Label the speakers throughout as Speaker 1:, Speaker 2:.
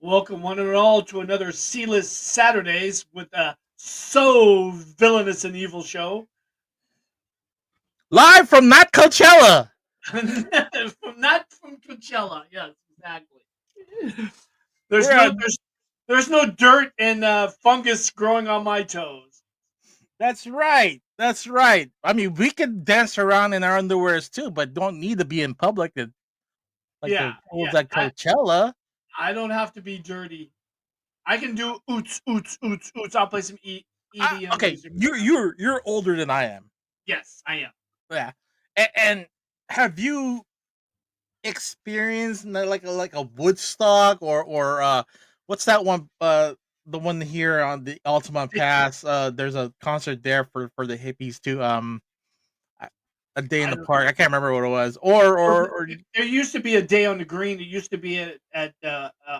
Speaker 1: Welcome one and all to another Sealess Saturdays with a so villainous and evil show.
Speaker 2: Live from not Coachella.
Speaker 1: Not from Coachella. Yes, exactly. There's
Speaker 2: We're
Speaker 1: no
Speaker 2: on,
Speaker 1: there's no dirt and fungus growing on my toes.
Speaker 2: that's right. That's right. I mean, we can dance around in our underwears too, but don't need to be in public like
Speaker 1: Yeah,
Speaker 2: the
Speaker 1: yeah.
Speaker 2: fools at Coachella.
Speaker 1: I don't have to be dirty. I can do oots, oots, oots, oots. I'll play some EDM
Speaker 2: Okay,
Speaker 1: music.
Speaker 2: you're older than I am.
Speaker 1: Yes, I am.
Speaker 2: Yeah, and have you experienced like a Woodstock or what's that one? The one here on the Altamont Pass. There's a concert there for the hippies too. I- a day in
Speaker 1: I
Speaker 2: the
Speaker 1: don't.
Speaker 2: park. I can't remember what it was. Or
Speaker 1: There used to be a day on the green. It used to be at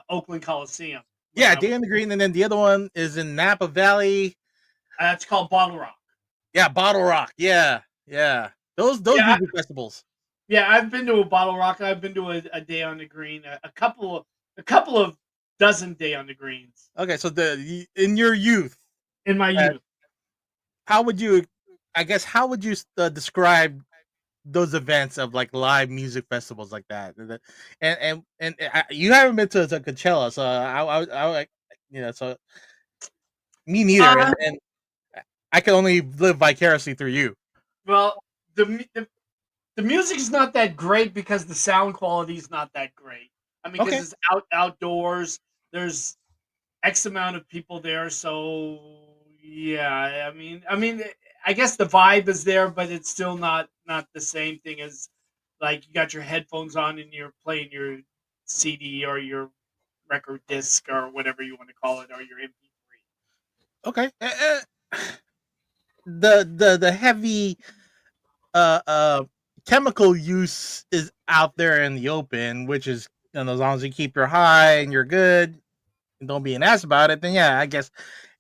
Speaker 1: Oakland Coliseum when
Speaker 2: yeah,
Speaker 1: I
Speaker 2: day
Speaker 1: was.
Speaker 2: in the green, and then the other one is in Napa Valley.
Speaker 1: It's called Bottle Rock.
Speaker 2: Yeah, Bottle Rock. Yeah, yeah. Those
Speaker 1: Yeah,
Speaker 2: music festivals.
Speaker 1: yeah. I've been to a Bottle Rock. I've been to a day on the green. A couple of dozen day on the greens
Speaker 2: Okay, so in your youth,
Speaker 1: in my
Speaker 2: uh,
Speaker 1: youth.
Speaker 2: how would you? I guess how would you describe those events of like live music festivals like that? And you haven't been to Coachella, so so me neither,
Speaker 1: Uh,
Speaker 2: and I can only live vicariously through you.
Speaker 1: well, the music is not that great because the sound quality is not that great. I mean, because
Speaker 2: Okay,
Speaker 1: it's outdoors. There's X amount of people there, so yeah. I mean, I guess the vibe is there, but it's still not the same thing as like you got your headphones on and you're playing your CD or your record disc or whatever you want to call it or your MP3.
Speaker 2: okay. The heavy uh uh chemical use is out there in the open, which is, as long as you keep your high and you're good and don't be an ass about it, then yeah, I guess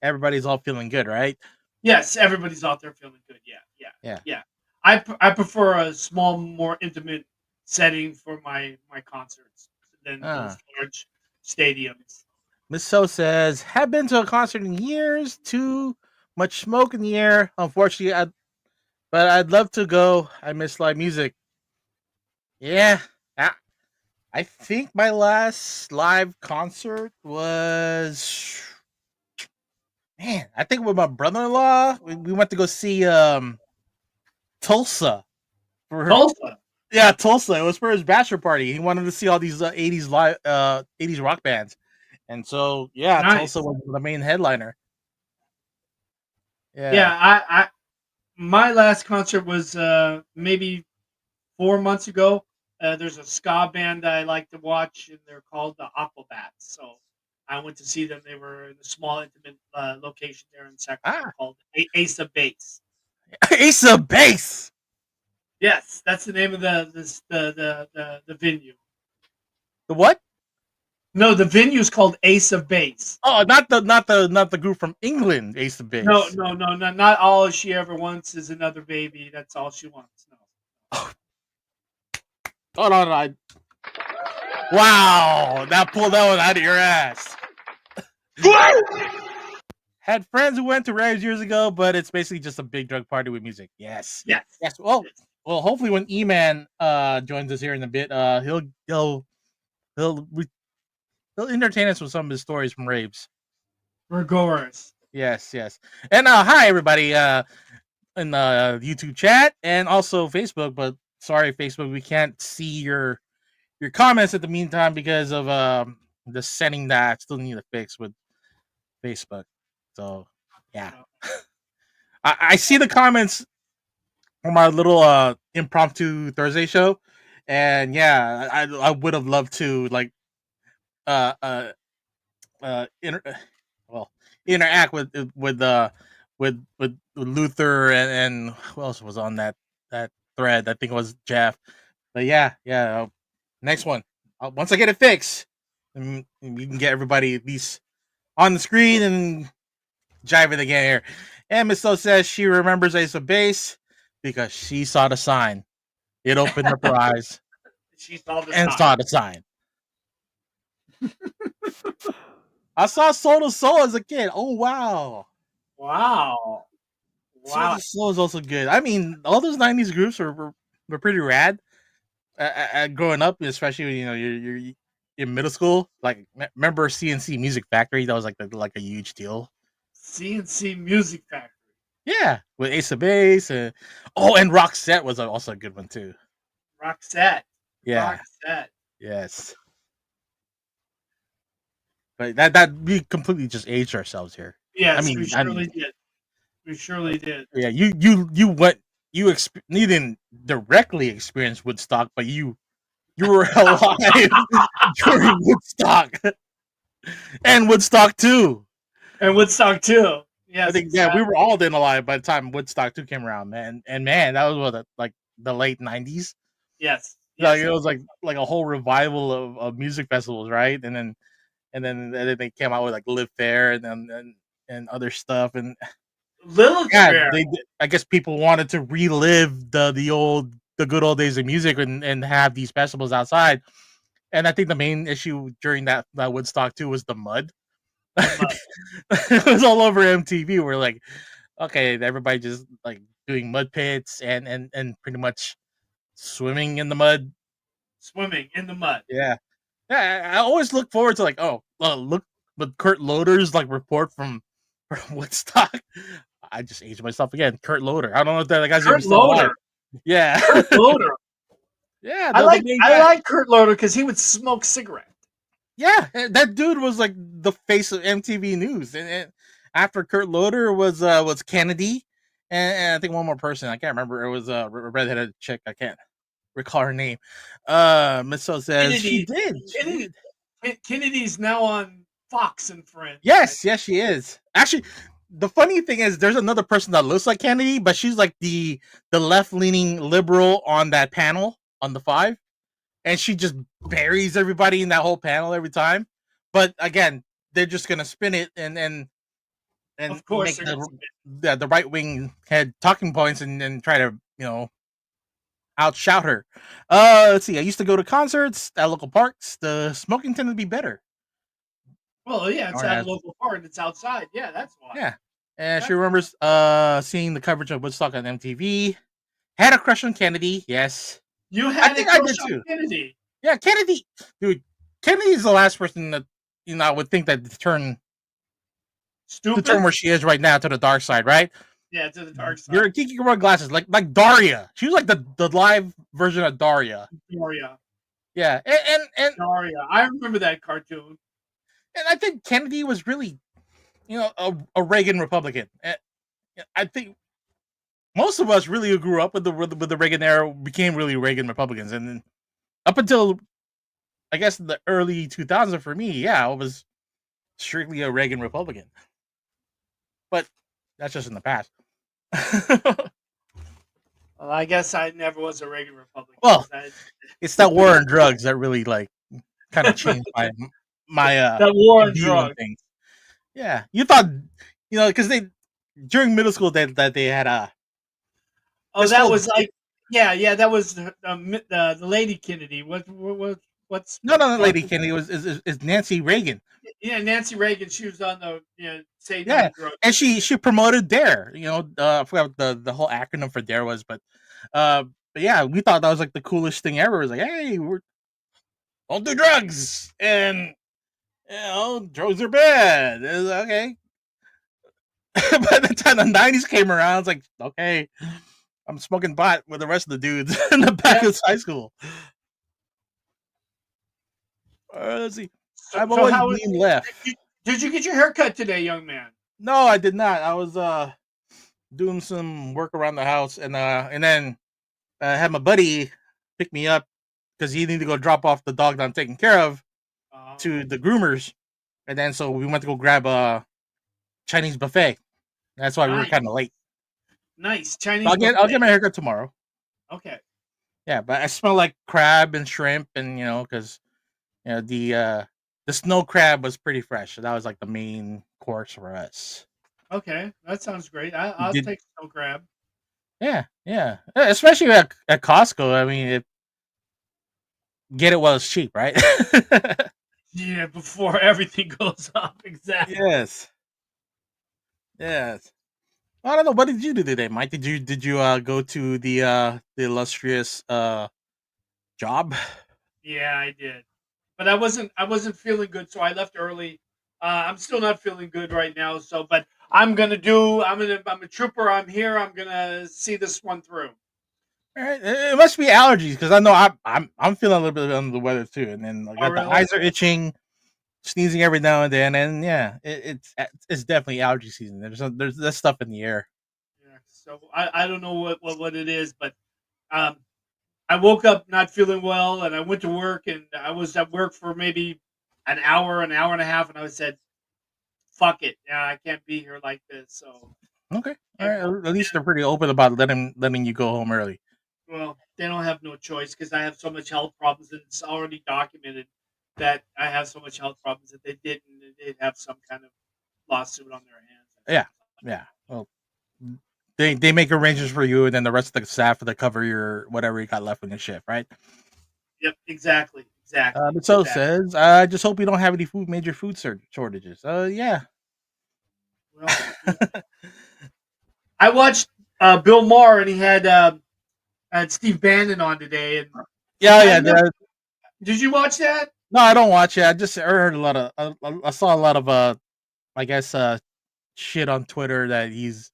Speaker 2: everybody's all feeling good, right?
Speaker 1: Yes, everybody's out there feeling good. Yeah, yeah,
Speaker 2: Yeah.
Speaker 1: yeah. I prefer a small, more intimate setting for my concerts than those
Speaker 2: Ah.
Speaker 1: large stadiums.
Speaker 2: Miss So says, have been to a concert in years, too much smoke in the air. Unfortunately, but I'd love to go. I miss live music. Yeah. I, I think my last live concert was, man, I think with my brother-in-law, we went to go see Tulsa for her.
Speaker 1: Tulsa.
Speaker 2: Yeah, Tulsa. It was for his bachelor party. He wanted to see all these 80s rock bands. And so, yeah, Tulsa
Speaker 1: Nice.
Speaker 2: was the main headliner. Yeah.
Speaker 1: Yeah, I my last concert was maybe 4 months ago. There's a ska band that I like to watch, and they're called the Aquabats. So I went to see them. They were in a small, intimate location there in Sacramento
Speaker 2: Ah,
Speaker 1: called Ace of Base.
Speaker 2: Ace of Base.
Speaker 1: Yes, that's the name of the venue.
Speaker 2: The what?
Speaker 1: No, the venue is called Ace of Base.
Speaker 2: Oh, not the group from England, Ace of
Speaker 1: No,
Speaker 2: Base.
Speaker 1: no, no, no, not all she ever wants is another baby. That's all she wants. No.
Speaker 2: Oh, hold on. Wow, that pulled that one out of your ass. Had friends who went to raves years ago, but it's basically just a big drug party with music. Yes,
Speaker 1: Yes.
Speaker 2: yes. Well,
Speaker 1: Yes.
Speaker 2: well. Hopefully, when E-Man joins us here in a bit, he'll he'll entertain us with some of his stories from raves.
Speaker 1: Regoris.
Speaker 2: Yes, yes. And hi everybody in the YouTube chat and also Facebook. But sorry, Facebook, we can't see your comments at the meantime because of the setting that I still need to fix with Facebook. So yeah, I see the comments from our little impromptu Thursday show, and yeah, I would have loved to like uh uh inter- well interact with Luther and who else was on that thread. I think it was Jeff. But yeah, yeah. Next one. Once I get it fixed, we can get everybody at least on the screen and jiving again here. And Miss So says she remembers Ace of Base because she saw the sign. It opened up her eyes
Speaker 1: She saw the
Speaker 2: and
Speaker 1: sign.
Speaker 2: saw the sign. I saw Soul to Soul as a kid. Oh wow.
Speaker 1: Wow.
Speaker 2: Soul
Speaker 1: Wow.
Speaker 2: to Soul is also good. I mean, all those '90s groups were pretty rad. Growing up, especially when you're in middle school. Like, remember CNC Music Factory? That was like a huge deal.
Speaker 1: CNC Music Factory.
Speaker 2: Yeah, with Ace of Base, and Roxette was also a good one too.
Speaker 1: Roxette.
Speaker 2: Yeah,
Speaker 1: Roxette.
Speaker 2: yes, but that we completely just aged ourselves here. I
Speaker 1: Yes, we
Speaker 2: mean, I
Speaker 1: surely
Speaker 2: mean,
Speaker 1: did. We surely did.
Speaker 2: yeah, you went you didn't directly experience Woodstock, but you were alive during Woodstock and Woodstock too.
Speaker 1: And Woodstock too.
Speaker 2: I
Speaker 1: Yes,
Speaker 2: think yeah, we
Speaker 1: exactly.
Speaker 2: were all then alive by the time Woodstock 2 came around, man. And man, that was like the late '90s.
Speaker 1: Yes.
Speaker 2: Like
Speaker 1: Yes,
Speaker 2: it
Speaker 1: it
Speaker 2: was
Speaker 1: was.
Speaker 2: like a whole revival of music festivals, right? And then they came out with like Live Fair and other stuff. And
Speaker 1: Lilith
Speaker 2: yeah,
Speaker 1: Fair.
Speaker 2: I guess people wanted to relive the good old days of music and have these festivals outside. And I think the main issue during that Woodstock too was the mud.
Speaker 1: The mud.
Speaker 2: It was all over MTV. We're like, okay, everybody just like doing mud pits and pretty much swimming in the mud.
Speaker 1: Swimming in the mud.
Speaker 2: Yeah, yeah. I always look forward to like, oh, look, with Kurt Loder's like report from Woodstock. I just aged myself again. Kurt Loder. I don't know if that guy's even
Speaker 1: Kurt
Speaker 2: still alive.
Speaker 1: Loder.
Speaker 2: Yeah,
Speaker 1: Kurt Loder.
Speaker 2: yeah.
Speaker 1: I
Speaker 2: The
Speaker 1: like
Speaker 2: main
Speaker 1: I
Speaker 2: guy.
Speaker 1: like Kurt Loder because he would smoke cigarettes.
Speaker 2: Yeah, that dude was like the face of MTV News. And after Kurt Loder was Kennedy, and I think one more person. I can't remember. It was a redheaded chick. I can't recall her name. Misso says she
Speaker 1: Kennedy,
Speaker 2: did. She
Speaker 1: Kennedy,
Speaker 2: did.
Speaker 1: Kennedy's now on Fox and Friends.
Speaker 2: Yes, yes, she is. Actually, the funny thing is, there's another person that looks like Kennedy, but she's like the left leaning liberal on that panel on the five, and she just buries everybody in that whole panel every time. But again, they're just gonna spin it and
Speaker 1: Of course,
Speaker 2: make
Speaker 1: they're gonna spin.
Speaker 2: the right wing head talking points and try to outshout her. Let's see. I used to go to concerts at local parks. The smoking tended to be better.
Speaker 1: Well, yeah, it's
Speaker 2: Or
Speaker 1: at a
Speaker 2: as
Speaker 1: local park. It's outside. Yeah, that's why.
Speaker 2: yeah. And she
Speaker 1: That's
Speaker 2: remembers seeing the coverage of Woodstock on MTV. Had a crush on Kennedy. Yes,
Speaker 1: you
Speaker 2: I
Speaker 1: had a
Speaker 2: think I
Speaker 1: crush
Speaker 2: did
Speaker 1: on
Speaker 2: too.
Speaker 1: Kennedy.
Speaker 2: Yeah, Kennedy, dude. Kennedy is the last person that I would think that to turn
Speaker 1: Stupid.
Speaker 2: where she is right now to the dark side, right?
Speaker 1: Yeah, to the dark
Speaker 2: You're
Speaker 1: side.
Speaker 2: a Kiki wear glasses, like Daria. She was like the live version of Daria.
Speaker 1: Daria.
Speaker 2: Yeah, and
Speaker 1: Daria. I remember that cartoon.
Speaker 2: I think Kennedy was really, a Reagan Republican. I think most of us really who grew up with the Reagan era became really Reagan Republicans, and then up until I guess the early 2000s for me, yeah, I was strictly a Reagan Republican. But that's just in the past.
Speaker 1: Well, I guess I never was a Reagan Republican
Speaker 2: Well,
Speaker 1: because I
Speaker 2: it's that war on drugs that really like kind of changed my
Speaker 1: that war on
Speaker 2: view on
Speaker 1: drugs.
Speaker 2: things. Yeah, you thought because they during middle school that they had
Speaker 1: Oh,
Speaker 2: this
Speaker 1: that
Speaker 2: whole
Speaker 1: was like, yeah, yeah, that was the lady Kennedy. What's
Speaker 2: no Lady Kennedy is Nancy Reagan.
Speaker 1: yeah, Nancy Reagan. She was on the say no
Speaker 2: Yeah,
Speaker 1: to drugs.
Speaker 2: and she promoted Dare. I forgot what the whole acronym for Dare was, uh, but yeah, we thought that was like the coolest thing ever. It was like, hey, we don't do drugs, and drugs are bad. It's okay. By the time the '90s came around, it's like, okay, I'm smoking pot with the rest of the dudes in the back
Speaker 1: Yeah.
Speaker 2: of high school. Let's see. I'm
Speaker 1: So
Speaker 2: always
Speaker 1: how
Speaker 2: being left.
Speaker 1: did you get your hair cut today, young man?
Speaker 2: No, I did not. I was doing some work around the house, and then had my buddy pick me up because he needed to go drop off the dog that I'm taking care of to the groomers, and then so we went to go grab a Chinese buffet. That's why we were kind
Speaker 1: Nice,
Speaker 2: of late.
Speaker 1: nice
Speaker 2: But
Speaker 1: Chinese
Speaker 2: I'll get
Speaker 1: buffet.
Speaker 2: my haircut tomorrow.
Speaker 1: Okay,
Speaker 2: Yeah, but I smell like crab and shrimp, and because the snow crab was pretty fresh. So that was like the main course for us.
Speaker 1: okay, that sounds great. I'll
Speaker 2: Did
Speaker 1: take snow crab.
Speaker 2: Yeah, yeah, especially at Costco. I mean, get it while it's cheap, right?
Speaker 1: Yeah, before everything goes up, exactly.
Speaker 2: Yes, yes. I don't know. What did you do today, Mike? Did you go to the illustrious job?
Speaker 1: Yeah, I did. But I wasn't feeling good, so I left early. I'm still not feeling good right now, so but I'm a trooper, I'm here, I'm gonna see this one through.
Speaker 2: All right, it must be allergies because I know I'm feeling a little bit under the weather too, and then I
Speaker 1: Oh
Speaker 2: got the
Speaker 1: really?
Speaker 2: eyes are itching, sneezing every now and then, and yeah, it's definitely allergy season. There's that stuff in the air.
Speaker 1: Yeah. So I don't know what it is, but um I woke up not feeling well and I went to work and I was at work for maybe an hour and a half, and I said, fuck it. Yeah, I can't be here like this. So
Speaker 2: Okay, all
Speaker 1: can't
Speaker 2: right.
Speaker 1: go.
Speaker 2: At least they're pretty open about letting you go home early.
Speaker 1: Well, they don't have no choice because I have so much health problems, and it's already documented that I have so much health problems that they didn't. They'd have some kind of lawsuit on their hands or
Speaker 2: Yeah,
Speaker 1: something.
Speaker 2: yeah. Well, they make arrangements for you, and then the rest of the staff to cover your whatever you got left in the shift, right?
Speaker 1: Yep, exactly, exactly,
Speaker 2: But so
Speaker 1: exactly.
Speaker 2: says. I just hope we don't have any major food shortages. Yeah.
Speaker 1: Well, I watched Bill Maher, and he had Steve Bannon on today, and
Speaker 2: Yeah,
Speaker 1: I
Speaker 2: yeah.
Speaker 1: never. Did you watch that?
Speaker 2: No, I don't watch it. I just heard a lot of. I saw a lot of. I guess shit on Twitter that he's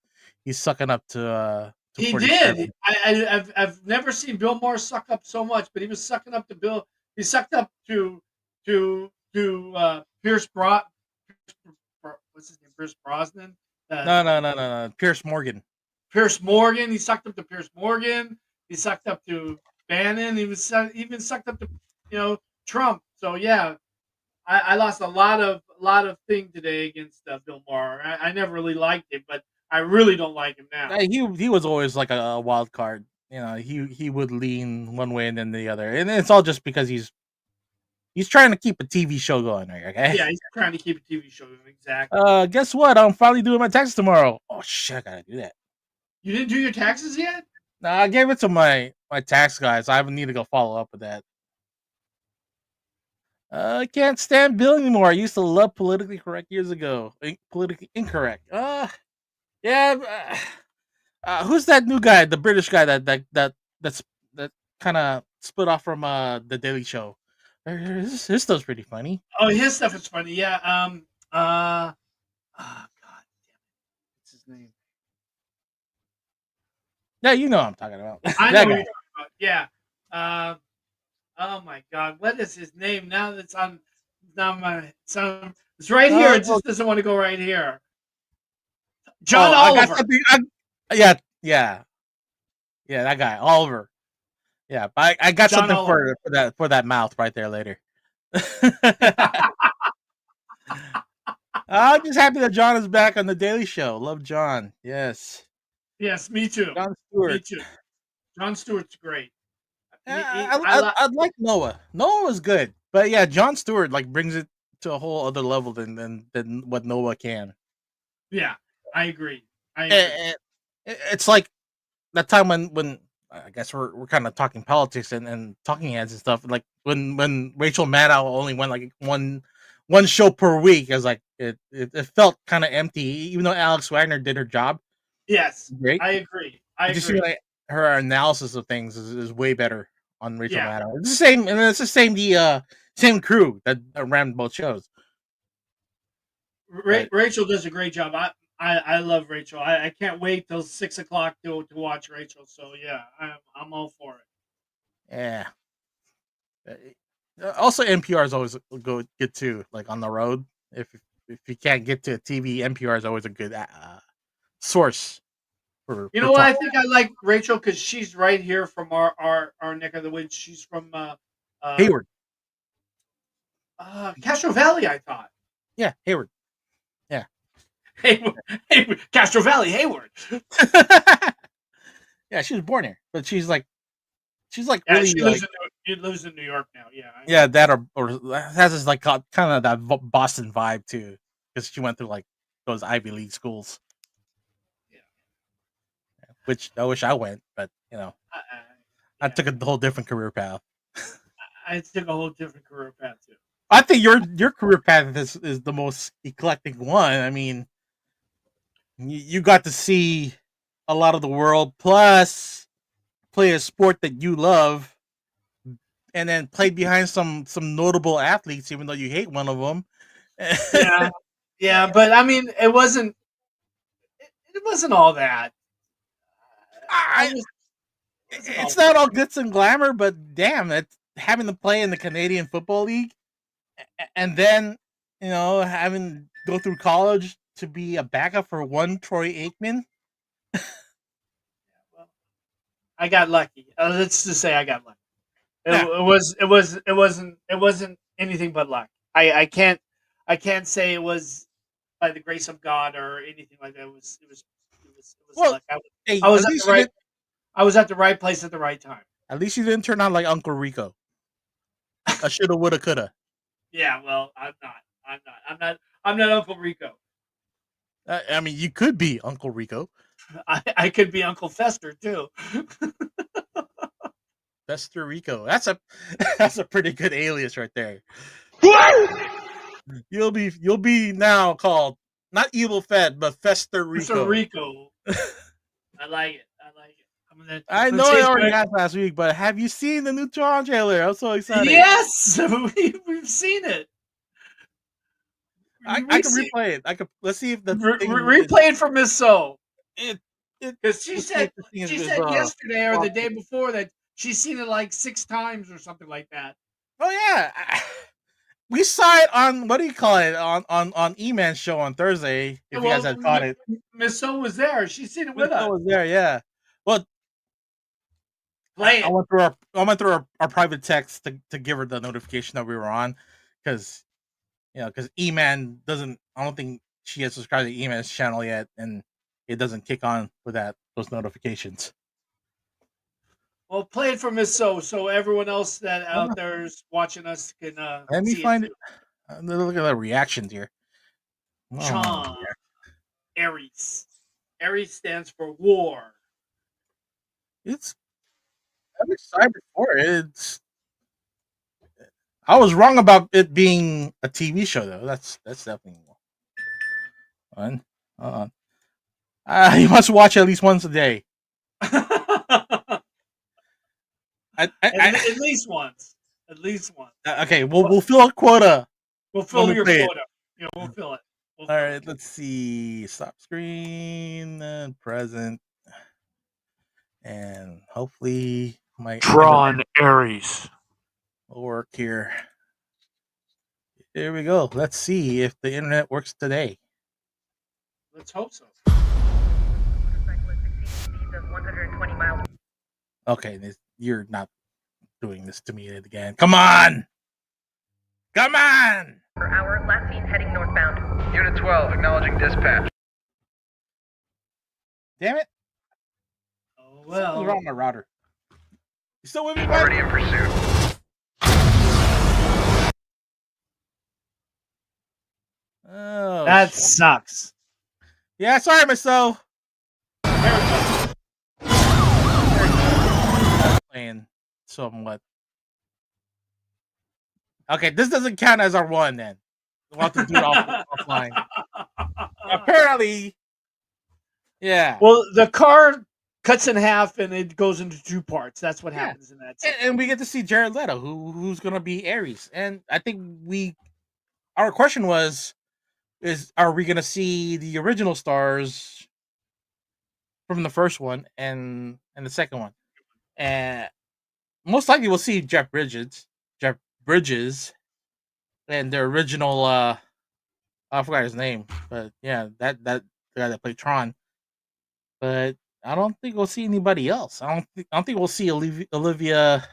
Speaker 2: sucking up to
Speaker 1: He did.
Speaker 2: 47.
Speaker 1: I've never seen Bill Maher suck up so much, but he was sucking up to Bill. He sucked up to Pierce what's his name? Pierce Brosnan. Uh,
Speaker 2: No, no, no, no, no. Pierce Morgan.
Speaker 1: Pierce Morgan. He sucked up to Pierce Morgan. He sucked up to Bannon. Even sucked up to Trump. So yeah, I lost a lot of thing today against Bill Maher. I never really liked him, but I really don't like him now.
Speaker 2: He was always like a wild card. He would lean one way and then the other, and it's all just because he's trying to keep a TV show going. Okay.
Speaker 1: Yeah, he's trying to keep a TV show going. Exactly.
Speaker 2: Guess what? I'm finally doing my taxes tomorrow. Oh shit, I gotta do that.
Speaker 1: You didn't do your taxes yet?
Speaker 2: Nah, I gave it to my tax guys. I need to go follow up with that. I can't stand Bill anymore. I used to love politically correct years ago. Politically incorrect. Yeah. Who's that new guy? The British guy that's that kind of split off from the Daily Show. His stuff's pretty funny.
Speaker 1: Oh, his stuff is funny. Yeah. Oh God, what's his name?
Speaker 2: Yeah, you know what I'm talking about.
Speaker 1: I know
Speaker 2: That
Speaker 1: who you're
Speaker 2: guy.
Speaker 1: talking about. Yeah. Um. Oh my God, what is his name? Now that's on. Now it's right here. It
Speaker 2: Oh,
Speaker 1: just doesn't want to go right here.
Speaker 2: oh,
Speaker 1: John
Speaker 2: I got
Speaker 1: Oliver.
Speaker 2: something. Yeah, yeah, yeah. That guy, Oliver. Yeah, but I got
Speaker 1: John
Speaker 2: something
Speaker 1: Oliver.
Speaker 2: for that mouth right there later. I'm just happy that John is back on the Daily Show. Love John. Yes,
Speaker 1: Yes, me too.
Speaker 2: John
Speaker 1: Me
Speaker 2: Stewart.
Speaker 1: too. John Stewart's great. I
Speaker 2: I'd like Noah. Noah was good, but yeah, John Stewart like brings it to a whole other level than what Noah can.
Speaker 1: Yeah, I agree. I agree.
Speaker 2: Eh, It's like that time when I guess we're kind of talking politics and talking heads and stuff. Like when Rachel Maddow only went like one show per week. I was like it felt kind of empty, even though Alex Wagner did her job
Speaker 1: Yes,
Speaker 2: great.
Speaker 1: I agree. I
Speaker 2: It just seemed
Speaker 1: agree.
Speaker 2: like her analysis of things is way better on Rachel
Speaker 1: Yeah,
Speaker 2: Maddow. It's the same, and it's the same crew that ran both shows. But
Speaker 1: Rachel does a great job. I love Rachel. I can't wait till 6 o'clock to watch Rachel. So yeah, I'm all for it.
Speaker 2: yeah, also NPR is always good too. Like on the road, if you can't get to a TV, NPR is always a good source
Speaker 1: You
Speaker 2: for
Speaker 1: know what?
Speaker 2: talk.
Speaker 1: I think I like Rachel because she's right here from our neck of the woods. She's from uh,
Speaker 2: Hayward,
Speaker 1: Castro Valley. I thought.
Speaker 2: yeah, Hayward, yeah,
Speaker 1: Hayward, Hayward, Castro Valley, Hayward.
Speaker 2: yeah. She was born here, but she's like
Speaker 1: Yeah,
Speaker 2: really like
Speaker 1: She lives in New York now. Yeah, I know.
Speaker 2: yeah that or has this like kind of that Boston vibe too, because she went through like those Ivy League schools,
Speaker 1: Yeah,
Speaker 2: which I wish I went, but I
Speaker 1: yeah.
Speaker 2: took a whole different career path.
Speaker 1: I took a whole different career path too.
Speaker 2: I think your career path is the most eclectic one. I mean, you got to see a lot of the world, plus play a sport that you love, and then play behind some notable athletes, even though you hate one of them.
Speaker 1: Yeah, yeah, but I mean, it wasn't all that. I
Speaker 2: I,
Speaker 1: was it wasn't all
Speaker 2: it's not all glitz and glamour, but damn, it's having to play in the Canadian Football League, and then having go through college to be a backup for one Troy Aikman.
Speaker 1: well, I got lucky. Let's just say I got lucky.
Speaker 2: Yeah.
Speaker 1: It wasn't anything but luck. I can't say it was by the grace of God or anything like that. It was
Speaker 2: Well,
Speaker 1: luck.
Speaker 2: hey,
Speaker 1: I was at the right I was at the right place at the right time.
Speaker 2: at least you didn't turn out like Uncle Rico. I shoulda, woulda, coulda.
Speaker 1: Yeah, well, I'm not Uncle Rico.
Speaker 2: I mean, you could be Uncle Rico.
Speaker 1: I could be Uncle Fester too.
Speaker 2: Fester Rico. That's a that's a pretty good alias right there. You'll be now called not Evil Fed, but Fester
Speaker 1: Mr.
Speaker 2: Rico.
Speaker 1: Rico. I like it. I like it.
Speaker 2: I
Speaker 1: I'm gonna
Speaker 2: know I
Speaker 1: change
Speaker 2: already
Speaker 1: my
Speaker 2: asked last week, but have you seen the new Tron trailer? I'm so excited.
Speaker 1: yes. We've seen it.
Speaker 2: I
Speaker 1: We
Speaker 2: can
Speaker 1: see
Speaker 2: replay it. I could let's see if the thing is
Speaker 1: replay it for Miss So
Speaker 2: it it
Speaker 1: because
Speaker 2: let's see if the thing
Speaker 1: she
Speaker 2: is
Speaker 1: said yesterday or the day
Speaker 2: cooperative.
Speaker 1: before that she's seen it like 6 times or something like that.
Speaker 2: Oh yeah. We saw it on what do you call it on E-Man show on Thursday.
Speaker 1: Yeah,
Speaker 2: If you guys
Speaker 1: well,
Speaker 2: had caught it,
Speaker 1: Miss So was there. She's seen it
Speaker 2: Miss
Speaker 1: with
Speaker 2: Hill
Speaker 1: us.
Speaker 2: was there. Yeah. Well,
Speaker 1: Play
Speaker 2: I
Speaker 1: it.
Speaker 2: went through our private text to give her the notification that we were on because because E-Man doesn't. I don't think she has subscribed to E-Man's channel yet, and it doesn't kick on with those notifications.
Speaker 1: Well, play it for Miss So so everyone else that
Speaker 2: Hold
Speaker 1: out
Speaker 2: on,
Speaker 1: there is watching us can
Speaker 2: let me
Speaker 1: see it
Speaker 2: find it.
Speaker 1: too.
Speaker 2: Look at the reactions here. Oh,
Speaker 1: Chan Aries. Aries stands for war.
Speaker 2: it's I'm excited for it. I was wrong about it being a TV show though. That's definitely fun. Uh, you must watch it at least once a day.
Speaker 1: At least once. At least once.
Speaker 2: Okay, we'll fill a quota
Speaker 1: We'll
Speaker 2: when
Speaker 1: fill
Speaker 2: we
Speaker 1: your
Speaker 2: play it.
Speaker 1: quota. Yeah, we'll fill it. We'll
Speaker 2: All
Speaker 1: fill it.
Speaker 2: right, let's see. Stop screen and present, and hopefully my internet
Speaker 1: Tron Ares.
Speaker 2: will work here. Here we go. Let's see if the internet works today.
Speaker 1: Let's hope so.
Speaker 2: Okay, you're not doing this to me again. Come on, come on.
Speaker 3: Per hour, last seen heading northbound.
Speaker 4: Unit 12, acknowledging dispatch.
Speaker 2: Damn it!
Speaker 1: Oh
Speaker 2: Something's wrong
Speaker 1: well.
Speaker 2: with my router. You still with me, Mike?
Speaker 4: Already in pursuit.
Speaker 2: Oh,
Speaker 1: That
Speaker 2: shit.
Speaker 1: sucks.
Speaker 2: Yeah, sorry, myself.
Speaker 1: There we go.
Speaker 2: Playing somewhat. Okay, this doesn't count as our one then. We'll have to do it offline. Apparently, yeah.
Speaker 1: Well, the car cuts in half and it goes into two parts. That's what
Speaker 2: Yeah.
Speaker 1: happens in that scene.
Speaker 2: And we get to see Jared Leto, who's gonna be Ares. And I think our question was are we gonna see the original stars from the first one and the second one? And most likely we'll see Jeff Bridges and the original I forgot his name, but yeah, that the guy that played Tron. But I don't think we'll see anybody else. I don't think we'll see Olivia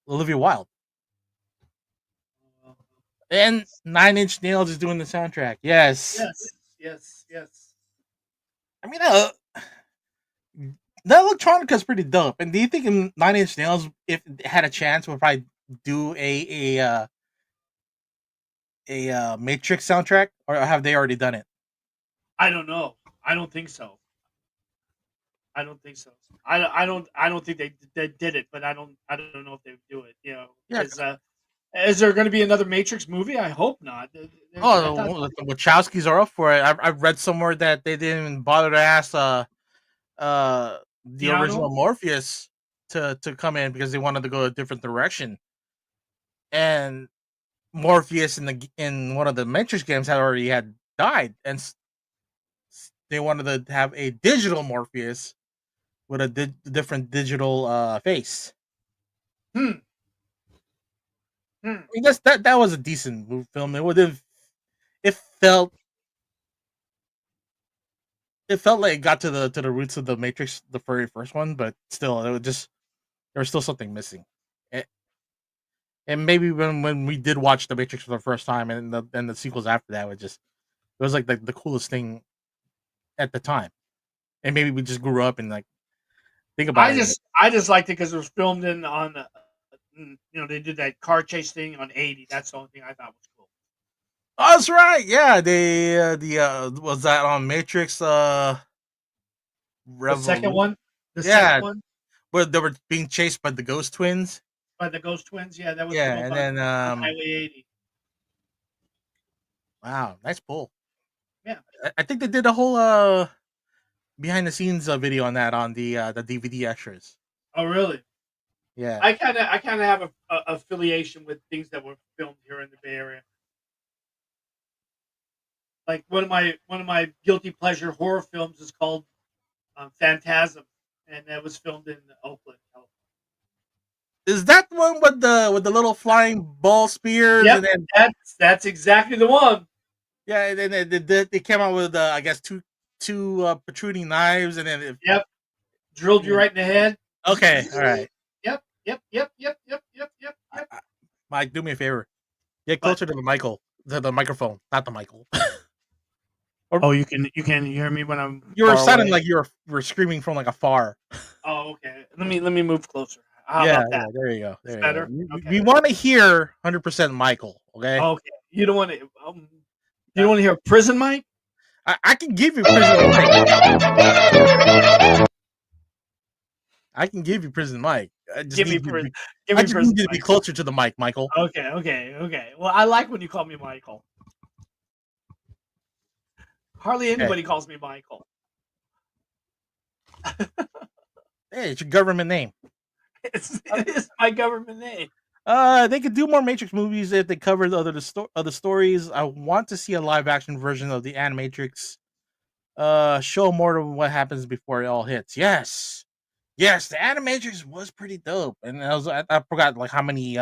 Speaker 2: Wilde. And Nine Inch Nails is doing the soundtrack. Yes.
Speaker 1: Yes, yes, yes.
Speaker 2: I mean, that electronica is pretty dope. And do you think Nine Inch Nails, if it had a chance, would probably do a Matrix soundtrack, or have they already done it?
Speaker 1: I don't know. I don't think so. I don't think so. I don't think they did it, but I don't know if they would do it.
Speaker 2: Yeah.
Speaker 1: Is is there going to be another Matrix movie? I hope not. I
Speaker 2: Oh,
Speaker 1: thought
Speaker 2: the Wachowskis are up for it. I've read somewhere that they didn't even bother to ask the
Speaker 1: Keanu.
Speaker 2: original Morpheus to come in because they wanted to go a different direction. And Morpheus in one of the Matrix games had died, and they wanted to have a digital Morpheus with a different digital face.
Speaker 1: Hmm. Hmm.
Speaker 2: I mean, that was a decent film. It would have it felt it felt like it got to the roots of the Matrix, the very first one, but still, it was just there was still something missing. And, and maybe when we did watch the Matrix for the first time, and the sequels after that, it was like the coolest thing at the time. And maybe we just grew up and like think about
Speaker 1: I
Speaker 2: it.
Speaker 1: just I just liked it because it was filmed in on they did that car chase thing on 80. That's the only thing I thought was cool.
Speaker 2: Oh, that's right. Yeah, they the was that on Matrix
Speaker 1: The second
Speaker 2: Revolution?
Speaker 1: one, the second
Speaker 2: Yeah,
Speaker 1: one
Speaker 2: where they were being chased by the Ghost Twins.
Speaker 1: by the Ghost Twins. Yeah, that was
Speaker 2: Yeah,
Speaker 1: filmed
Speaker 2: and
Speaker 1: on
Speaker 2: then
Speaker 1: Highway 80.
Speaker 2: wow, nice pull.
Speaker 1: Yeah.
Speaker 2: I think they did a whole behind the scenes video on that on the DVD extras.
Speaker 1: Oh, really?
Speaker 2: Yeah.
Speaker 1: I kind of have a affiliation with things that were filmed here in the Bay Area. Like one of my guilty pleasure horror films is called Phantasm, and that was filmed in Oakland, California.
Speaker 2: Is that one with the little flying ball spears
Speaker 1: Yep,
Speaker 2: and then
Speaker 1: that's exactly the one.
Speaker 2: yeah, and then they came out with I guess two protruding knives and then
Speaker 1: Yep, drilled you
Speaker 2: yeah.
Speaker 1: right in the head.
Speaker 2: Okay, all right.
Speaker 1: Yep, yep, yep, yep, yep, yep, yep, yep.
Speaker 2: Mike, do me a favor. Get
Speaker 1: But
Speaker 2: closer to the microphone, not the Michael. Or
Speaker 1: oh, you can hear me when I'm
Speaker 2: you were
Speaker 1: far
Speaker 2: sounding
Speaker 1: away.
Speaker 2: like you were screaming from like afar.
Speaker 1: Oh, okay. Let me move closer. How
Speaker 2: Yeah,
Speaker 1: about
Speaker 2: yeah.
Speaker 1: that?
Speaker 2: There you go.
Speaker 1: It's
Speaker 2: There you go.
Speaker 1: better. Okay.
Speaker 2: We want to hear 100% Michael. Okay.
Speaker 1: Okay. You don't want to. You don't want to hear Prison Mike?
Speaker 2: I can give you prison Mike. I can give you prison Mike. I just
Speaker 1: Give me
Speaker 2: need you to
Speaker 1: prison.
Speaker 2: be.
Speaker 1: Give
Speaker 2: I
Speaker 1: me
Speaker 2: just need
Speaker 1: Prison
Speaker 2: you to be
Speaker 1: Mike.
Speaker 2: closer to the mic, Michael.
Speaker 1: Okay. Okay. Okay. Well, I like when you call me Michael. Hardly
Speaker 2: Okay.
Speaker 1: anybody calls me Michael.
Speaker 2: Hey, it's your government name.
Speaker 1: It's my government name.
Speaker 2: They could do more Matrix movies if they cover other stories. I want to see a live action version of the Animatrix. Show more of what happens before it all hits. Yes, yes, the Animatrix was pretty dope, and I forgot like how many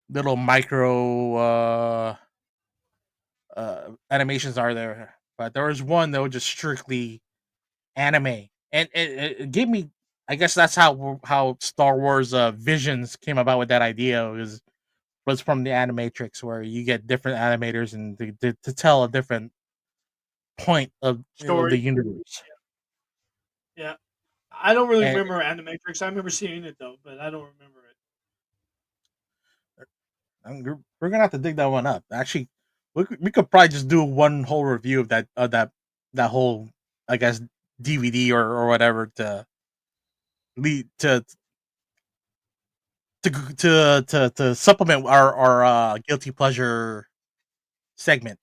Speaker 2: little micro animations are there, but there was one that was just strictly anime, and it gave me. I guess that's how Star Wars Visions came about with that idea was from the Animatrix, where you get different animators and to tell a different point of the
Speaker 1: Story.
Speaker 2: universe.
Speaker 1: Yeah. I don't really
Speaker 2: And
Speaker 1: remember Animatrix. I remember seeing it though, but I don't remember it.
Speaker 2: we're gonna have to dig that one up. Actually, we could probably just do one whole review of that whole I guess DVD or whatever to lead to supplement our guilty pleasure segment.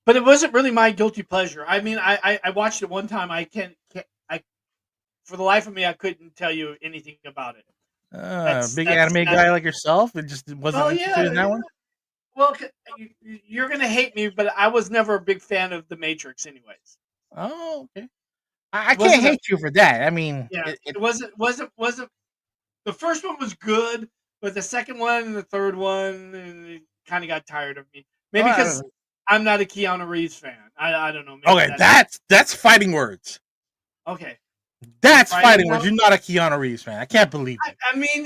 Speaker 1: But it wasn't really my guilty pleasure. I mean, I watched it one time. I can't I for the life of me I couldn't tell you anything about it. That's
Speaker 2: Big
Speaker 1: that's
Speaker 2: anime
Speaker 1: that's
Speaker 2: guy like yourself, it just wasn't
Speaker 1: well,
Speaker 2: interested
Speaker 1: yeah,
Speaker 2: in that
Speaker 1: yeah.
Speaker 2: one.
Speaker 1: Well, you're gonna hate me, but I was never a big fan of the Matrix, anyways.
Speaker 2: Oh, okay. I
Speaker 1: It
Speaker 2: can't
Speaker 1: wasn't a
Speaker 2: hate you for that. I mean,
Speaker 1: yeah. It wasn't. The first one was good, but the second one and the third one kind of got tired of me. Maybe
Speaker 2: uh,
Speaker 1: because I'm not a Keanu Reeves fan. I don't know. Maybe
Speaker 2: okay, that's fighting words.
Speaker 1: okay. He's
Speaker 2: That's
Speaker 1: fighting
Speaker 2: fighting words.
Speaker 1: now.
Speaker 2: You're not a Keanu Reeves fan. I can't believe
Speaker 1: I,
Speaker 2: it.
Speaker 1: I mean,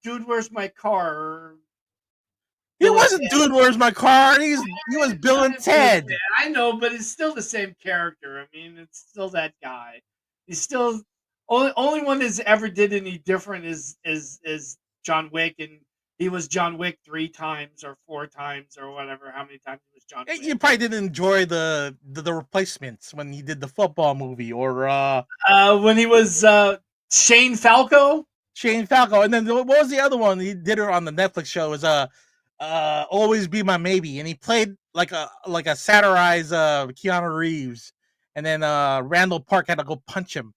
Speaker 1: dude. Where's my car?
Speaker 2: He
Speaker 1: Bill and
Speaker 2: wasn't
Speaker 1: Ted.
Speaker 2: doing Where's My Car. He was Bill and Ted.
Speaker 1: I know, but it's still the same character. I mean, it's still that guy. He's still only one that's ever did any different is John Wick, and he was John Wick 3 times or 4 times or whatever. How many times he was John
Speaker 2: You
Speaker 1: Wick.
Speaker 2: probably didn't enjoy the replacements when he did the football movie or
Speaker 1: When he was Shane Falco.
Speaker 2: Shane Falco, and then what was the other one? He did it on the Netflix show. Was Always Be My Maybe, and he played like a satirized Keanu Reeves, and then Randall Park had to go punch him.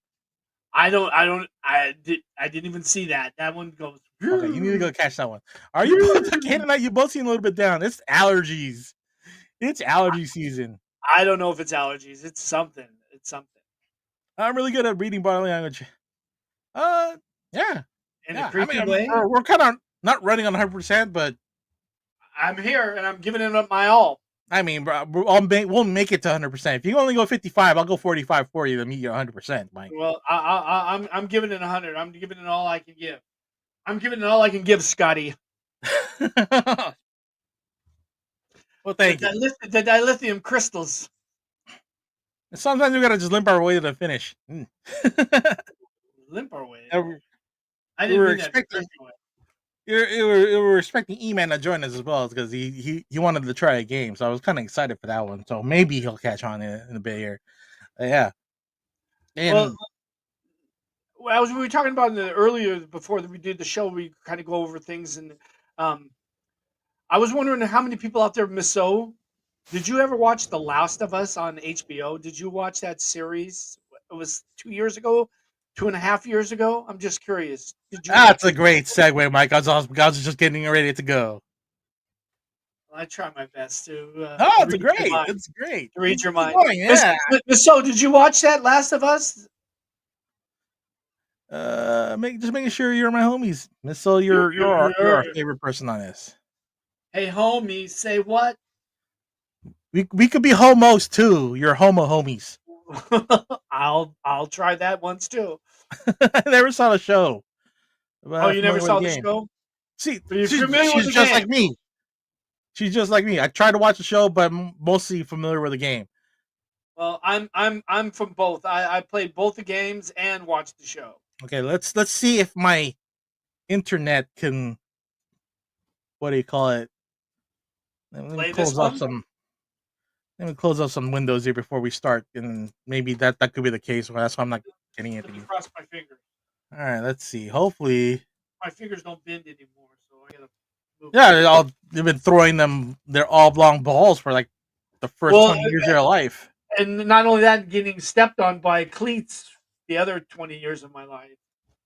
Speaker 1: I didn't even see that. That one goes.
Speaker 2: Okay, you need to go catch that one. Are you both Kate and I? You both seem a little bit down. It's allergies. It's allergy season.
Speaker 1: I don't know if it's allergies. It's something. It's something.
Speaker 2: I'm really good at reading body language. Yeah,
Speaker 1: In
Speaker 2: yeah.
Speaker 1: a creepy way.
Speaker 2: We're kind of not running on 100%, but
Speaker 1: I'm here and I'm giving it up my all.
Speaker 2: I mean, bro, we'll make it to 100%. If you only go 55, I'll go 45 for you to meet you 100%, Mike.
Speaker 1: Well, I'm giving it 100. I'm giving it all I can give. I'm giving it all I can give, Scotty.
Speaker 2: Well, thank you.
Speaker 1: The dilithium crystals.
Speaker 2: Sometimes we gotta just limp our way to the finish.
Speaker 1: Limp our way.
Speaker 2: we
Speaker 1: I didn't
Speaker 2: were
Speaker 1: mean that.
Speaker 2: expecting- we were expecting E-Man to join us as well because he wanted to try a game, so I was kind of excited for that one. So maybe he'll catch on in a bit here. Yeah. And
Speaker 1: Well, as we were talking about earlier before we did the show, we kind of go over things, and I was wondering how many people out there, Miss O, did you ever watch The Last of Us on HBO? Did you watch that series? It was 2 years ago, 2.5 years ago. I'm just curious. Did you?
Speaker 2: that's a great segue, Mike. I was just getting ready to go.
Speaker 1: I try my best to.
Speaker 2: Oh, it's
Speaker 1: read
Speaker 2: great.
Speaker 1: your mind,
Speaker 2: It's great.
Speaker 1: to read your
Speaker 2: Keep
Speaker 1: mind.
Speaker 2: going, yeah.
Speaker 1: Miss O, did you watch that Last of Us?
Speaker 2: Just making sure you're my homies. Miss Soul, you're our favorite person on this.
Speaker 1: Hey, homie, say what?
Speaker 2: We could be homos too. You're homo homies.
Speaker 1: I'll try that once too.
Speaker 2: I never saw the show.
Speaker 1: Oh, you never saw the
Speaker 2: game.
Speaker 1: show?
Speaker 2: See,
Speaker 1: Are you familiar with
Speaker 2: she's
Speaker 1: the
Speaker 2: just
Speaker 1: game?
Speaker 2: like me. She's just like me. I tried to watch the show, but I'm mostly familiar with the game.
Speaker 1: Well, I'm from both. I played both the games and watched the show.
Speaker 2: Okay, let's see if my internet can. What do you call it? Let me
Speaker 1: Play
Speaker 2: close
Speaker 1: this
Speaker 2: off
Speaker 1: one?
Speaker 2: some. Let me close up some windows here before we start, and maybe that could be the case. Well, that's why I'm not getting
Speaker 1: Let me
Speaker 2: anything.
Speaker 1: cross my fingers.
Speaker 2: All right, let's see. Hopefully,
Speaker 1: My fingers don't bend anymore, so I gotta move.
Speaker 2: yeah, they've been throwing them their oblong balls for like the first 20 years of their life.
Speaker 1: And not only that, getting stepped on by cleats the other 20 years of my life.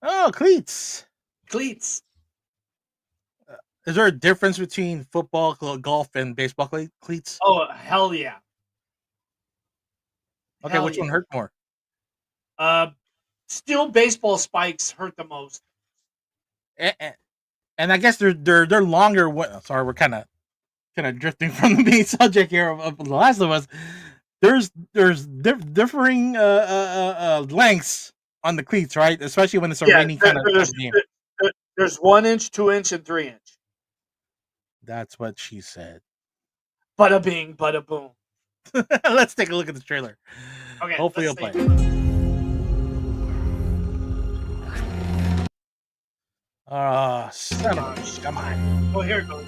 Speaker 2: Oh, cleats.
Speaker 1: Cleats.
Speaker 2: Is there a difference between football, golf, and baseball cleats?
Speaker 1: Oh, hell yeah.
Speaker 2: Okay,
Speaker 1: Hell
Speaker 2: which one
Speaker 1: yeah.
Speaker 2: hurt more?
Speaker 1: Still baseball spikes hurt the most.
Speaker 2: And I guess they're longer. Sorry, we're kind of drifting from the main subject here of The Last of Us. There's differing lengths on the cleats, right? Especially when it's a rainy kind of game.
Speaker 1: There's 1 inch, 2 inch, and 3 inch.
Speaker 2: That's what she said.
Speaker 1: Bada bing, bada boom.
Speaker 2: Let's take a look at the trailer.
Speaker 1: Okay.
Speaker 2: Hopefully you'll
Speaker 1: let's
Speaker 2: play. Son of a, come on.
Speaker 1: Oh, here it goes.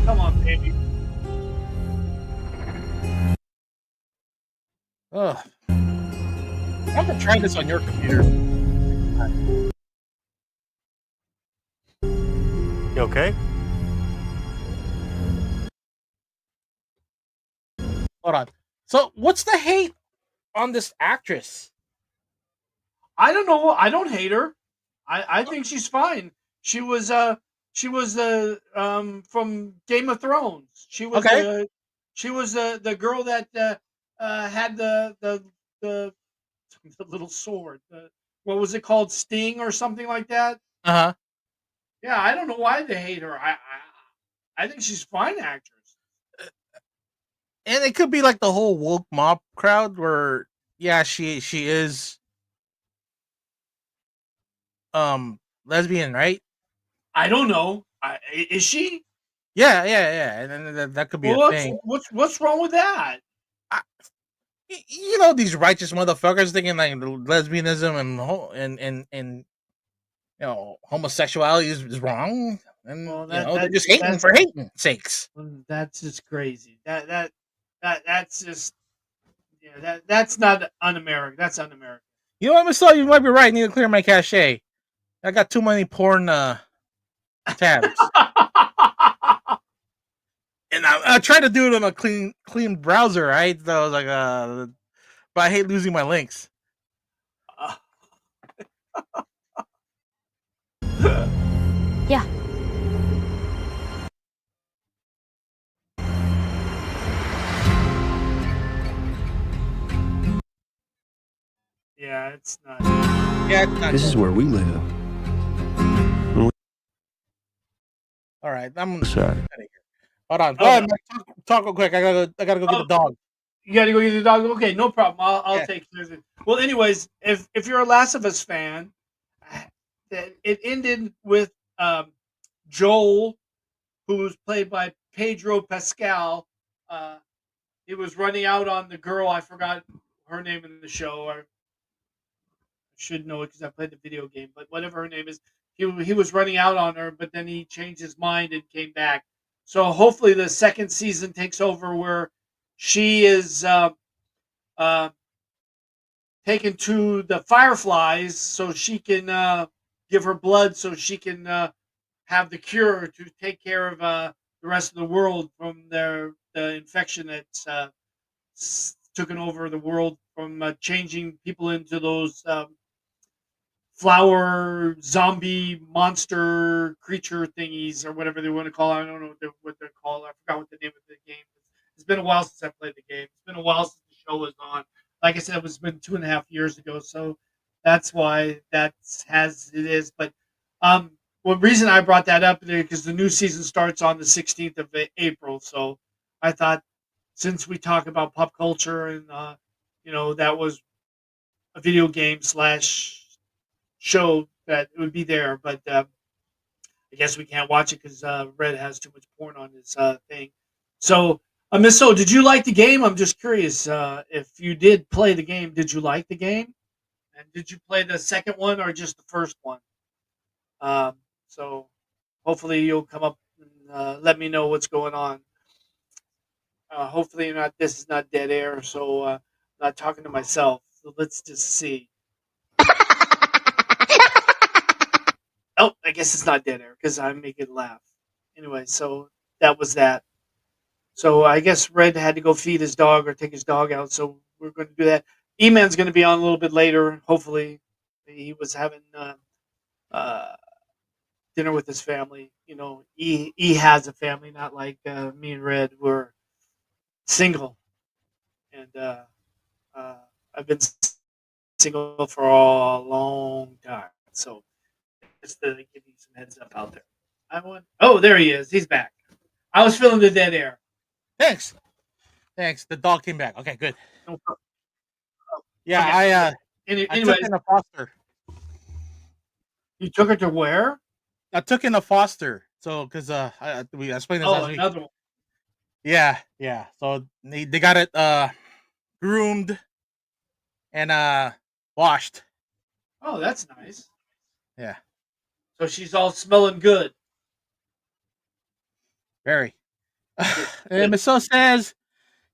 Speaker 1: Come on, baby.
Speaker 2: Ugh. I want to try this on your computer.
Speaker 5: You okay?
Speaker 2: Hold on. So, what's the hate on this actress?
Speaker 1: I don't know. I don't hate her. I think she's fine. She was from Game of Thrones. She was
Speaker 2: Okay.
Speaker 1: she was the girl that had the little sword. What was it called? Sting or something like that?
Speaker 2: Uh-huh.
Speaker 1: Yeah, I don't know why they hate her. I think she's a fine actress.
Speaker 2: And it could be like the whole woke mob crowd where yeah, she is lesbian, right?
Speaker 1: I don't know. Is she?
Speaker 2: Yeah. And then that could be
Speaker 1: Well,
Speaker 2: a thing.
Speaker 1: what's wrong with that?
Speaker 2: You know these righteous motherfuckers thinking like lesbianism and homosexuality is wrong. and
Speaker 1: Well,
Speaker 2: they're just hating for hating sakes.
Speaker 1: that's just crazy. That's just that's not un-American. That's un-American.
Speaker 2: You know what, Miss Saul, you might be right. I need to clear my cache. I got too many porn tabs, and I tried to do it on a clean browser, right? So I was like, but I hate losing my links.
Speaker 5: Yeah.
Speaker 1: Yeah, it's not.
Speaker 2: Yeah, it's not
Speaker 6: This is
Speaker 2: good.
Speaker 6: where we live.
Speaker 2: All right. I'm
Speaker 6: Sorry.
Speaker 2: hold on. Go
Speaker 1: Oh,
Speaker 2: ahead, Mike. Talk real quick. I gotta go get the dog.
Speaker 1: You got to go get the dog. Okay, no problem. I'll
Speaker 2: Yeah.
Speaker 1: take care of it. Well, anyways, if you're a Last of Us fan, it ended with Joel, who was played by Pedro Pascal. Uh, he was running out on the girl. I forgot her name in the show. I should know it because I played the video game. But whatever her name is, he was running out on her, but then he changed his mind and came back. So hopefully the second season takes over where she is uh, taken to the Fireflies so she can give her blood so she can have the cure to take care of the rest of the world from the infection that's taken over the world from changing people into those flower zombie monster creature thingies or whatever they want to call it. I don't know what they're called. I forgot what the name of the game is. It's been a while since I played the game. It's been a while since the show was on. Like I said, it was been 2.5 years ago, so that's why that's as it is. But one reason I brought that up is because the new season starts on the 16th of April. So I thought since we talk about pop culture and that was a video game slash show that it would be there, but I guess we can't watch it because Red has too much porn on his thing. So, Miss So, did you like the game? I'm just curious if you did play the game. Did you like the game? And did you play the second one or just the first one? So, hopefully you'll come up and let me know what's going on. Hopefully, not this is not dead air, so I'm not talking to myself. So let's just see. Oh, I guess it's not dead air because I make it laugh. Anyway, so that was that. So I guess Red had to go feed his dog or take his dog out. So we're going to do that. E-Man's going to be on a little bit later. Hopefully, he was having uh, dinner with his family. He has a family, not like me and Red. We're single, and uh, I've been single for a long time. So just to give you some heads up out there. Oh, there he is. He's back. I was feeling the dead air.
Speaker 2: Thanks. The dog came back. Okay, good.
Speaker 1: No problem.
Speaker 2: Yeah,
Speaker 1: Okay.
Speaker 2: I
Speaker 1: Anyways,
Speaker 2: took in a foster.
Speaker 1: you took her to where?
Speaker 2: I took in a foster. So because we explained this
Speaker 1: Oh,
Speaker 2: last week.
Speaker 1: another one.
Speaker 2: Yeah. So they got it groomed and washed.
Speaker 1: Oh, that's nice.
Speaker 2: Yeah,
Speaker 1: So she's all smelling good.
Speaker 2: very.
Speaker 1: Good.
Speaker 2: And Miss So says,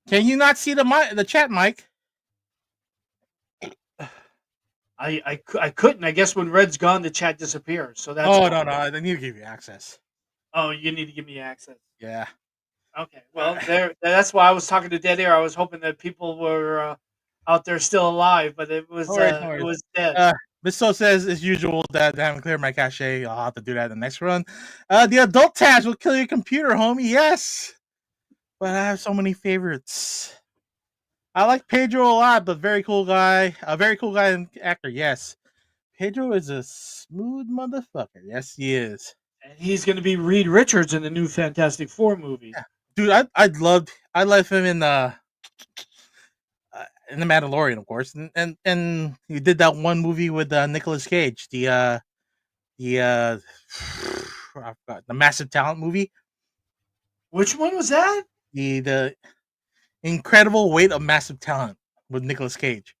Speaker 2: "Can you not see the chat, Mike?"
Speaker 1: I couldn't. I guess when Red's gone, the chat disappears. So that's
Speaker 2: Oh
Speaker 1: cool.
Speaker 2: no, I need to give you access.
Speaker 1: Oh, you need to give me access.
Speaker 2: Yeah.
Speaker 1: Okay. Well, there. That's why I was talking to Dead Air. I was hoping that people were out there still alive, but it was
Speaker 2: No worries.
Speaker 1: it was dead.
Speaker 2: Miss So says, as usual, that I haven't cleared my cache. I'll have to do that in the next run. The adult tabs will kill your computer, homie. Yes. But I have so many favorites. I like Pedro a lot, but very cool guy. A very cool guy and actor, yes. Pedro is a smooth motherfucker. Yes, he is.
Speaker 1: And he's going to be Reed Richards in the new Fantastic Four movie.
Speaker 2: Yeah. Dude, I loved him in the Mandalorian, of course, and he did that one movie with Nicolas Cage, the I forgot, the Massive Talent movie,
Speaker 1: Which one was that?
Speaker 2: the Incredible Weight of Massive Talent with Nicolas Cage.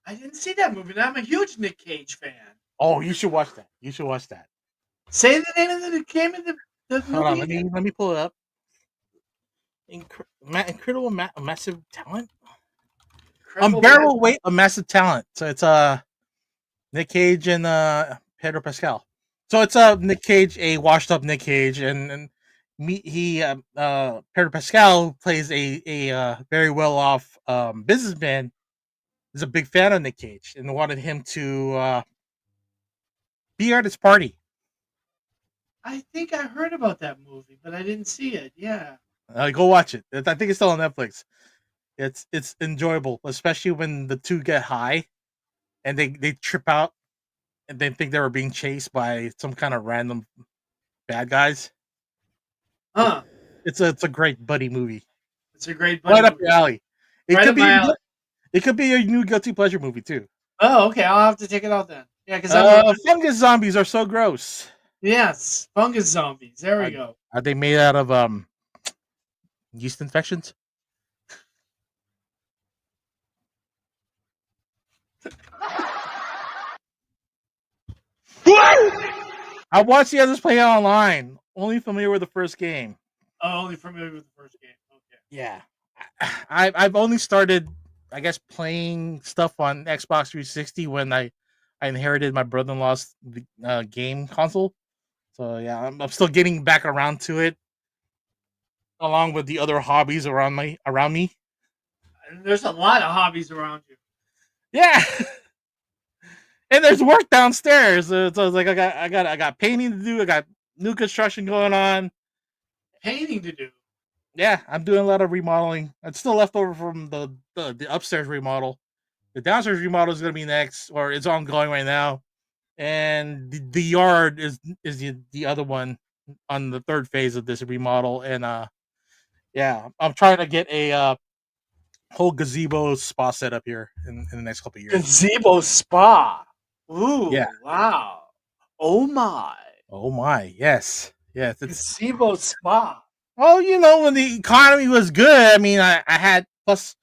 Speaker 1: I didn't see that movie. And I'm a huge Nick Cage fan.
Speaker 2: Oh, you should watch that.
Speaker 1: Say the name of the game of the
Speaker 2: Hold on,
Speaker 1: movie.
Speaker 2: let me pull it up. Incredible massive talent.
Speaker 1: Incredible
Speaker 2: Unbearable weight of massive talent. So it's Nick Cage and Pedro Pascal. So it's Nick Cage, a washed up Nick Cage, and Pedro Pascal plays a very well off businessman. Is a big fan of Nick Cage and wanted him to be at his party.
Speaker 1: I think I heard about that movie, but I didn't see it. Yeah.
Speaker 2: Go watch it. I think it's still on Netflix. It's enjoyable, especially when the two get high and they trip out and they think they were being chased by some kind of random bad guys.
Speaker 1: Huh.
Speaker 2: It's a great buddy movie.
Speaker 1: It's a great buddy
Speaker 2: Right up
Speaker 1: movie.
Speaker 2: your alley. It
Speaker 1: Right
Speaker 2: could
Speaker 1: up
Speaker 2: be
Speaker 1: my alley.
Speaker 2: it could be your new guilty pleasure movie too.
Speaker 1: Oh, okay. I'll have to take it out then. Yeah, because I'm
Speaker 2: Fungus zombies are so gross.
Speaker 1: yes, fungus zombies. There we
Speaker 2: Are,
Speaker 1: go.
Speaker 2: are they made out of yeast infections? I watched the others play it online. Only familiar with the first game.
Speaker 1: Oh, only familiar with the first game. Okay.
Speaker 2: Yeah, I've only started, I guess, playing stuff on Xbox 360 when I inherited my brother in law's game console. So yeah, I'm still getting back around to it, along with the other hobbies around me.
Speaker 1: And there's a lot of hobbies around you.
Speaker 2: Yeah, and there's work downstairs. So it's like I got painting to do. I got new construction going on.
Speaker 1: Painting to do.
Speaker 2: Yeah, I'm doing a lot of remodeling. It's still left over from the upstairs remodel. The downstairs remodel is going to be next, or it's ongoing right now. And the yard is the other one on the third phase of this remodel. And yeah, I'm trying to get a whole gazebo spa set up here in the next couple of years.
Speaker 1: Gazebo spa. Ooh,
Speaker 2: Yeah.
Speaker 1: wow. Oh my.
Speaker 2: Oh my, yes, yes. It's
Speaker 1: Gazebo spa.
Speaker 2: well, when the economy was good. I mean, I had plus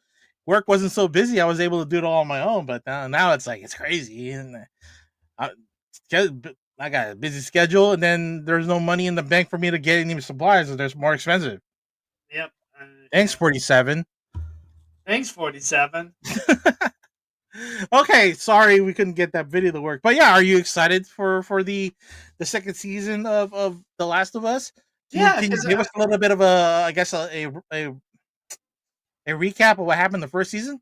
Speaker 2: work wasn't so busy. I was able to do it all on my own. But now it's like it's crazy, and I, I got a busy schedule, and then there's no money in the bank for me to get any supplies. So there's more expensive.
Speaker 1: Yep.
Speaker 2: Thanks,
Speaker 1: Yeah.
Speaker 2: 47.
Speaker 1: Thanks, 47.
Speaker 2: Okay, sorry we couldn't get that video to work, but yeah, are you excited for the second season of The Last of Us?
Speaker 1: Yeah,
Speaker 2: Can you
Speaker 1: 'cause
Speaker 2: give us a little bit of a, I guess, a recap of what happened the first season?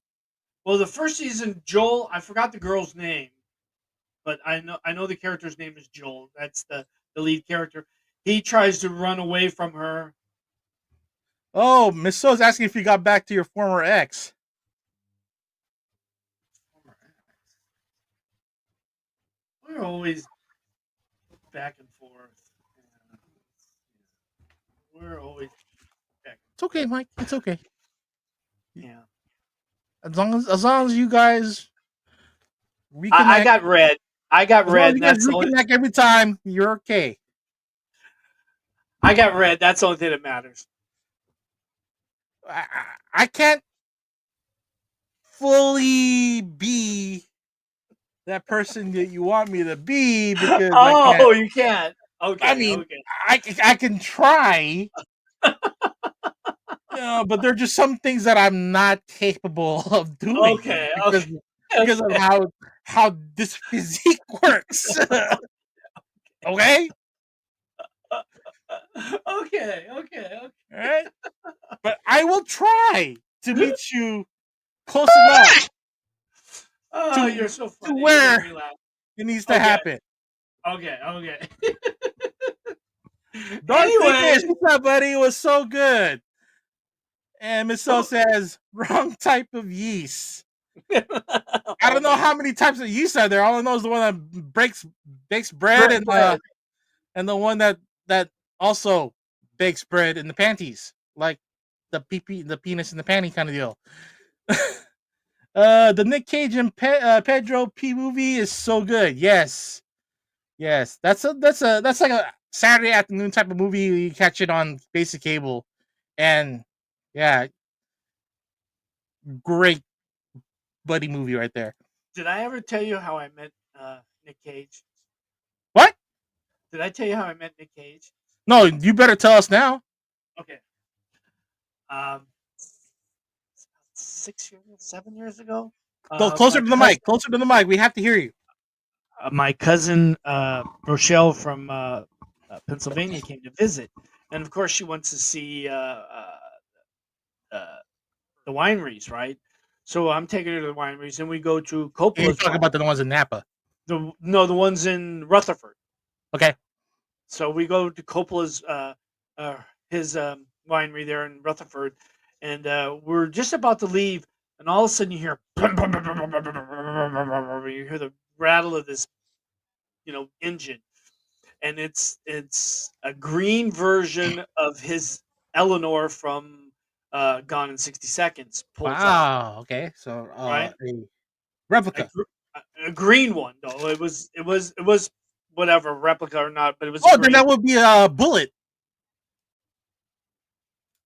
Speaker 1: Well, the first season, Joel, I forgot the girl's name, but I know the character's name is Joel. That's the lead character. He tries to run away from her.
Speaker 2: Oh, Miss So's asking if you got back to your former ex.
Speaker 1: We're always back and forth. We're always back.
Speaker 2: It's okay, Mike. It's okay.
Speaker 1: Yeah.
Speaker 2: As long as you guys reconnect.
Speaker 1: I got red. I got
Speaker 2: As long as
Speaker 1: red.
Speaker 2: you guys
Speaker 1: That's the only,
Speaker 2: reconnect every time, you're okay.
Speaker 1: I got red. That's the only thing that matters.
Speaker 2: I can't fully be that person that you want me to be because I can't.
Speaker 1: Oh, you can't. Okay.
Speaker 2: I mean,
Speaker 1: okay.
Speaker 2: I can try, but there are just some things that I'm not capable of doing.
Speaker 1: Okay.
Speaker 2: Because of how this physique works. Okay.
Speaker 1: Okay.
Speaker 2: All right. But I will try to meet you close enough
Speaker 1: Oh, you're so funny.
Speaker 2: where
Speaker 1: You make me laugh.
Speaker 2: it needs to
Speaker 1: Okay.
Speaker 2: happen.
Speaker 1: Okay.
Speaker 2: Dark
Speaker 1: Anyway.
Speaker 2: Fish, what's up, buddy? It was so good. And Miss So says, wrong type of yeast. I don't know how many types of yeast are there. All I know is the one that bakes bread and the one that also bakes bread in the panties, like the penis in the panty kind of deal. The Nick Cage and Pedro P movie is so good. Yes, that's like a Saturday afternoon type of movie. You catch it on basic cable, and yeah, great buddy movie right there.
Speaker 1: Did I ever tell you how I met Nick Cage?
Speaker 2: What?
Speaker 1: Did I tell you how I met Nick Cage?
Speaker 2: No, you better tell us now.
Speaker 1: Okay. Um, 7 years ago.
Speaker 2: Go closer
Speaker 1: My
Speaker 2: to the
Speaker 1: cousin,
Speaker 2: mic. Closer to the mic. We have to hear you.
Speaker 1: Rochelle from Pennsylvania came to visit, and of course she wants to see uh, the wineries, right? So I'm taking her to the wineries, and we go to
Speaker 2: And you're
Speaker 1: Coppola's
Speaker 2: talking
Speaker 1: wine.
Speaker 2: about the ones in Napa.
Speaker 1: The ones in Rutherford.
Speaker 2: Okay.
Speaker 1: So we go to Coppola's uh, his winery there in Rutherford, and we're just about to leave, and all of a sudden you hear you hear the rattle of this engine, and it's a green version of his Eleanor from Gone in 60 Seconds pulls up,
Speaker 2: Wow. Okay. So
Speaker 1: right?
Speaker 2: a
Speaker 1: A,
Speaker 2: replica.
Speaker 1: gr- a green one though. It was whatever replica or not, but it was a
Speaker 2: Oh, then
Speaker 1: green.
Speaker 2: that would be a bullet.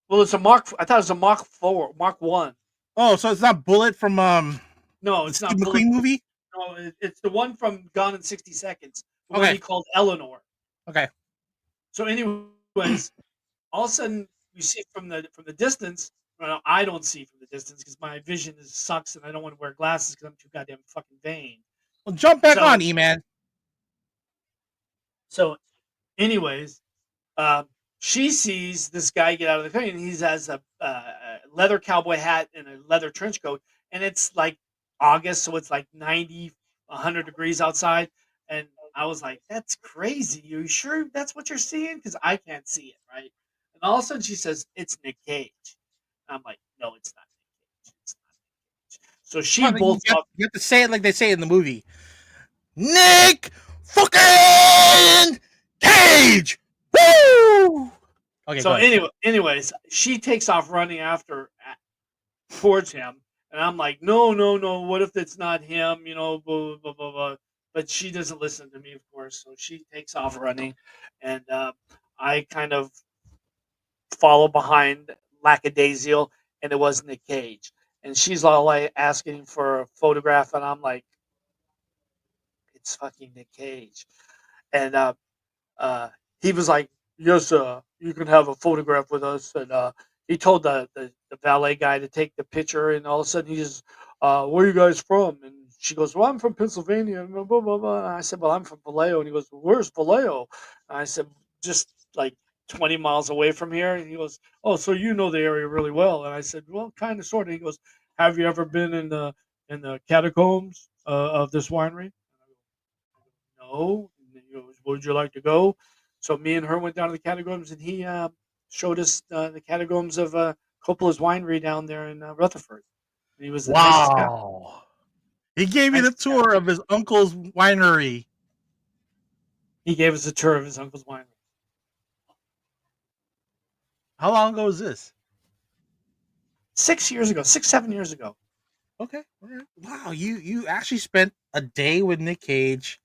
Speaker 1: Well, it's a Mark. I thought it was a Mark 4, Mark 1.
Speaker 2: Oh, so it's not bullet from
Speaker 1: No,
Speaker 2: the
Speaker 1: it's
Speaker 2: Steve
Speaker 1: not
Speaker 2: McQueen
Speaker 1: bulletproof.
Speaker 2: movie.
Speaker 1: No, it's the one from Gone in 60 Seconds. The one
Speaker 2: Okay.
Speaker 1: he called Eleanor.
Speaker 2: Okay.
Speaker 1: So, anyways, all of a sudden you see from the distance. Well, I don't see from the distance because my vision sucks, and I don't want to wear glasses because I'm too goddamn fucking vain.
Speaker 2: Well, jump back
Speaker 1: So,
Speaker 2: on, E-Man.
Speaker 1: so, anyways, Um, she sees this guy get out of the car, and he has a leather cowboy hat and a leather trench coat, and it's like August, so it's like 90, 100 degrees outside. And I was like, "That's crazy. You sure that's what you're seeing? Because I can't see it, right?" And all of a sudden, she says, "It's Nick Cage." I'm like, "No, it's not Nick Cage. It's not Nick Cage." So she
Speaker 2: Come on,
Speaker 1: bolts off.
Speaker 2: you have to say it like they say it in the movie. Nick fucking Cage. Woo! Okay,
Speaker 1: So
Speaker 2: go ahead.
Speaker 1: anyways, she takes off running towards him, and I'm like, no, no, no. What if it's not him? Blah, blah, blah, blah, blah. But she doesn't listen to me, of course. So she takes off running, and I kind of follow behind lackadaisical, and it was Nick Cage. And she's all like asking for a photograph, and I'm like, it's fucking Nick Cage. And uh, he was like, "Yes, you can have a photograph with us." And he told the valet guy to take the picture. And all of a sudden, he's, "Where are you guys from?" And she goes, "Well, I'm from Pennsylvania." And blah, blah, blah, blah. And I said, "Well, I'm from Vallejo." And he goes, "Well, where's Vallejo?" And I said, "Just like 20 miles away from here." And he goes, "Oh, so you know the area really well?" And I said, "Well, kind of, sort of." He goes, "Have you ever been in the catacombs of this winery?" No. And he goes, "Would you like to go?" So me and her went down to the catacombs, and he showed us the catacombs of Coppola's winery down there in Rutherford. And he was the nicest guy.
Speaker 2: Wow. He gave you the
Speaker 1: Nicest guy.
Speaker 2: tour of his uncle's winery.
Speaker 1: He gave us a tour of his uncle's winery.
Speaker 2: How long ago was this?
Speaker 1: 6 years ago, 6, 7 years ago.
Speaker 2: Okay. All right. Wow, you actually spent a day with Nick Cage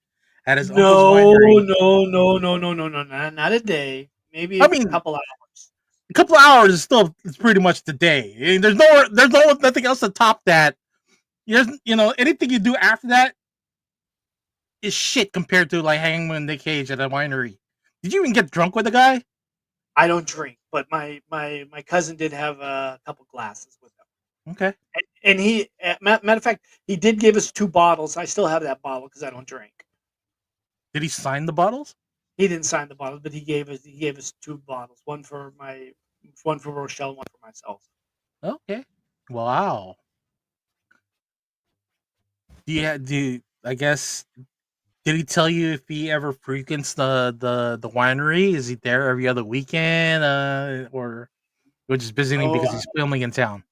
Speaker 2: at his uncle's
Speaker 1: No,
Speaker 2: winery.
Speaker 1: no, no, no, no, no, no, not a day. Maybe
Speaker 2: I
Speaker 1: a
Speaker 2: mean,
Speaker 1: couple hours.
Speaker 2: a couple of hours is still it's pretty much the day. I mean, there's nothing else to top that. Anything you do after that is shit compared to like hanging with Nick Cage at a winery. Did you even get drunk with the guy?
Speaker 1: I don't drink, but my cousin did have a couple glasses with him.
Speaker 2: Okay.
Speaker 1: And he, matter of fact, he did give us 2 bottles. I still have that bottle because I don't drink.
Speaker 2: Did he sign the bottles?
Speaker 1: He didn't sign the bottle, but he gave us 2 bottles. One for Rochelle, one for myself.
Speaker 2: Okay. Wow. I guess did he tell you if he ever frequents the winery? Is he there every other weekend? Or we're just visiting
Speaker 1: Oh,
Speaker 2: because he's filming in town?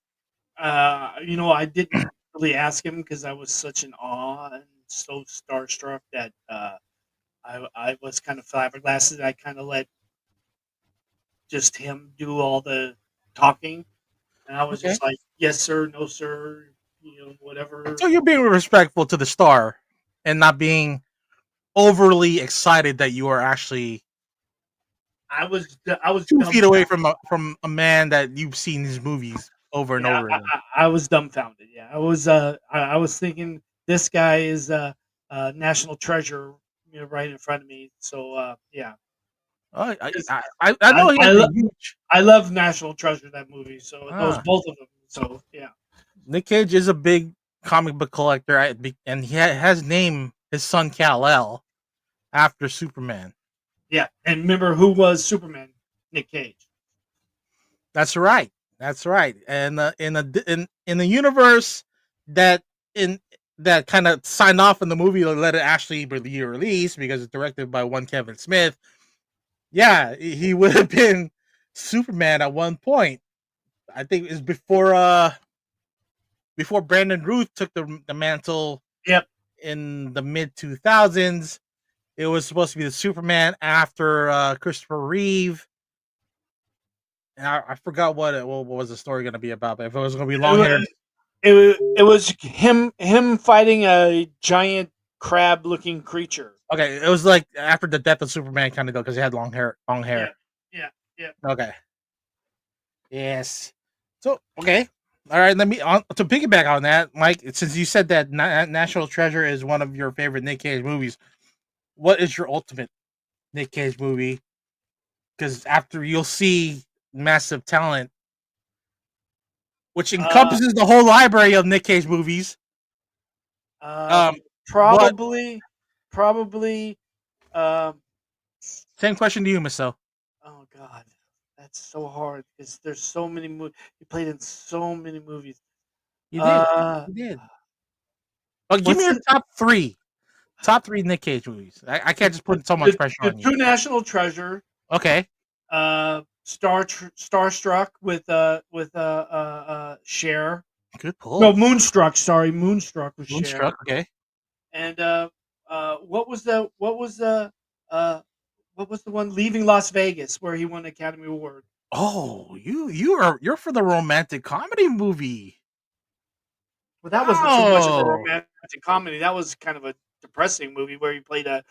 Speaker 1: I didn't really ask him because I was such in awe and so starstruck that I was kind of flabbergasted. I kind of let just him do all the talking, and I was
Speaker 2: Okay.
Speaker 1: just like, "Yes, sir. No, sir. Whatever."
Speaker 2: So you're being respectful to the star and not being overly excited that you are actually
Speaker 1: I was
Speaker 2: 2 feet away
Speaker 1: dumbfounded.
Speaker 2: from a man that you've seen his movies over and
Speaker 1: Yeah,
Speaker 2: over
Speaker 1: I,
Speaker 2: again.
Speaker 1: I, I was dumbfounded. Yeah, I was. I was thinking this guy is a national treasure. right in front of me. So yeah,
Speaker 2: Oh,
Speaker 1: Because
Speaker 2: I
Speaker 1: I
Speaker 2: know he
Speaker 1: I,
Speaker 2: has a
Speaker 1: lo-
Speaker 2: huge.
Speaker 1: I love National Treasure, that movie. So those
Speaker 2: Ah,
Speaker 1: both of them. So yeah,
Speaker 2: Nick Cage is a big comic book collector, and he has named his son Kal El after Superman.
Speaker 1: yeah. And remember who was Superman? Nick Cage.
Speaker 2: That's right. That's right. And in the universe that in that kind of signed off in the movie to let it actually be released because it's directed by one Kevin Smith. Yeah, he would have been Superman at one point. I think it was before Brandon Ruth took the mantle
Speaker 1: Yep.
Speaker 2: in the mid 2000s. It was supposed to be the Superman after Christopher Reeve. And I forgot what was the story going to be about. But if it was going to be long hair,
Speaker 1: It was him fighting a giant crab looking creature.
Speaker 2: okay, it was like after the death of Superman, kind of though, because he had long hair. Long
Speaker 1: Yeah,
Speaker 2: hair.
Speaker 1: yeah, yeah.
Speaker 2: Okay. Yes. So okay. All right. Let me to piggyback on that, Mike. Since you said that National Treasure is one of your favorite Nick Cage movies, what is your ultimate Nick Cage movie? Because after you'll see Massive Talent, which
Speaker 1: Uh,
Speaker 2: encompasses the whole library of Nick Cage movies.
Speaker 1: uh,
Speaker 2: Um, but
Speaker 1: probably. Um,
Speaker 2: same question to you, Miss O.
Speaker 1: oh God, that's so hard because there's so many movies. He played in so many movies.
Speaker 2: You did.
Speaker 1: Uh,
Speaker 2: You did. Oh, give me
Speaker 1: what's
Speaker 2: your
Speaker 1: the
Speaker 2: top three. Top three Nick Cage movies. I can't just put so much pressure
Speaker 1: the
Speaker 2: on you.
Speaker 1: two National Treasure?
Speaker 2: Okay.
Speaker 1: Starstruck with Cher.
Speaker 2: Good
Speaker 1: No,
Speaker 2: pull.
Speaker 1: Moonstruck. Sorry, Moonstruck with Cher.
Speaker 2: Moonstruck. Okay.
Speaker 1: And uh what was the one Leaving Las Vegas where he won an Academy Award?
Speaker 2: Oh, you're for the romantic comedy movie.
Speaker 1: Well, that wasn't so much of a
Speaker 2: Wow.
Speaker 1: romantic comedy. That was kind of a depressing movie where he played a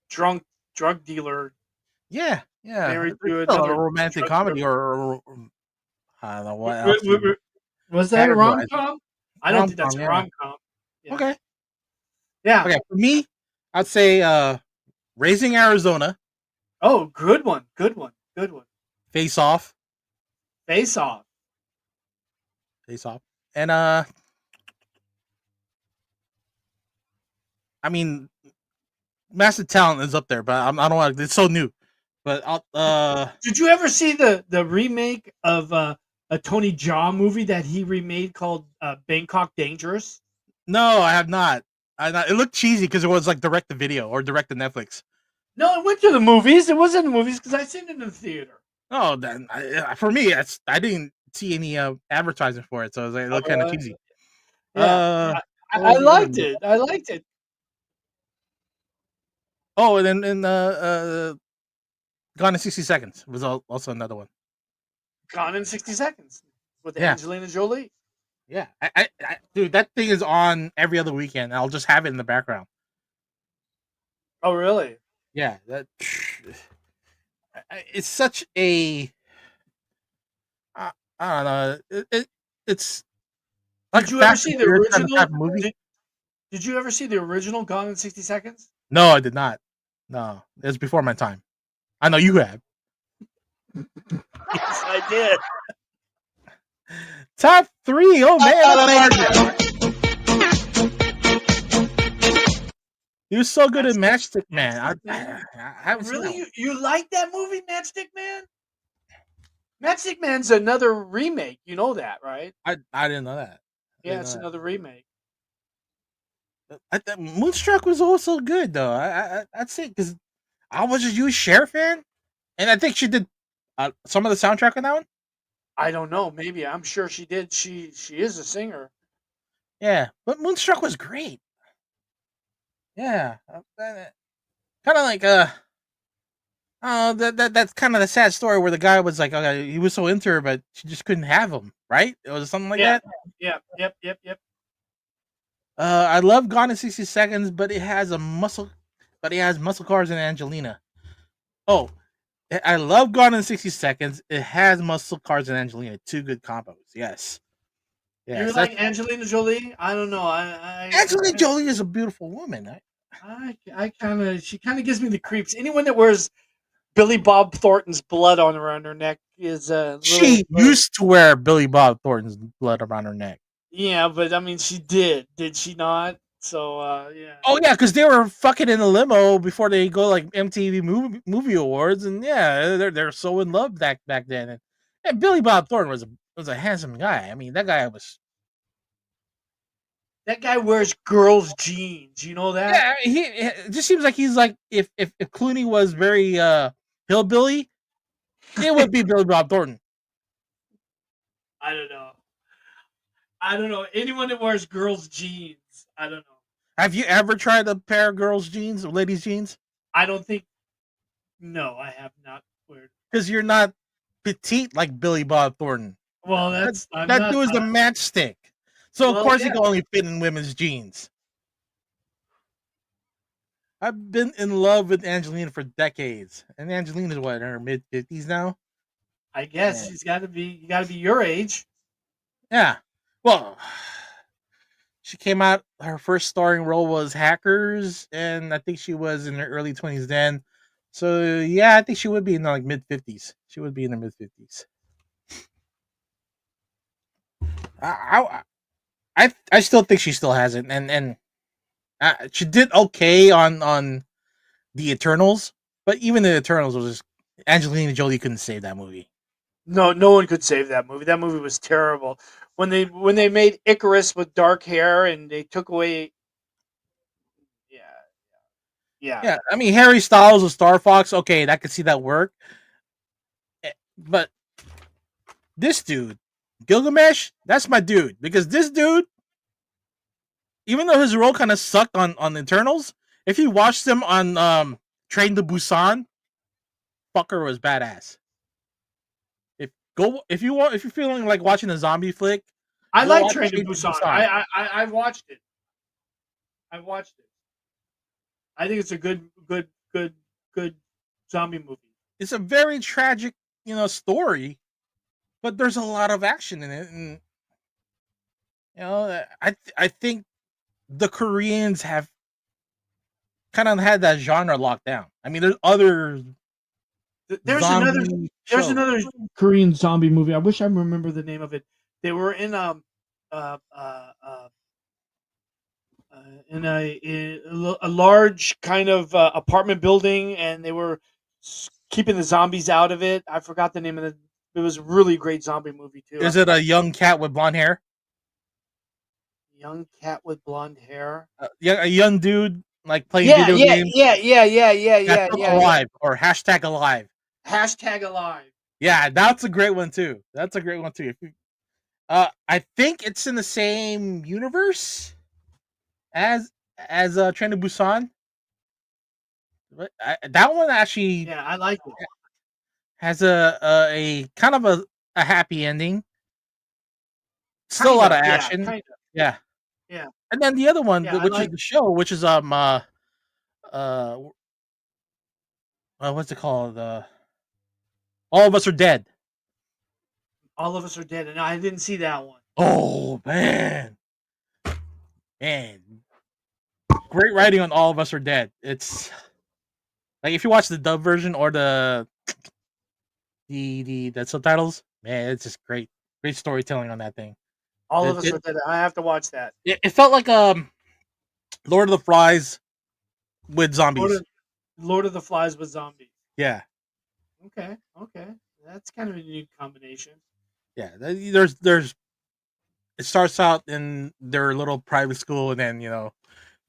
Speaker 1: drunk drug dealer
Speaker 2: Yeah. Yeah.
Speaker 1: married
Speaker 2: It's
Speaker 1: to
Speaker 2: still a
Speaker 1: another
Speaker 2: romantic
Speaker 1: drug
Speaker 2: comedy,
Speaker 1: dealer.
Speaker 2: or I don't know what
Speaker 1: W-
Speaker 2: else
Speaker 1: w-
Speaker 2: you
Speaker 1: w- Was that a rom
Speaker 2: categorize it.
Speaker 1: com? I don't
Speaker 2: Rom
Speaker 1: think that's
Speaker 2: com.
Speaker 1: a
Speaker 2: Yeah.
Speaker 1: rom com. Yeah,
Speaker 2: Okay.
Speaker 1: yeah.
Speaker 2: Okay. For me, I'd say Raising Arizona,
Speaker 1: Oh, good one, good one, good one.
Speaker 2: Face Off,
Speaker 1: Face Off.
Speaker 2: Face Off, and I mean, Massive Talent is up there, but I don't want. It's so new, but I'll
Speaker 1: Did you ever see the remake of a Tony Jaa movie that he remade called Bangkok Dangerous?
Speaker 2: no, I have not. It looked cheesy because it was like direct to video or direct to Netflix.
Speaker 1: No, it went to the movies. It was in the movies because I seen it in the theater.
Speaker 2: Oh, then for me, I didn't see any advertising for it, so it looked kind of
Speaker 1: Uh,
Speaker 2: cheesy.
Speaker 1: yeah,
Speaker 2: What
Speaker 1: I
Speaker 2: was the other
Speaker 1: liked
Speaker 2: one?
Speaker 1: it. I liked it.
Speaker 2: Oh, and then Gone in 60 Seconds was also another one.
Speaker 1: Gone in 60 Seconds with
Speaker 2: Yeah,
Speaker 1: Angelina Jolie.
Speaker 2: yeah. Dude, that thing is on every other weekend. I'll just have it in the background.
Speaker 1: Oh, really?
Speaker 2: Yeah, that it's such a I don't know. It's like
Speaker 1: Did
Speaker 2: a
Speaker 1: you ever
Speaker 2: Fast and
Speaker 1: see the
Speaker 2: Furious kind of
Speaker 1: original?
Speaker 2: type of movie.
Speaker 1: Did you ever see the original Gone in 60 Seconds?
Speaker 2: No, I did not. No, it was before my time. I know you have.
Speaker 1: Yes, I did.
Speaker 2: Top three. Oh man, that's hard. He was so good at Matchstick Man.
Speaker 1: Matchstick Man.
Speaker 2: I haven't seen that
Speaker 1: Really?
Speaker 2: one.
Speaker 1: You like that movie, Matchstick Man? Matchstick Man's another remake. You know that, right?
Speaker 2: I didn't know that. I
Speaker 1: Yeah,
Speaker 2: didn't
Speaker 1: it's
Speaker 2: know
Speaker 1: another remake.
Speaker 2: that. Moonstruck was also good though. I'd say because I was a huge Cher fan, and I think she did some of the soundtrack on that one.
Speaker 1: I don't know. Maybe I'm sure she did. She is a singer.
Speaker 2: Yeah, but Moonstruck was great. Yeah, kind of like oh that's kind of the sad story where the guy was like, okay, he was so into her, but she just couldn't have him. Right? It was something like
Speaker 1: Yeah,
Speaker 2: that.
Speaker 1: yeah, yep.
Speaker 2: I love Gone in 60 Seconds, but he has muscle cars and Angelina. Oh, I love Gone in 60 Seconds. It has muscle cars and Angelina. Two good combos. Yes.
Speaker 1: You
Speaker 2: Yes. That's
Speaker 1: like Angelina Jolie? I don't know.
Speaker 2: Angelina Jolie is a beautiful woman.
Speaker 1: She kind of gives me the creeps. Anyone that wears Billy Bob Thornton's blood on around her neck is a
Speaker 2: She used to wear Billy Bob Thornton's blood around her neck.
Speaker 1: yeah, but I mean, she did she not? So yeah.
Speaker 2: Oh yeah, because they were fucking in a limo before they go like MTV movie awards, and yeah, they're so in love back then. And Billy Bob Thornton was a handsome guy. I mean, that guy was.
Speaker 1: That guy wears girls' jeans. You know that?
Speaker 2: Yeah, it just seems like he's like if Clooney was very hillbilly, it would be Billy Bob Thornton.
Speaker 1: I don't know. I don't know. Anyone that wears girls' jeans, I don't know.
Speaker 2: Have you ever tried a pair of girls' jeans or ladies' jeans?
Speaker 1: I don't think. No, I have not wear.
Speaker 2: Because you're not petite like Billy Bob Thornton.
Speaker 1: Well,
Speaker 2: That dude is a matchstick. So of
Speaker 1: Well,
Speaker 2: course
Speaker 1: yeah.
Speaker 2: he can only fit in women's jeans. I've been in love with Angelina for decades, and Angelina's what, in her mid-50s now.
Speaker 1: I guess
Speaker 2: Yeah.
Speaker 1: she's got to be. You got to be your age.
Speaker 2: Yeah. Well, she came out. Her first starring role was Hackers, and I think she was in her early 20s then. So yeah, I think she would be in like mid-50s. She would be in her mid-50s. I still think she still has it, and she did okay on the Eternals, but even the Eternals was just Angelina Jolie couldn't save that movie.
Speaker 1: No, no one could save that movie. That movie was terrible. When they made Icarus with dark hair and they took away. Yeah.
Speaker 2: Yeah, I mean Harry Styles with Star Fox, okay, I could see that work, but this dude, Gilgamesh, that's my dude because this dude, even though his role kind of sucked on Eternals, if you watched him on Train to Busan, fucker was badass. If you're feeling like watching a zombie flick,
Speaker 1: I
Speaker 2: go
Speaker 1: like
Speaker 2: watch
Speaker 1: Train to Busan. I watched it. I watched it. I think it's a good zombie movie.
Speaker 2: It's a very tragic, story, but there's a lot of action in it, and I think the Koreans have kind of had that genre locked down. I mean, there's other
Speaker 1: There's another Korean zombie movie. I wish I remember the name of it. They were in uh, uh, uh, in a large kind of apartment building, and they were keeping the zombies out of it. I forgot the name of it. It was a really great zombie movie too.
Speaker 2: Is it a young cat with blonde hair?
Speaker 1: Young cat with blonde hair.
Speaker 2: Yeah, a young dude like playing
Speaker 1: Yeah,
Speaker 2: video
Speaker 1: yeah,
Speaker 2: games.
Speaker 1: yeah.
Speaker 2: Alive or hashtag alive.
Speaker 1: Hashtag alive.
Speaker 2: Yeah, that's a great one too. That's a great one too. I think it's in the same universe as Train to Busan. But that one actually
Speaker 1: Yeah, I like it.
Speaker 2: has a kind of a happy ending. Still a lot of action. Yeah.
Speaker 1: Yeah.
Speaker 2: And then the other one,
Speaker 1: Yeah,
Speaker 2: which is the show, which is what's it called? All of Us Are Dead.
Speaker 1: All of Us Are Dead, and I didn't see that one.
Speaker 2: Oh man, great writing on All of Us Are Dead. It's like if you watch the dub version or the subtitles, man, it's just great storytelling on that thing.
Speaker 1: All of Us Are Dead. I have to watch that.
Speaker 2: It felt like Lord of the Flies with zombies.
Speaker 1: Lord of the Flies with zombies.
Speaker 2: Yeah.
Speaker 1: Okay. That's kind of a unique combination.
Speaker 2: Yeah, there's. It starts out in their little private school, and then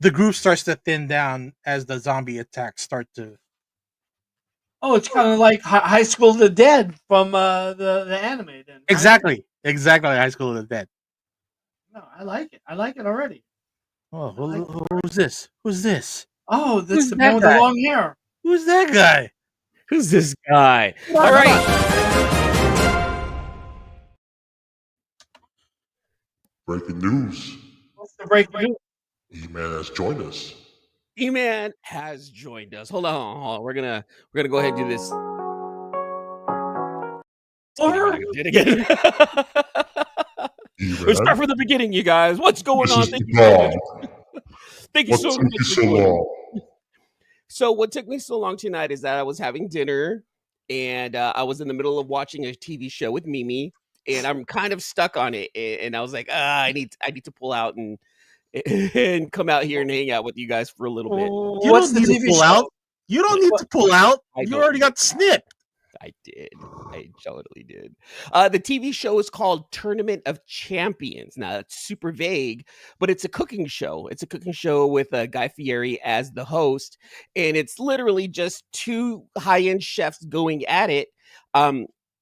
Speaker 2: the group starts to thin down as the zombie attacks start to.
Speaker 1: Oh, it's kind of like High School of the Dead from the anime. Then
Speaker 2: Exactly, High School of the Dead.
Speaker 1: No, I like it. I like it already.
Speaker 2: Oh, who's this? Who's this?
Speaker 1: Oh, that's the man with the long hair.
Speaker 2: Who's that guy?
Speaker 6: Who's this guy? All right.
Speaker 7: Breaking news.
Speaker 1: What's the breaking news?
Speaker 7: E-Man has joined us.
Speaker 6: E-Man has joined us. Hold on. We're gonna go ahead and do this. Did again. Let's start from the beginning, you guys. What's going on? Thank you. Thank you
Speaker 7: What
Speaker 6: so
Speaker 7: took
Speaker 6: much
Speaker 7: you
Speaker 6: for
Speaker 7: so
Speaker 6: joining.
Speaker 7: long?
Speaker 6: So what took me so long tonight is that I was having dinner and I was in the middle of watching a TV show with Mimi, and I'm kind of stuck on it. And I was like, I need to pull out and and come out here and hang out with you guys for a little bit.
Speaker 2: You
Speaker 1: What's
Speaker 2: don't
Speaker 1: the
Speaker 2: need to
Speaker 1: TV
Speaker 2: pull
Speaker 1: show?
Speaker 2: out. You don't need to pull out.
Speaker 6: I
Speaker 2: You
Speaker 6: don't
Speaker 2: already
Speaker 6: need
Speaker 2: got snipped.
Speaker 6: I did. I totally did. The TV show is called Tournament of Champions. Now, it's super vague, but it's a cooking show. It's a cooking show with Guy Fieri as the host, and it's literally just two high-end chefs going at it.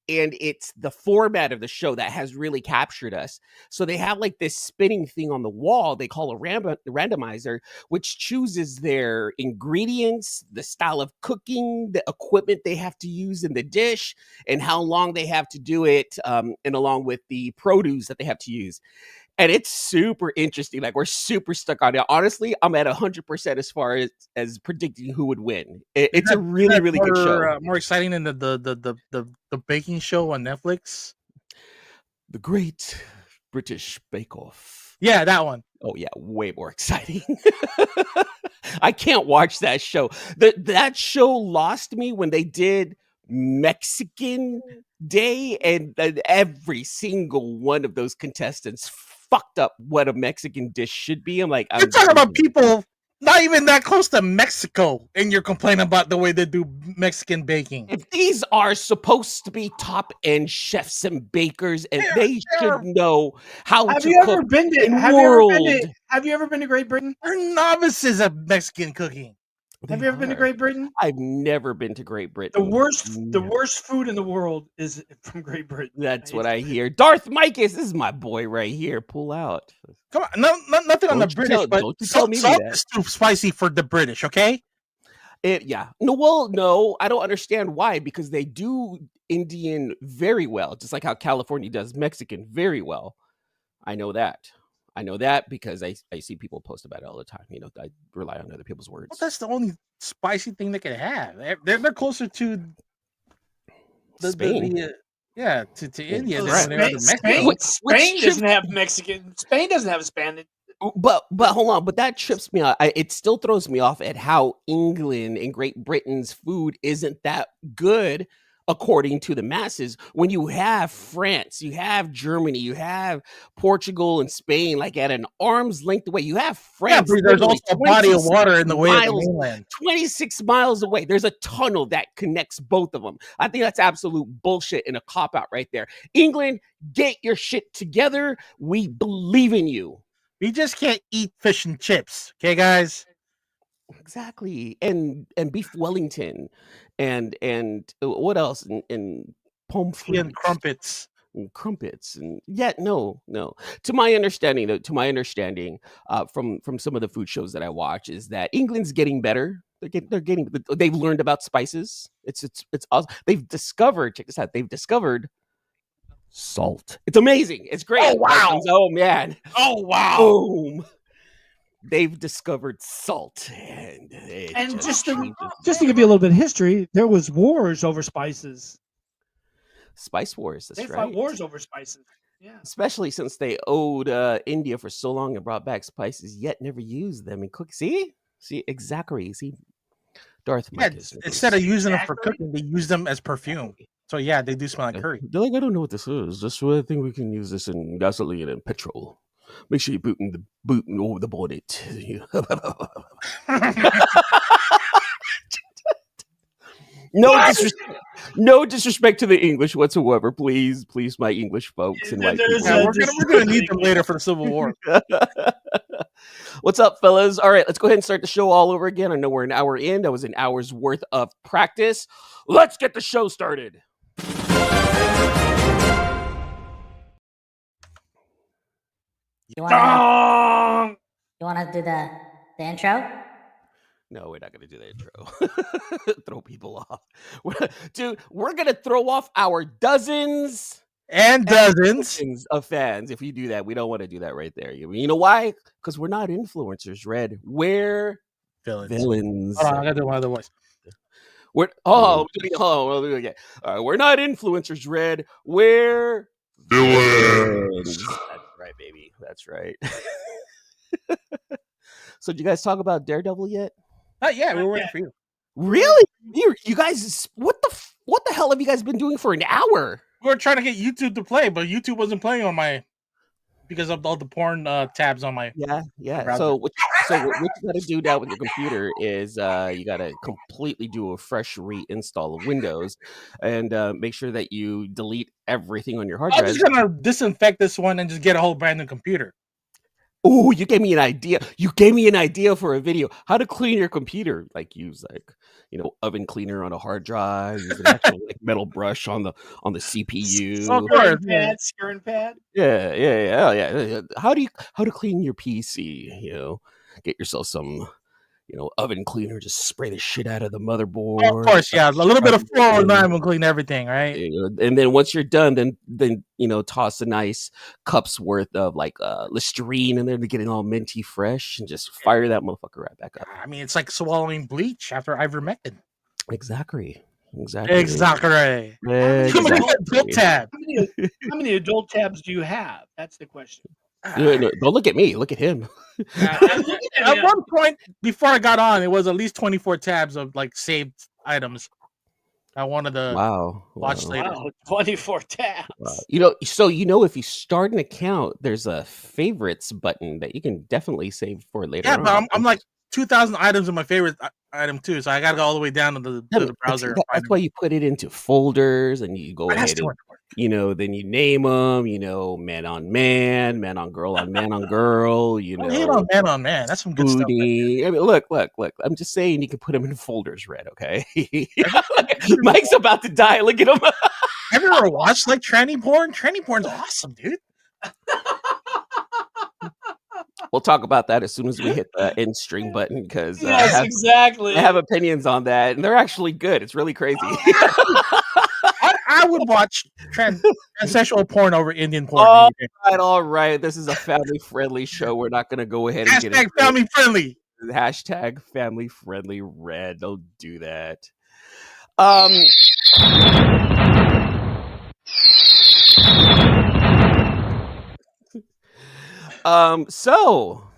Speaker 6: And it's the format of the show that has really captured us. So they have like this spinning thing on the wall they call a randomizer, which chooses their ingredients, the style of cooking, the equipment they have to use in the dish, and how long they have to do it, and along with the produce that they have to use. And it's super interesting. Like, we're super stuck on it. Honestly, I'm at 100% as far as predicting who would win. It's a really, really good show.
Speaker 2: More exciting than the baking show on Netflix.
Speaker 6: The Great British Bake Off.
Speaker 2: Yeah, that one.
Speaker 6: Oh yeah, way more exciting. I can't watch that show. That show lost me when they did Mexican Day, and every single one of those contestants fucked up what a Mexican dish should be. I'm like,
Speaker 2: You're talking about people not even that close to Mexico, and you're complaining about the way they do Mexican baking.
Speaker 6: If these are supposed to be top end chefs and bakers, and they should know how
Speaker 1: Have
Speaker 6: to
Speaker 1: you
Speaker 6: cook
Speaker 1: ever been to?
Speaker 6: in
Speaker 1: Have you ever been
Speaker 6: world.
Speaker 1: to? Have you ever been to Great Britain?
Speaker 2: They're novices of Mexican cooking.
Speaker 1: Have
Speaker 6: They
Speaker 1: you ever been to
Speaker 6: are.
Speaker 1: Great Britain?
Speaker 6: I've never been to Great Britain.
Speaker 1: The
Speaker 6: No.
Speaker 1: worst food in the world is from Great Britain.
Speaker 6: That's what I hear. Darth Micus is my boy right here. Pull out.
Speaker 2: Come on, nothing on the
Speaker 6: Don't you
Speaker 2: British,
Speaker 6: tell-
Speaker 2: but
Speaker 6: don't you tell me
Speaker 2: salt
Speaker 6: that.
Speaker 2: is too spicy for the British. Okay,
Speaker 6: Yeah. No, well, no, I don't understand why, because they do Indian very well, just like how California does Mexican very well. I know that. I know that because I see people post about it all the time. You know, I rely on other people's words.
Speaker 2: well, that's the only spicy thing they can have. They're closer to
Speaker 6: Spain.
Speaker 2: to India
Speaker 6: Right.
Speaker 2: than they are to Mexico.
Speaker 1: Spain doesn't have Mexican. Spain doesn't have Spanish.
Speaker 6: But hold on, but that trips me out. It still throws me off at how England and Great Britain's food isn't that good according to the masses. When you have France, you have Germany, you have Portugal and Spain, like at an arm's length away. You have
Speaker 2: Yeah,
Speaker 6: France.
Speaker 2: but there's
Speaker 6: literally
Speaker 2: also a body of
Speaker 6: 26
Speaker 2: water in the way of the
Speaker 6: miles
Speaker 2: mainland.
Speaker 6: 26 miles away. There's a tunnel that connects both of them. I think that's absolute bullshit and a cop out right there. England, get your shit together. We believe in you.
Speaker 2: We just can't eat fish and chips, okay, guys?
Speaker 6: Exactly. And beef Wellington and what else? And pommes
Speaker 2: Tea and
Speaker 6: frites
Speaker 2: crumpets.
Speaker 6: and crumpets and no. To my understanding, from some of the food shows that I watch, is that England's getting better. They've learned about spices. It's awesome. They've discovered, check this out, they've discovered salt. It's amazing. It's great.
Speaker 2: Oh, wow.
Speaker 6: Oh man.
Speaker 2: Oh wow!
Speaker 6: Boom. They've discovered salt, and
Speaker 1: Just to give you a little bit of history, there was wars over spices.
Speaker 6: spice wars. That's
Speaker 1: They
Speaker 6: right.
Speaker 1: fought wars over spices. Yeah.
Speaker 6: Especially since they owed India for so long and brought back spices, yet never used them in cooking. See, exactly. See, Darth
Speaker 2: Yeah,
Speaker 6: Micus.
Speaker 2: instead of using them for
Speaker 1: Zachary?
Speaker 2: cooking, they use them as perfume. So yeah, they do smell like curry.
Speaker 6: They're like, I don't know what this is. Just I think we can use this in gasoline and petrol. Make sure you boot over the bonnet. No disrespect to the English whatsoever. Please, my English folks and white
Speaker 1: There's
Speaker 6: people.
Speaker 2: Yeah, we're gonna need them later for the Civil War.
Speaker 6: What's up, fellas? All right, let's go ahead and start the show all over again. I know we're an hour in. That was an hour's worth of practice. Let's get the show started.
Speaker 5: You wanna do the intro?
Speaker 6: No, we're not going to do the intro. Throw people off. Dude, we're going to throw off our dozens
Speaker 2: And dozens.
Speaker 6: of fans if we do that. We don't want to do that right there. You know why? Because we're not influencers, Red. We're villains.
Speaker 2: Hold on, I gotta do one other voice.
Speaker 6: We're again. We're not influencers, Red. We're
Speaker 7: Villains.
Speaker 6: That's right, baby. That's right. So did you guys talk about Daredevil yet?
Speaker 2: Not yet. We're
Speaker 1: Not
Speaker 2: waiting
Speaker 1: yet.
Speaker 2: for you.
Speaker 6: Really? You guys, what the hell have you guys been doing for an hour?
Speaker 2: We were trying to get YouTube to play, but YouTube wasn't playing on my because of all the porn tabs on my.
Speaker 6: Yeah.
Speaker 2: browser.
Speaker 6: So what you got to do now with your computer is you got to completely do a fresh reinstall of Windows, and make sure that you delete everything on your hard
Speaker 2: I'm
Speaker 6: drive.
Speaker 2: just gonna disinfect this one and just get a whole brand new computer.
Speaker 6: Oh, you gave me an idea. You gave me an idea for a video. How to clean your computer? Like use oven cleaner on a hard drive. Use an actual metal brush on the CPU.
Speaker 2: Of course,
Speaker 1: Skirting pad.
Speaker 6: Yeah. How to clean your PC? Get yourself some oven cleaner. Just spray the shit out of the motherboard.
Speaker 2: Of course, yeah. A little bit of 409 will clean everything, right?
Speaker 6: And then once you're done, then toss a nice cup's worth of Listerine in there to get it all minty fresh, and just fire that motherfucker right back up.
Speaker 2: I mean, it's like swallowing bleach after ivermectin.
Speaker 6: Exactly.
Speaker 2: How many adult tabs?
Speaker 1: How many adult tabs do you have? That's the question.
Speaker 6: No, don't look at me. Look at him.
Speaker 2: At one point before I got on, it was at least 24 tabs of saved items. I wanted to watch later.
Speaker 1: Wow, 24 tabs.
Speaker 6: So if you start an account, there's a favorites button that you can definitely save for later.
Speaker 2: Yeah, but I'm like 2,000 items in my favorite item too, so I got to go all the way down to the browser.
Speaker 6: That's why you put it into folders, and you go ahead and then you name them. Man on man, man on girl, on man on girl.
Speaker 2: Hate on man. That's some good stuff.
Speaker 6: Right. I mean, look. I'm just saying you can put them in folders, Red. Okay. Mike's about to die. Look at him.
Speaker 2: Have you ever watched tranny porn? Tranny porn's awesome, dude.
Speaker 6: We'll talk about that as soon as we hit the end string button, because
Speaker 1: exactly.
Speaker 6: I have opinions on that, and they're actually good. It's really crazy.
Speaker 2: I would watch transsexual porn over Indian porn.
Speaker 6: All right. This is a family-friendly show. We're not going to go ahead and
Speaker 2: get family-friendly.
Speaker 6: Hashtag family-friendly. Red. Don't do that. So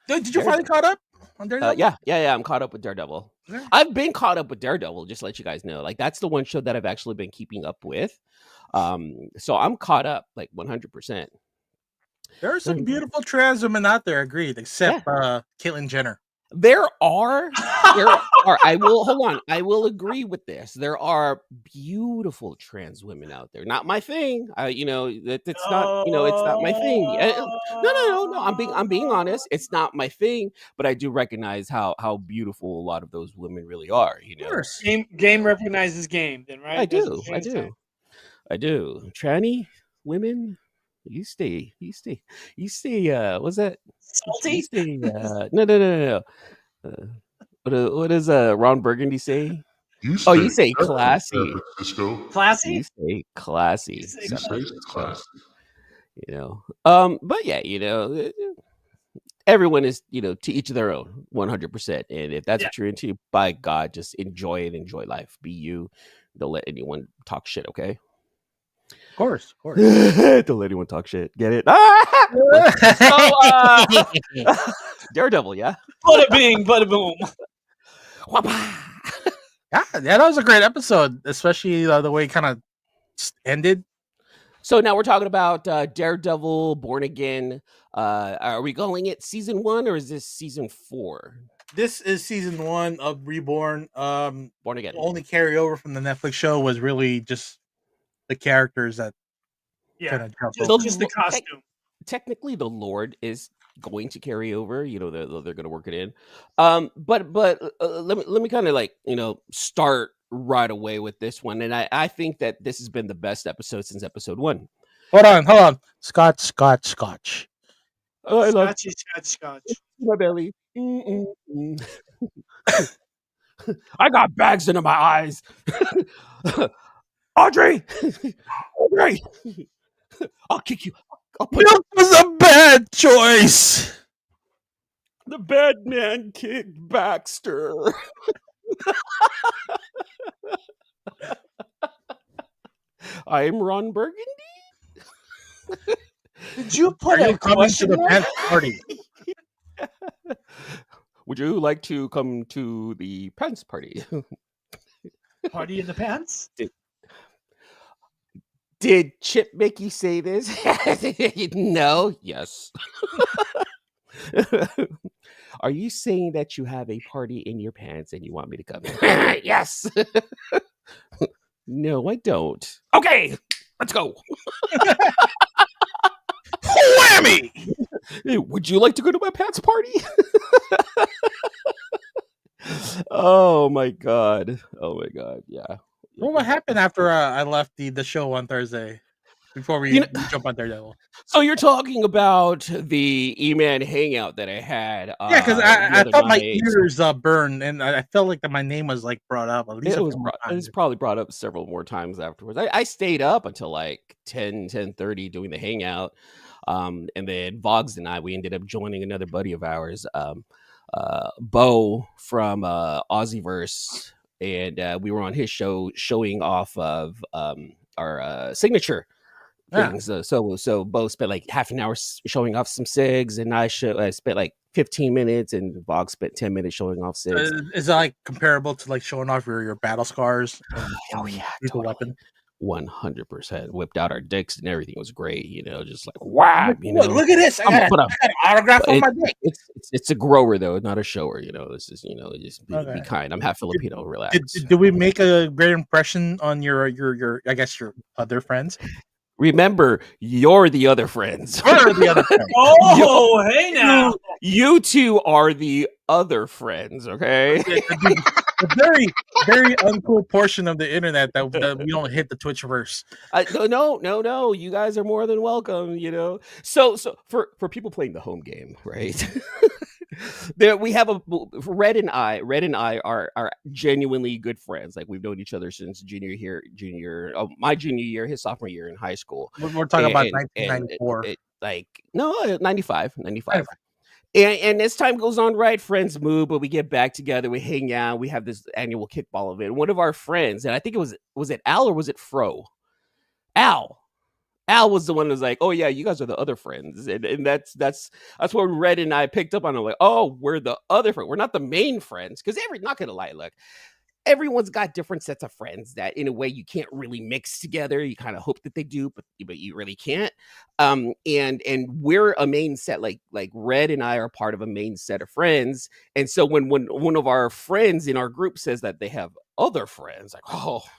Speaker 2: did you finally caught up on Daredevil?
Speaker 6: Yeah, I'm caught up with Daredevil. Yeah. I've been caught up with Daredevil, just to let you guys know. That's the one show that I've actually been keeping up with. So I'm caught up 100%.
Speaker 2: There are some beautiful trans women out there, agreed, except Caitlyn Jenner.
Speaker 6: There are. I will agree with this. There are beautiful trans women out there. Not my thing. It's not. It's not my thing. No. I'm being honest. It's not my thing. But I do recognize how beautiful a lot of those women really are. Of
Speaker 1: course. Game recognizes game. Then right.
Speaker 6: I do. Tranny women. You stay. What's that?
Speaker 1: Salty?
Speaker 6: No. What does Ron Burgundy say?
Speaker 7: You
Speaker 6: say classy.
Speaker 1: Classy?
Speaker 6: You say classy.
Speaker 7: Classy.
Speaker 6: But yeah, everyone is, to each their own, 100%. And if that's what you're into, by God, just enjoy it. Enjoy life. Be you. Don't let anyone talk shit, okay?
Speaker 2: Of course.
Speaker 6: Don't let anyone talk shit. Get it? Daredevil, yeah?
Speaker 1: Bada bing, bada boom.
Speaker 2: Yeah, that was a great episode, especially the way it kind of ended.
Speaker 6: So now we're talking about Daredevil, Born Again. Are we calling it season 1 or is this season 4?
Speaker 2: This is season 1 of Reborn.
Speaker 6: Born Again.
Speaker 2: The only carryover from the Netflix show was really just the characters that kind of
Speaker 1: just the costume.
Speaker 6: Technically, the Lord is going to carry over. They're going to work it in. But let me kind of start right away with this one, and I think that this has been the best episode since episode 1.
Speaker 2: Hold on. Scotch.
Speaker 6: Oh, I love
Speaker 1: Scotch.
Speaker 6: My belly. I got bags under my eyes. Audrey, I'll kick you.
Speaker 2: Milk was a bad choice.
Speaker 6: The bad man kicked Baxter. I'm Ron Burgundy.
Speaker 1: Did you put a
Speaker 2: coming to the dance party?
Speaker 6: Would you like to come to the pants party?
Speaker 1: Party in the pants?
Speaker 6: Did Chip make you say this? No. Yes. Are you saying that you have a party in your pants and you want me to come? Yes. No, I don't. Okay, let's go.
Speaker 2: Whammy!
Speaker 6: Hey, would you like to go to my pants party? Oh my god. Yeah.
Speaker 2: Well, what happened after I left the show on Thursday? Before we,
Speaker 6: You know-
Speaker 2: we jump on Daredevil.
Speaker 6: So you're talking about the E-Man hangout that I had.
Speaker 2: Yeah, because
Speaker 6: the
Speaker 2: I
Speaker 6: other
Speaker 2: felt my
Speaker 6: night.
Speaker 2: ears burned, and I felt like that my name was like brought up at least
Speaker 6: It
Speaker 2: a
Speaker 6: was,
Speaker 2: few more
Speaker 6: it was
Speaker 2: times.
Speaker 6: probably brought up several more times afterwards. I stayed up until like 10:30 doing the hangout. And then Voggs and we ended up joining another buddy of ours, Bo from Aussieverse. And we were on his show showing off of our signature
Speaker 2: Yeah.
Speaker 6: things. So Bo spent like half an hour showing off some SIGs, and I spent like 15 minutes, and Vog spent 10 minutes showing off SIGs.
Speaker 2: Is that like comparable to like showing off your battle scars?
Speaker 6: Oh yeah,
Speaker 2: lethal
Speaker 6: totally.
Speaker 2: weapon.
Speaker 6: 100%. Whipped out our dicks and everything was great. Just like wow.
Speaker 2: Look at this! I got an autograph on my dick.
Speaker 6: It's a grower though, not a shower. This is just be
Speaker 2: Okay.
Speaker 6: kind. I'm half Filipino. Relax.
Speaker 2: Did we make a great impression on your I guess your other friends?
Speaker 6: Remember, you're the other friends.
Speaker 2: Or the other friends?
Speaker 1: Oh, hey now.
Speaker 6: You two are the other friends. Okay.
Speaker 2: A very, very uncool portion of the internet that we don't hit the Twitchverse.
Speaker 6: No. You guys are more than welcome. So for people playing the home game, right? There we have Red and I are genuinely good friends. Like we've known each other since my junior year, his sophomore year in high school.
Speaker 2: We're talking about 1994.
Speaker 6: No, 95. And as time goes on, right, friends move, but we get back together, we hang out, we have this annual kickball event. One of our friends, and I think was it Al or was it Fro? Al was the one who was like, oh yeah, you guys are the other friends. And that's what Red and I picked up on. I'm like, oh, we're the other friend. We're not the main friends. Because not gonna lie, look, everyone's got different sets of friends that in a way you can't really mix together. You kind of hope that they do, but you really can't. And we're a main set, like Red and I are part of a main set of friends. And so when one of our friends in our group says that they have other friends, like,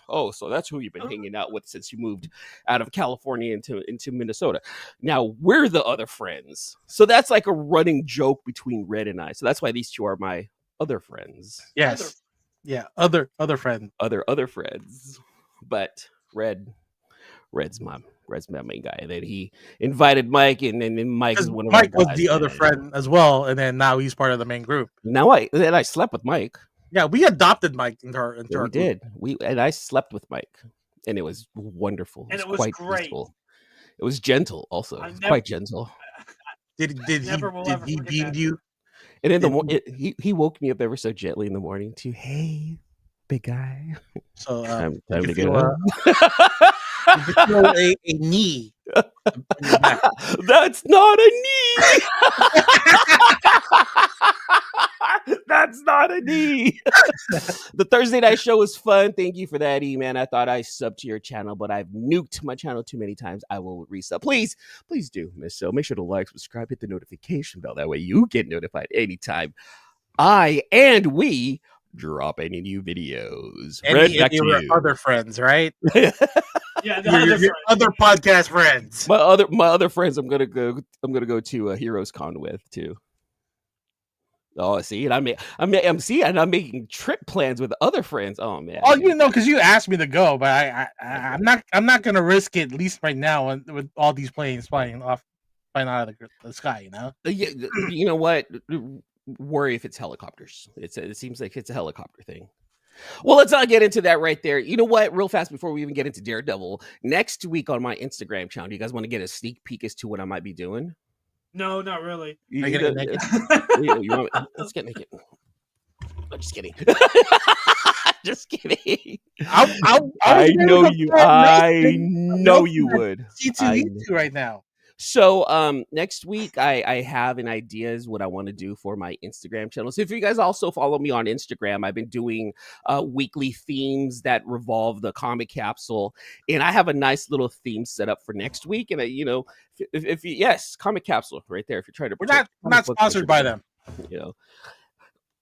Speaker 6: oh, so that's who you've been hanging out with since you moved out of California into Minnesota. Now we're the other friends. So that's like a running joke between Red and I. So that's why these two are my other friends.
Speaker 2: Yes. Yeah, other friend.
Speaker 6: Other friends. But Red's my main guy. And then he invited Mike, and then Mike is one of
Speaker 2: Mike
Speaker 6: our guys,
Speaker 2: was the other friend as well, and then now he's part of the main group.
Speaker 6: Now I slept with Mike.
Speaker 2: Yeah, we adopted Mike into our
Speaker 6: Yeah, we did. I slept with Mike, and it was wonderful.
Speaker 1: And it was
Speaker 6: quite
Speaker 1: great.
Speaker 6: peaceful. It was gentle, also. It was quite gentle.
Speaker 2: Did he beam you?
Speaker 6: And in the morning, he woke me up ever so gently in the morning to, hey, big guy.
Speaker 2: So
Speaker 6: Time to
Speaker 2: feel,
Speaker 6: get up.
Speaker 2: did you feel a knee?
Speaker 6: That's not a knee. That's not a knee. The Thursday night show was fun. Thank you for that, E-Man. I thought I subbed to your channel, but I've nuked my channel too many times. I will resub. Please do, Miss. So make sure to like, subscribe, hit the notification bell. That way you get notified anytime we drop any new videos. Red, back to
Speaker 2: your
Speaker 6: you.
Speaker 2: other friends, right?
Speaker 1: Yeah, the
Speaker 2: your other podcast friends.
Speaker 6: My other friends, I'm gonna go to Heroes Con with too. Oh, see, and I'm making trip plans with other friends. Oh man.
Speaker 2: Oh, because you asked me to go, but I'm not gonna risk it, at least right now, with all these planes flying out of the sky.
Speaker 6: Yeah, you know what? Worry if it's helicopters. It seems like it's a helicopter thing. Well, let's not get into that right there. You know what? Real fast before we even get into Daredevil, next week on my Instagram channel, do you guys want to get a sneak peek as to what I might be doing?
Speaker 1: No, not really.
Speaker 2: Let's get naked.
Speaker 6: I'm just kidding. Just kidding.
Speaker 2: I
Speaker 6: know you. I know you would.
Speaker 2: C2 right now.
Speaker 6: So next week I have an idea is what I want to do for my Instagram channel. So if you guys also follow me on Instagram, I've been doing weekly themes that revolve the comic capsule, and I have a nice little theme set up for next week. And if you, yes, comic capsule right there. If you're trying to
Speaker 2: We're
Speaker 6: protect
Speaker 2: not
Speaker 6: comic books,
Speaker 2: sponsored by them.
Speaker 6: you know.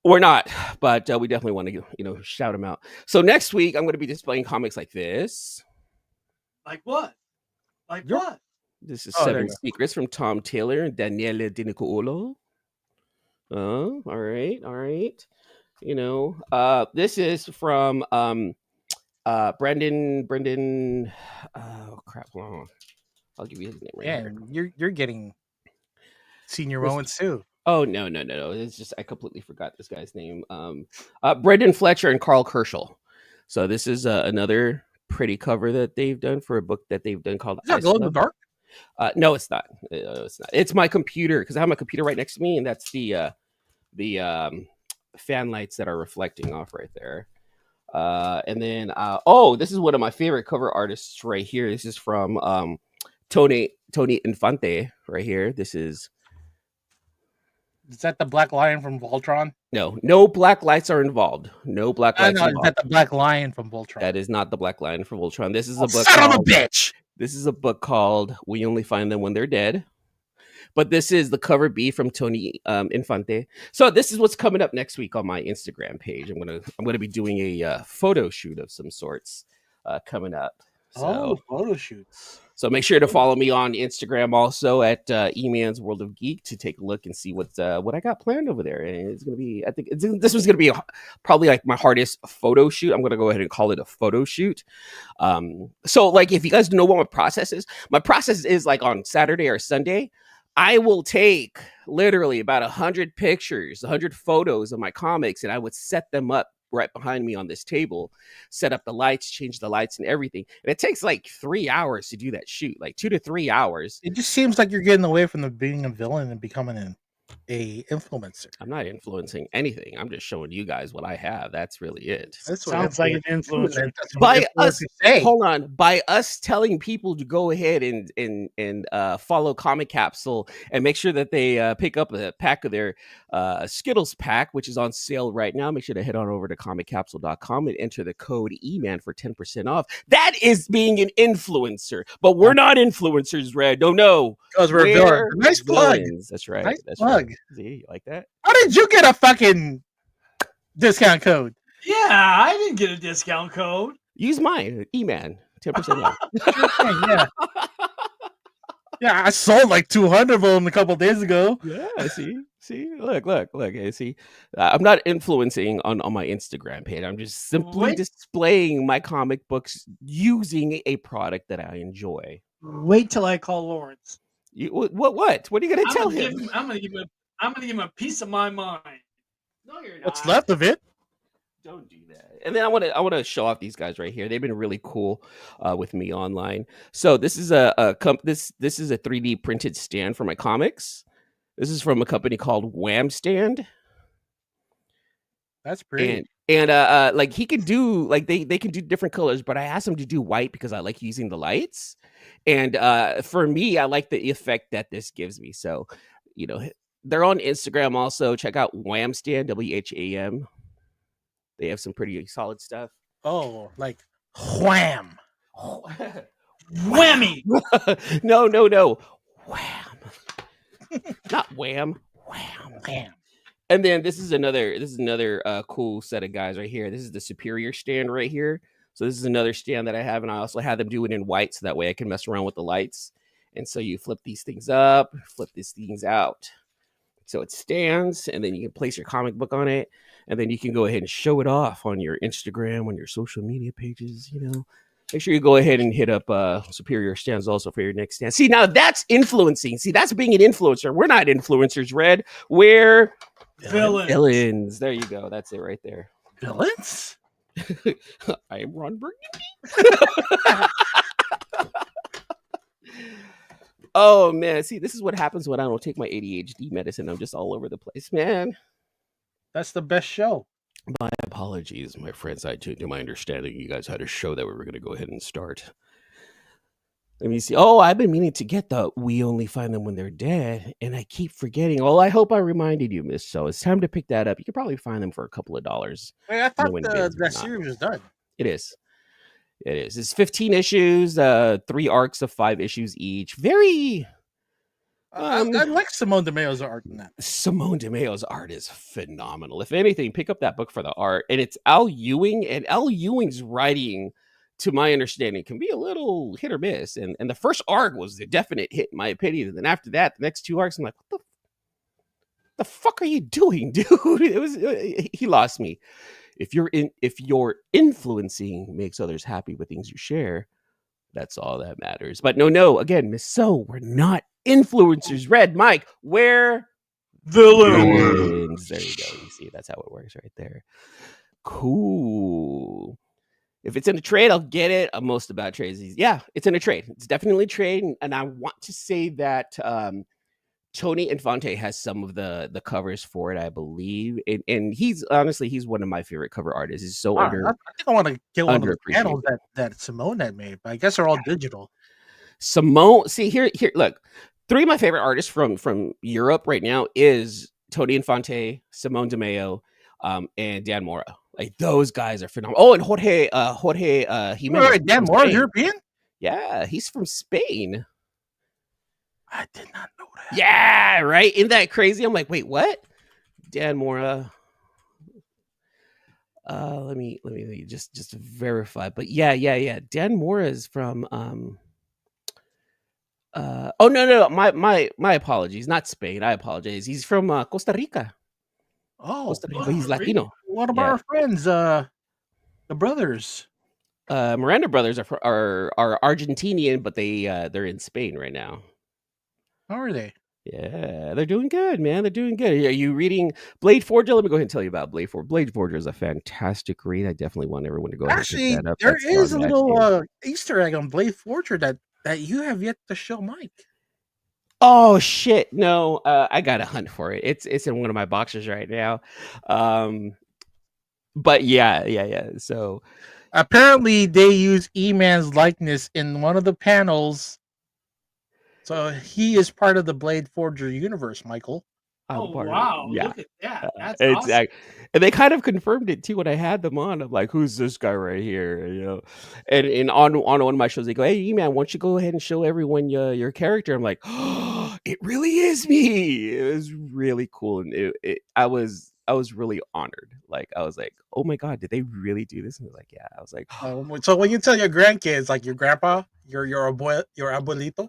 Speaker 6: We're not, but we definitely want to, shout them out. So next week, I'm going to be displaying comics like this.
Speaker 1: Like what? Like
Speaker 2: You're-
Speaker 1: what?
Speaker 6: This is
Speaker 2: Oh, there
Speaker 6: Seven
Speaker 2: you go.
Speaker 6: Secrets from Tom Taylor and Daniele Di Nicuolo. Oh, all right. This is from Brendan. Oh crap! Hold on. I'll give you his name right
Speaker 2: Yeah,
Speaker 6: here.
Speaker 2: you're getting senior
Speaker 6: This-
Speaker 2: moments too.
Speaker 6: Oh no! It's just I completely forgot this guy's name. Brendan Fletcher and Carl Kerschel. So this is another pretty cover that they've done for a book that they've done called
Speaker 2: Is that glow in the dark?
Speaker 6: No, it's not. It's not. It's my computer because I have my computer right next to me, and that's the fan lights that are reflecting off right there. And then this is one of my favorite cover artists right here. This is from Tony Infante right here. This is
Speaker 2: Is that the Black Lion from Voltron?
Speaker 6: no black lights are involved. No black lights
Speaker 2: No, is
Speaker 6: involved.
Speaker 2: that the Black Lion from Voltron?
Speaker 6: That is not the Black Lion for Voltron. This is a book.
Speaker 2: Son of a
Speaker 6: called-
Speaker 2: bitch!
Speaker 6: This is a book called "We Only Find Them When They're Dead." But this is the cover B from Tony Infante. So this is what's coming up next week on my Instagram page. I'm gonna be doing a photo shoot of some sorts coming up. So,
Speaker 2: photo shoots.
Speaker 6: so make sure to follow me on Instagram also at E-Man's World of Geek to take a look and see what I got planned over there. And it's gonna be, this was gonna be probably like my hardest photo shoot. I'm gonna go ahead and call it a photo shoot. So like if you guys know what my process is like on Saturday or Sunday. I will take literally about 100 pictures, 100 photos of my comics, and I would set them up right behind me on this table, set up the lights, change the lights and everything. And it takes like 3 hours to do that shoot, like 2 to 3 hours.
Speaker 2: It just seems like you're getting away from the being a villain and becoming a influencer.
Speaker 6: I'm not influencing anything. I'm just showing you guys what I have. That's really it.
Speaker 2: That's what
Speaker 1: Sounds like an influencer.
Speaker 2: That's what
Speaker 6: By
Speaker 2: influencers
Speaker 6: us,
Speaker 2: say.
Speaker 6: hold on. By us telling people to go ahead and follow Comic Capsule and make sure that they pick up a pack of their Skittles pack, which is on sale right now. Make sure to head on over to comiccapsule.com and enter the code EMAN for 10% off. That is being an influencer, but we're not influencers, Red. No.
Speaker 2: Because we're villains. Nice plug.
Speaker 6: Villains. That's right.
Speaker 2: Nice
Speaker 6: That's
Speaker 2: plug.
Speaker 6: right. See, you like that?
Speaker 2: How did you get a fucking discount code?
Speaker 1: Yeah, I didn't get a discount code.
Speaker 6: Use mine, EMAN, 10% off.
Speaker 2: Sure thing, yeah. Yeah, I sold like 200 of them a couple days ago.
Speaker 6: Yeah, see, look. Hey, see, I'm not influencing on my Instagram page. I'm just simply
Speaker 1: Wait.
Speaker 6: displaying my comic books using a product that I enjoy.
Speaker 1: Wait till I call Lawrence.
Speaker 6: What are you gonna tell
Speaker 1: I'm
Speaker 6: him?
Speaker 1: gonna give him a piece of my mind. No, you're not.
Speaker 2: What's left of it?
Speaker 6: Don't do that. And then I want to show off these guys right here. They've been really cool with me online. So this is this is a 3D printed stand for my comics. This is from a company called Wham Stand.
Speaker 2: That's pretty.
Speaker 6: And like he can do like they can do different colors, but I asked him to do white because I like using the lights. And for me, I like the effect that this gives me. So, they're on Instagram also. Check out Wham Stand, WHAM. They have some pretty solid stuff.
Speaker 2: Oh, like wham.
Speaker 1: Whammy.
Speaker 6: No. Wham. Not wham. Wham.
Speaker 2: Wham.
Speaker 6: And then this is another cool set of guys right here. This is the Superior stand right here. So this is another stand that I have, and I also have them do it in white, so that way I can mess around with the lights. And so you flip these things up, flip these things out. So it stands, and then you can place your comic book on it, and then you can go ahead and show it off on your Instagram, on your social media pages, Make sure you go ahead and hit up Superior Stands also for your next stand. See, now that's influencing. See, that's being an influencer. We're not influencers, Red. We're villains. There you go. That's it right there.
Speaker 2: Villains?
Speaker 6: I am Ron Burgundy. Oh, man. See, this is what happens when I don't take my ADHD medicine. I'm just all over the place, man.
Speaker 2: That's the best show.
Speaker 6: My apologies, my friends. To my understanding, you guys had a show that we were going to go ahead and start. Let me see. Oh, I've been meaning to get the "We only find them when they're dead," and I keep forgetting. Well, I hope I reminded you, Miss. So it's time to pick that up. You could probably find them for a couple of dollars.
Speaker 2: Wait, I thought
Speaker 6: Knowing bids or
Speaker 2: that
Speaker 6: not.
Speaker 2: series was done.
Speaker 6: It is. It is. It's 15 issues, 3 arcs of 5 issues each. Very.
Speaker 2: I like Simone DeMeo's art in that.
Speaker 6: Simone DeMeo's art is phenomenal. If anything, pick up that book for the art. And it's Al Ewing, and Al Ewing's writing, to my understanding, can be a little hit or miss. And the first arc was a definite hit, in my opinion. And then after that, the next 2 arcs, I'm like, what the fuck are you doing, dude? It was he lost me. If your influencing makes others happy with things you share, that's all that matters. But no, again, Miss So, we're not influencers. Red Mike, we're villains. There you go. You see, that's how it works right there. Cool. If it's in a trade, I'll get it. I'm most about trades. Yeah, it's in a trade. It's definitely a trade. And I want to say that Tony Infante has some of the covers for it, I believe. And he's honestly, he's one of my favorite cover artists. He's so
Speaker 2: I think I want to get one of the panels
Speaker 6: underappreciated.
Speaker 2: that Simone had made, but I guess they're all digital.
Speaker 6: Simone, see here, look, 3 of my favorite artists from Europe right now is Tony Infante, Simone DeMeo, and Dan Mora. Like those guys are phenomenal. Oh, and Jorge Jimenez.
Speaker 2: Wait, Dan Mora's European?
Speaker 6: Yeah, he's from Spain.
Speaker 2: I did not know that.
Speaker 6: Yeah, right. Isn't that crazy? I'm like, wait, what? Dan Mora. Let me just verify. But yeah. Dan Mora is from oh no, my apologies, not Spain. I apologize. He's from Costa Rica.
Speaker 2: Oh,
Speaker 6: Costa Rica, but he's Latino.
Speaker 2: What about our friends, the brothers?
Speaker 6: Miranda brothers are Argentinian, but they're in Spain right now.
Speaker 2: How are they?
Speaker 6: Yeah, they're doing good, man. They're doing good. Are you reading Blade Forger? Let me go ahead and tell you about Blade Forger. Blade Forger is a fantastic read. I definitely want everyone to go ahead and pick that up.
Speaker 2: There is a little Easter egg on Blade Forger that you have yet to show Mike.
Speaker 6: Oh shit! No, I got to hunt for it. It's in one of my boxes right now. But yeah. So
Speaker 2: apparently, they use E-Man's likeness in one of the panels. So he is part of the Blade Forger universe, Michael.
Speaker 1: Oh wow!
Speaker 6: Yeah.
Speaker 1: Look at that. That's awesome.
Speaker 6: And they kind of confirmed it too when I had them on. I'm like, who's this guy right here? You know, and on one of my shows, they go, "Hey, E-Man, why don't you go ahead and show everyone your character?" I'm like, oh, it really is me. It was really cool, and I was really honored. Like I was like, oh my god, did they really do this? And I was like, yeah. I was like,
Speaker 2: so when you tell your grandkids, like your grandpa, your abuelito.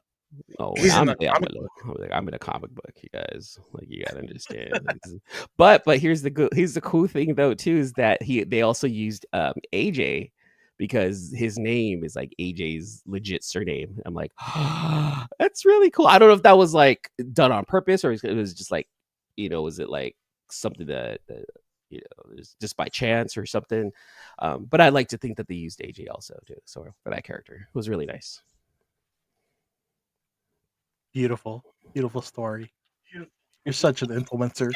Speaker 6: Oh, I'm in a comic book, you guys. Like you gotta understand. but here's the cool thing though too is that they also used AJ because his name is like AJ's legit surname. I'm like, oh, that's really cool. I don't know if that was like done on purpose or it was just like, was it like something that just by chance or something. But I like to think that they used AJ also too. So for that character, it was really nice.
Speaker 2: Beautiful story. You're such an influencer.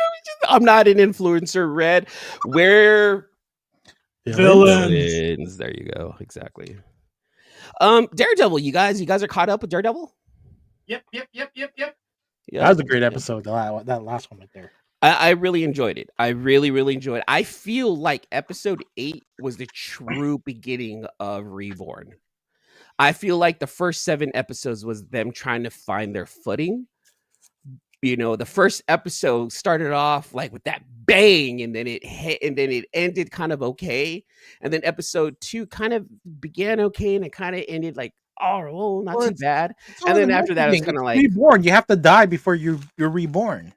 Speaker 6: I'm not an influencer, Red. We're villains. There you go. Exactly. Daredevil, you guys are caught up with Daredevil?
Speaker 1: Yep.
Speaker 2: Yeah, that was a great episode. That last one right there.
Speaker 6: I really enjoyed it. I really, really enjoyed it. I feel like episode 8 was the true beginning of Reborn. I feel like the first 7 episodes was them trying to find their footing. The first episode started off like with that bang, and then it hit, and then it ended kind of okay. And then episode 2 kind of began okay, and it kind of ended like, oh, not too bad. And then after that, it's kind of like
Speaker 2: reborn. You have to die before you're reborn.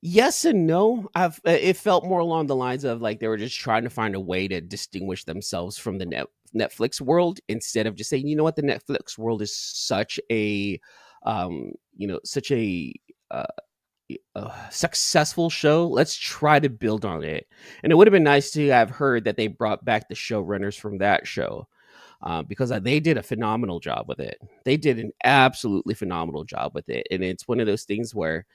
Speaker 6: Yes and no. It felt more along the lines of like they were just trying to find a way to distinguish themselves from the Netflix world instead of just saying, you know what, the Netflix world is such a successful show. Let's try to build on it. And it would have been nice to have heard that they brought back the showrunners from that show. Because they did a phenomenal job with it. They did an absolutely phenomenal job with it. And it's one of those things where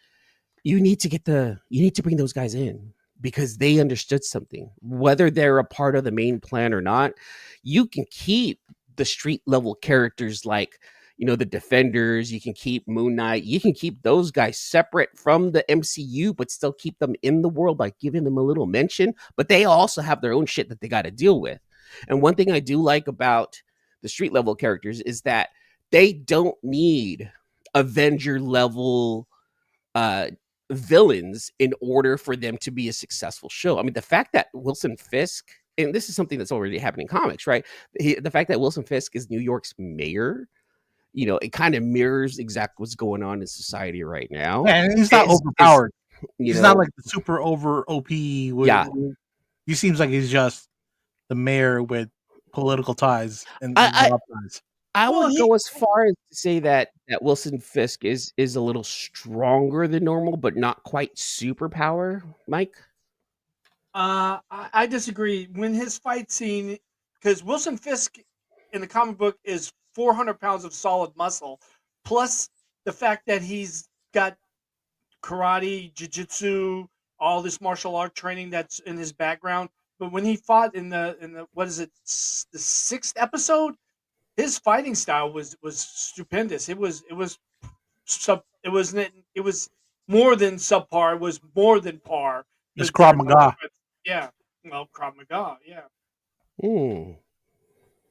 Speaker 6: you need to bring those guys in because they understood something. Whether they're a part of the main plan or not, you can keep the street level characters like, the Defenders. You can keep Moon Knight. You can keep those guys separate from the MCU, but still keep them in the world by giving them a little mention. But they also have their own shit that they got to deal with. And one thing I do like about the street level characters is that they don't need Avenger level villains in order for them to be a successful show. I mean, the fact that Wilson Fisk, and this is something that's already happening in comics, right? The fact that Wilson Fisk is New York's mayor, it kind of mirrors exactly what's going on in society right now.
Speaker 2: Yeah, and he's not overpowered. He's not like the super over OP.
Speaker 6: Yeah.
Speaker 2: He seems like he's just the mayor with political ties and
Speaker 6: I
Speaker 2: job ties.
Speaker 6: would go as far as to say that Wilson Fisk is a little stronger than normal, but not quite superpower, Mike.
Speaker 1: I disagree. When his fight scene, because Wilson Fisk in the comic book is 400 pounds of solid muscle, plus the fact that he's got karate, jiu-jitsu, all this martial art training that's in his background. But when he fought in the what is it, the 6th episode, his fighting style was stupendous. It was more than subpar. It was more than par.
Speaker 2: It's Krav Maga.
Speaker 1: Yeah, well, Krav Maga. Yeah.
Speaker 6: Ooh.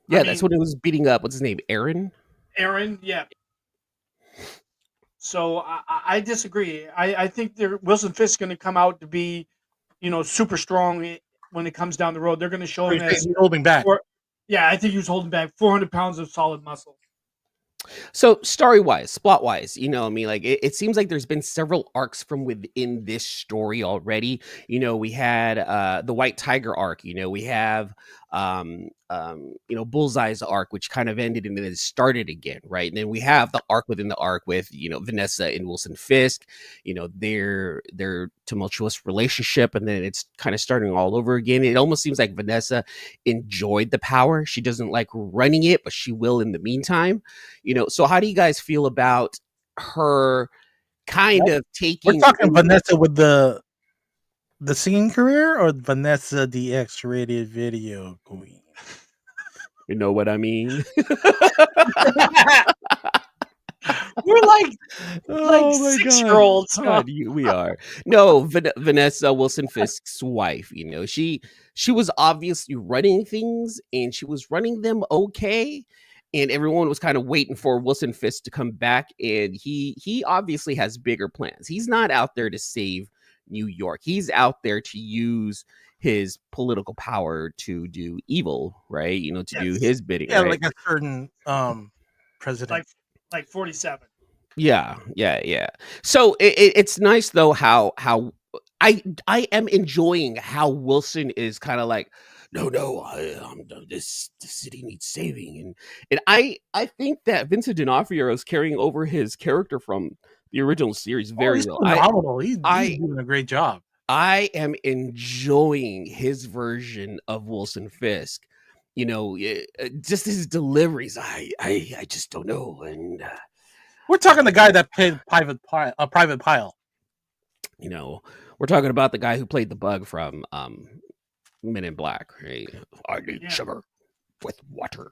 Speaker 6: Yeah, that's what it was beating up. What's his name? Aaron.
Speaker 1: Yeah. So I disagree. I think Wilson Fisk going to come out to be, super strong when it comes down the road. They're going to show him as
Speaker 2: holding back.
Speaker 1: Yeah, I think he was holding back 400 pounds of solid muscle.
Speaker 6: So story-wise, plot-wise, it seems like there's been several arcs from within this story already. We had the White Tiger arc. We have Bullseye's arc, which kind of ended and then it started again, right? And then we have the arc within the arc with Vanessa and Wilson Fisk. Their tumultuous relationship, and then it's kind of starting all over again. It almost seems like Vanessa enjoyed the power. She doesn't like running it, but she will in the meantime. So how do you guys feel about her kind of taking?
Speaker 2: We're talking Vanessa with the singing career, or Vanessa the X-rated video queen?
Speaker 6: You know what I mean?
Speaker 1: We're like 6-year-olds.
Speaker 6: God, we are. No, Vanessa Wilson Fisk's wife. She was obviously running things, and she was running them okay. And everyone was kind of waiting for Wilson Fisk to come back, and he obviously has bigger plans. He's not out there to save New York. He's out there to use his political power to do evil, right? To do his bidding.
Speaker 2: Yeah,
Speaker 6: right?
Speaker 2: like a certain president,
Speaker 1: like 47.
Speaker 6: Yeah. So it's nice though how I am enjoying how Wilson is kind of like, no, this city needs saving, and I think that Vincent D'Onofrio is carrying over his character from the original series very well.
Speaker 2: Phenomenal. He's doing a great job.
Speaker 6: I am enjoying his version of Wilson Fisk. Just his deliveries. I just don't know, and
Speaker 2: we're talking the guy that played Private Pile.
Speaker 6: We're talking about the guy who played the Bug from Men in Black. Right? I need sugar with water,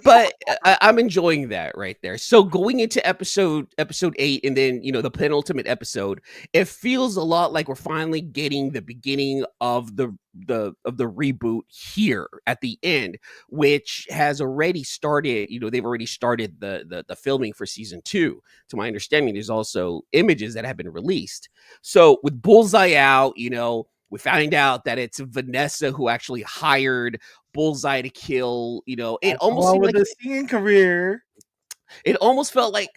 Speaker 6: but I'm enjoying that right there. So going into episode 8, and then the penultimate episode, it feels a lot like we're finally getting the beginning of the reboot here at the end, which has already started. They've already started the filming for season 2. To my understanding, there's also images that have been released. So with Bullseye out, we find out that it's Vanessa who actually hired Bullseye to kill. It almost seemed like
Speaker 2: the singing career.
Speaker 6: It almost felt like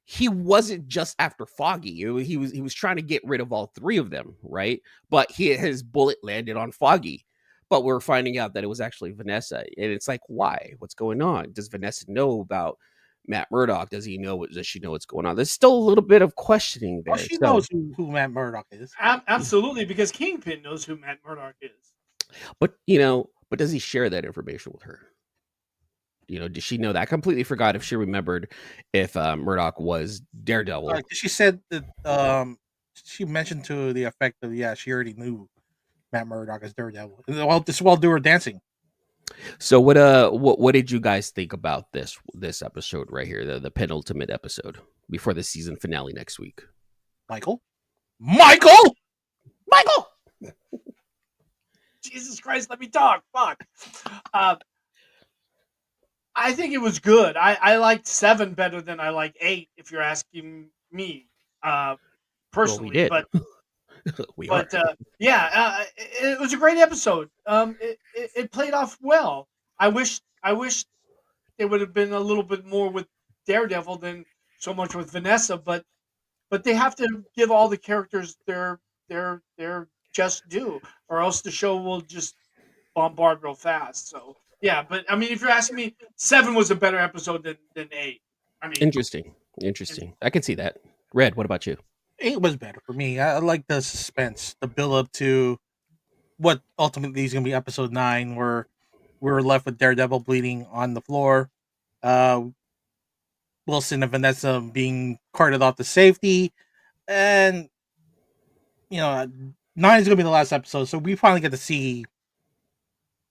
Speaker 6: he wasn't just after Foggy. He was trying to get rid of all 3 of them, right? But his bullet landed on Foggy. But we're finding out that it was actually Vanessa, and it's like, why? What's going on? Does Vanessa know about Matt Murdock? Does she know what's going on? There's still a little bit of questioning there.
Speaker 2: Well, she knows who Matt Murdock is.
Speaker 1: Absolutely, because Kingpin knows who Matt Murdock is.
Speaker 6: But does he share that information with her? Does she know that? I completely forgot if she remembered if Murdock was Daredevil.
Speaker 2: She said that she mentioned to the effect of she already knew Matt Murdock as Daredevil. While they were dancing.
Speaker 6: So what did you guys think about this episode right here, the penultimate episode before the season finale next week?
Speaker 2: Michael.
Speaker 1: Jesus Christ, let me talk. Fuck. I think it was good. I liked 7 better than I like 8, if you're asking me personally.
Speaker 6: did.
Speaker 1: But
Speaker 6: We are.
Speaker 1: yeah, it was a great episode. It played off well. I wish there would have been a little bit more with Daredevil than so much with Vanessa, but they have to give all the characters their just due, or else the show will just bombard real fast. So yeah, but I mean, if you're asking me, 7 was a better episode than 8. I mean,
Speaker 6: Interesting. I can see that. Red, what about you?
Speaker 2: 8 was better for me. I like the suspense, the build up to what ultimately is going to be episode 9, where we're left with Daredevil bleeding on the floor, Wilson and Vanessa being carted off to safety, and 9 is going to be the last episode, so we finally get to see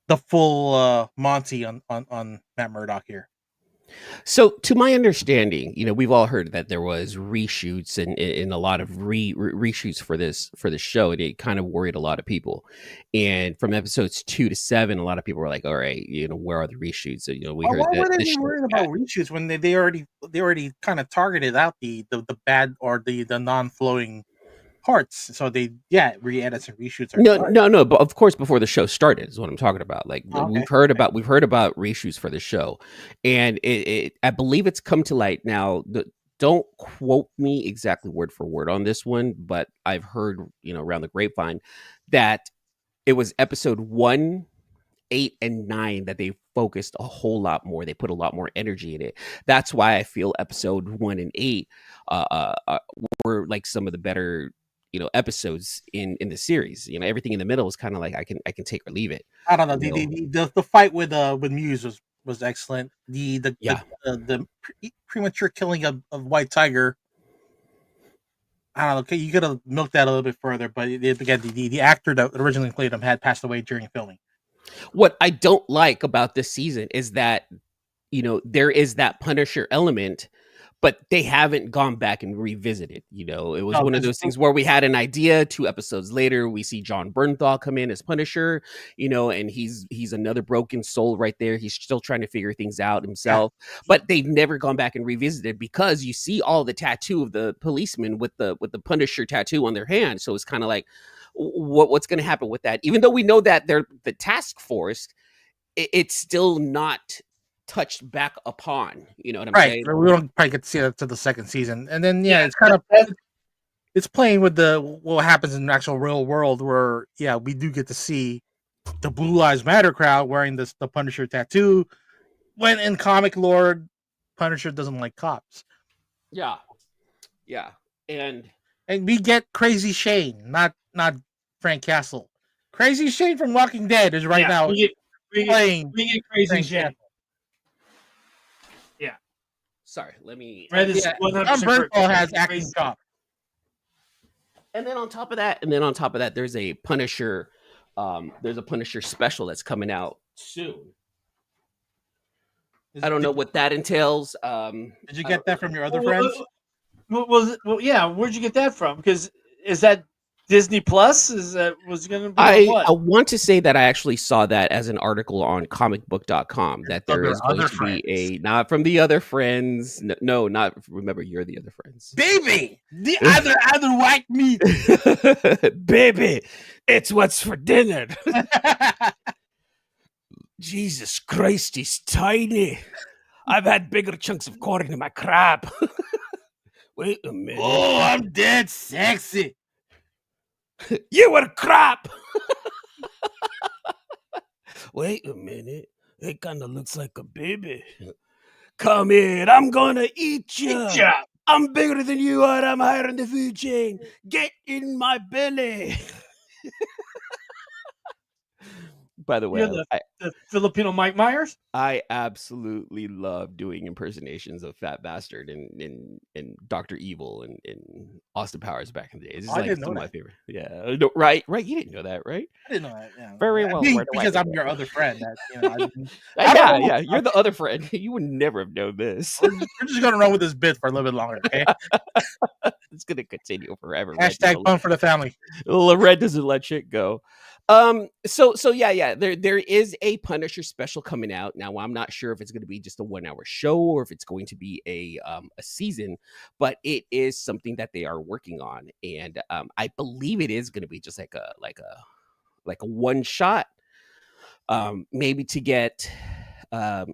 Speaker 2: the full Monty on Matt Murdock here.
Speaker 6: So, to my understanding, we've all heard that there was reshoots and a lot of reshoots for this show, and it kind of worried a lot of people. And from episodes 2 to 7, a lot of people were like, "All right, where are the reshoots?" So, we heard
Speaker 2: Why
Speaker 6: that
Speaker 2: would they
Speaker 6: this
Speaker 2: be
Speaker 6: show
Speaker 2: worried
Speaker 6: is
Speaker 2: about
Speaker 6: bad.
Speaker 2: reshoots when they already kind of targeted out the bad or the non-flowing parts? So they re-edits and reshoots are fine.
Speaker 6: No. But of course, before the show started is what I'm talking about. Like
Speaker 2: Okay.
Speaker 6: we've heard about reshoots for the show, and I believe it's come to light now. Don't quote me exactly word for word on this one, but I've heard around the grapevine that it was episode 1, 8, and 9 that they focused a whole lot more. They put a lot more energy in it. That's why I feel episode 1 and 8 were like some of the better episodes in the series. Everything in the middle was kind of like I can take or leave it.
Speaker 2: I don't know.
Speaker 6: You
Speaker 2: The fight with Muse was excellent.
Speaker 6: Yeah.
Speaker 2: The premature killing of White Tiger. I don't know. Okay, you could have milked that a little bit further, but again, the actor that originally played him had passed away during filming.
Speaker 6: What I don't like about this season is that there is that Punisher element, but they haven't gone back and revisited. It was one of those things where we had an idea. 2 episodes later, we see John Bernthal come in as Punisher, and he's another broken soul right there. He's still trying to figure things out himself, but they've never gone back and revisited because you see all the tattoo of the policeman with the Punisher tattoo on their hand. So it's kind of like, what's going to happen with that? Even though we know that they're the task force, it's still not touched back upon. You know what I'm saying?
Speaker 2: We don't probably get to see that to the second season, and then it's kind of it's playing with what happens in the actual real world, where we do get to see the Blue Lives Matter crowd wearing the Punisher tattoo, when in comic lore, Punisher doesn't like cops.
Speaker 6: Yeah, and
Speaker 2: we get Crazy Shane, not Frank Castle. Crazy Shane from Walking Dead is now playing.
Speaker 1: We get Crazy Shane. Yeah.
Speaker 6: Sorry, let me.
Speaker 1: Red is 100%
Speaker 2: has acting job.
Speaker 6: And then on top of that, there's a Punisher. There's a Punisher special that's coming out soon. I don't know what that entails.
Speaker 2: Did you get that from your other friends?
Speaker 1: Well, yeah. Where'd you get that from? Because is that Disney Plus? Was going to be?
Speaker 6: I want to say that I actually saw that as an article on comicbook.com that there is going to be not from the other friends. No, not remember. You're the other friends,
Speaker 2: baby. The other white meat,
Speaker 6: baby. It's what's for dinner. Jesus Christ, he's tiny. I've had bigger chunks of corn in my crab. Wait a minute.
Speaker 2: Oh, I'm dead sexy.
Speaker 6: You were crap. Wait a minute. It kind of looks like a baby. Come here. I'm going to eat you. I'm bigger than you are. I'm higher in the food chain. Get in my belly. By the way,
Speaker 1: You're the Filipino Mike Myers.
Speaker 6: I absolutely love doing impersonations of Fat Bastard and Dr. Evil and Austin Powers back in the day. It's
Speaker 2: I
Speaker 6: like
Speaker 2: didn't
Speaker 6: some
Speaker 2: know
Speaker 6: of my
Speaker 2: that.
Speaker 6: favorite. Yeah, no, right. You didn't know that, right?
Speaker 2: I didn't know that. Yeah.
Speaker 6: Very
Speaker 2: I
Speaker 6: well.
Speaker 2: think
Speaker 6: Where do I
Speaker 2: because
Speaker 6: know
Speaker 2: I'm your
Speaker 6: that?
Speaker 2: other friend. That I don't know.
Speaker 6: Yeah. You're the other friend. You would never have known this.
Speaker 2: We're just gonna run with this bit for a little bit longer. Okay.
Speaker 6: It's gonna continue forever.
Speaker 2: Hashtag fun for the family.
Speaker 6: Red doesn't let shit go. So yeah. There is a Punisher special coming out now. I'm not sure if it's going to be just a 1 hour show or if it's going to be a season, but it is something that they are working on, and I believe it is going to be just like a one shot, maybe to get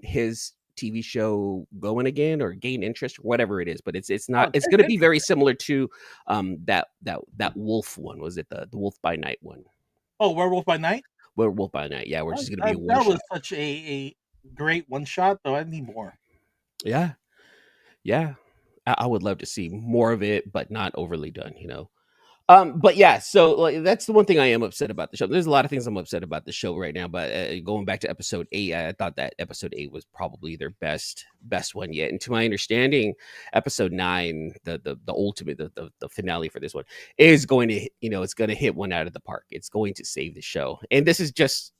Speaker 6: his TV show going again or gain interest or whatever it is, but it's not. It's going to be very similar to that Wolf one. Was it the Wolf by Night one?
Speaker 2: Oh, Werewolf by Night.
Speaker 6: Werewolf by Night. Yeah, we're just going to be one
Speaker 2: that
Speaker 6: shot.
Speaker 2: was such a great one shot, though. I need more.
Speaker 6: Yeah. I would love to see more of it, but not overly done. But yeah, so like, that's the one thing I am upset about the show. There's a lot of things I'm upset about the show right now, but going back to episode 8, I thought that episode 8 was probably their best one yet. And to my understanding, episode 9, the ultimate, the finale for this one is going to, it's going to hit one out of the park. It's going to save the show. And this is just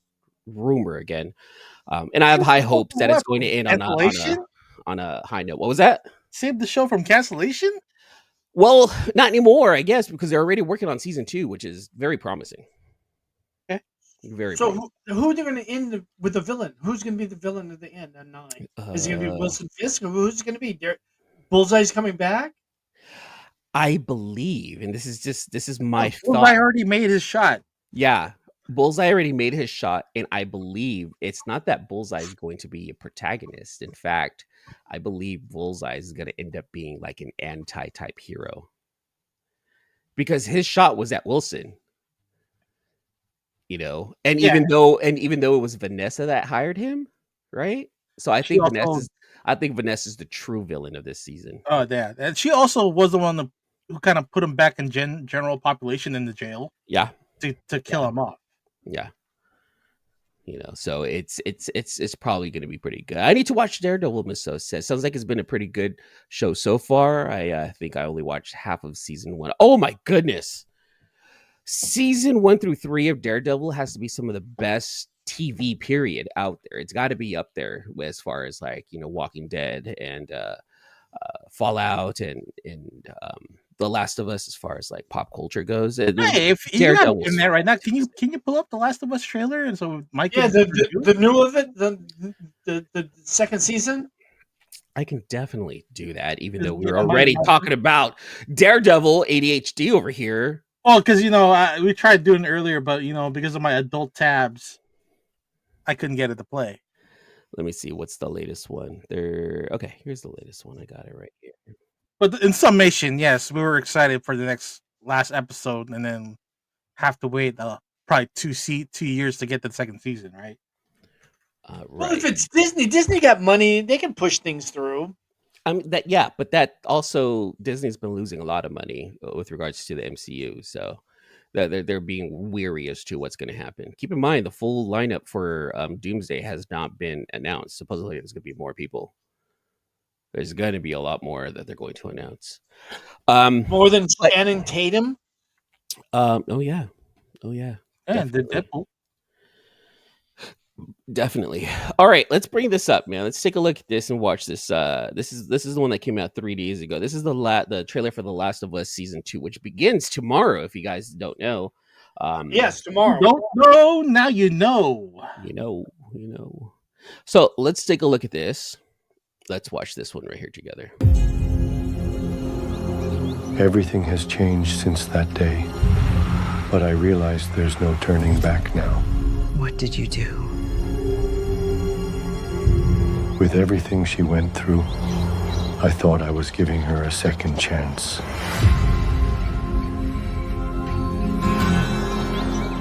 Speaker 6: rumor again. And I have high hopes that it's going to end on a high note. What was that?
Speaker 2: Save the show from cancellation?
Speaker 6: Well, not anymore, I guess, because they're already working on season 2, which is very promising.
Speaker 2: Okay.
Speaker 6: Very
Speaker 1: So who are they going to end with the villain? Who's going to be the villain at the end on 9? Is it going to be Wilson Fisk? Or who's going to be? Bullseye's coming back?
Speaker 6: I believe, and this is my thought.
Speaker 2: Bullseye already made his shot.
Speaker 6: Yeah. Bullseye already made his shot, and I believe it's not that Bullseye is going to be a protagonist. In fact, I believe Bullseye is going to end up being like an anti-type hero because his shot was at Wilson, and even though it was Vanessa that hired him, right? So I think Vanessa's the true villain of this season.
Speaker 2: Oh, yeah, and she also was the one who kind of put him back in general population in the jail.
Speaker 6: Yeah,
Speaker 2: to kill him off.
Speaker 6: Yeah. So it's probably going to be pretty good. I need to watch Daredevil. Miss So says sounds like it's been a pretty good show so far. I think I only watched half of season 1. Oh my goodness, season 1 through 3 of Daredevil has to be some of the best TV period out there. It's got to be up there as far as like Walking Dead and Fallout and The Last of Us as far as like pop culture goes.
Speaker 2: Hey, if you're not in there right now, can you pull up the Last of Us trailer and so Mike?
Speaker 1: Yeah, the new of it, the second season.
Speaker 6: I can definitely do that, even though we're already talking about Daredevil ADHD over here.
Speaker 2: Oh, because we tried doing it earlier, but because of my adult tabs, I couldn't get it to play.
Speaker 6: Let me see what's the latest one. Okay, here's the latest one. I got it right here.
Speaker 2: But in summation, yes, we were excited for the last episode, and then have to wait probably 2 years to get the second season, right?
Speaker 6: Right.
Speaker 1: Well, if it's Disney got money, they can push things through.
Speaker 6: But that also Disney's been losing a lot of money with regards to the MCU, so they're being weary as to what's going to happen. Keep in mind the full lineup for Doomsday has not been announced. Supposedly, there's going to be more people. There's going to be a lot more that they're going to announce.
Speaker 1: More than Channing Tatum?
Speaker 6: Oh yeah.
Speaker 2: And the Deadpool.
Speaker 6: Definitely. All right, let's bring this up, man. Let's take a look at this and watch this. This is the one that came out 3 days ago. This is the trailer for The Last of Us season 2, which begins tomorrow. If you guys don't know,
Speaker 1: yes, tomorrow.
Speaker 2: Don't know, now you know.
Speaker 6: You know. So let's take a look at this. Let's watch this one right here together.
Speaker 8: Everything has changed since that day, but I realize there's no turning back now.
Speaker 9: What did you do?
Speaker 8: With everything she went through, I thought I was giving her a second chance.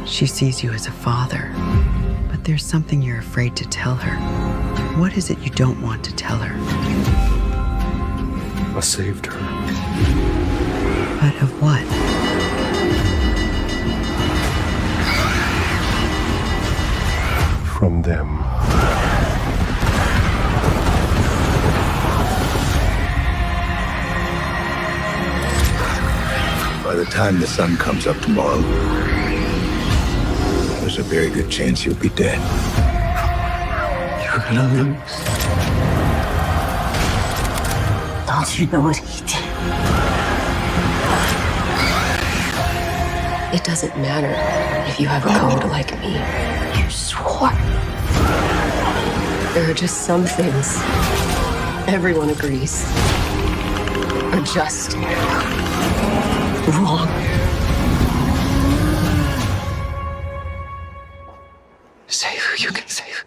Speaker 9: She sees you as a father, but there's something you're afraid to tell her. What is it you don't want to tell her?
Speaker 8: I saved her.
Speaker 9: But of what?
Speaker 8: on them.
Speaker 10: By the time the sun comes up tomorrow, there's a very good chance you'll be dead. You're gonna lose.
Speaker 11: Don't you know what he did? It doesn't matter if you have a code like me. You swore. There are just some things everyone agrees are just wrong.
Speaker 10: Save who you can save.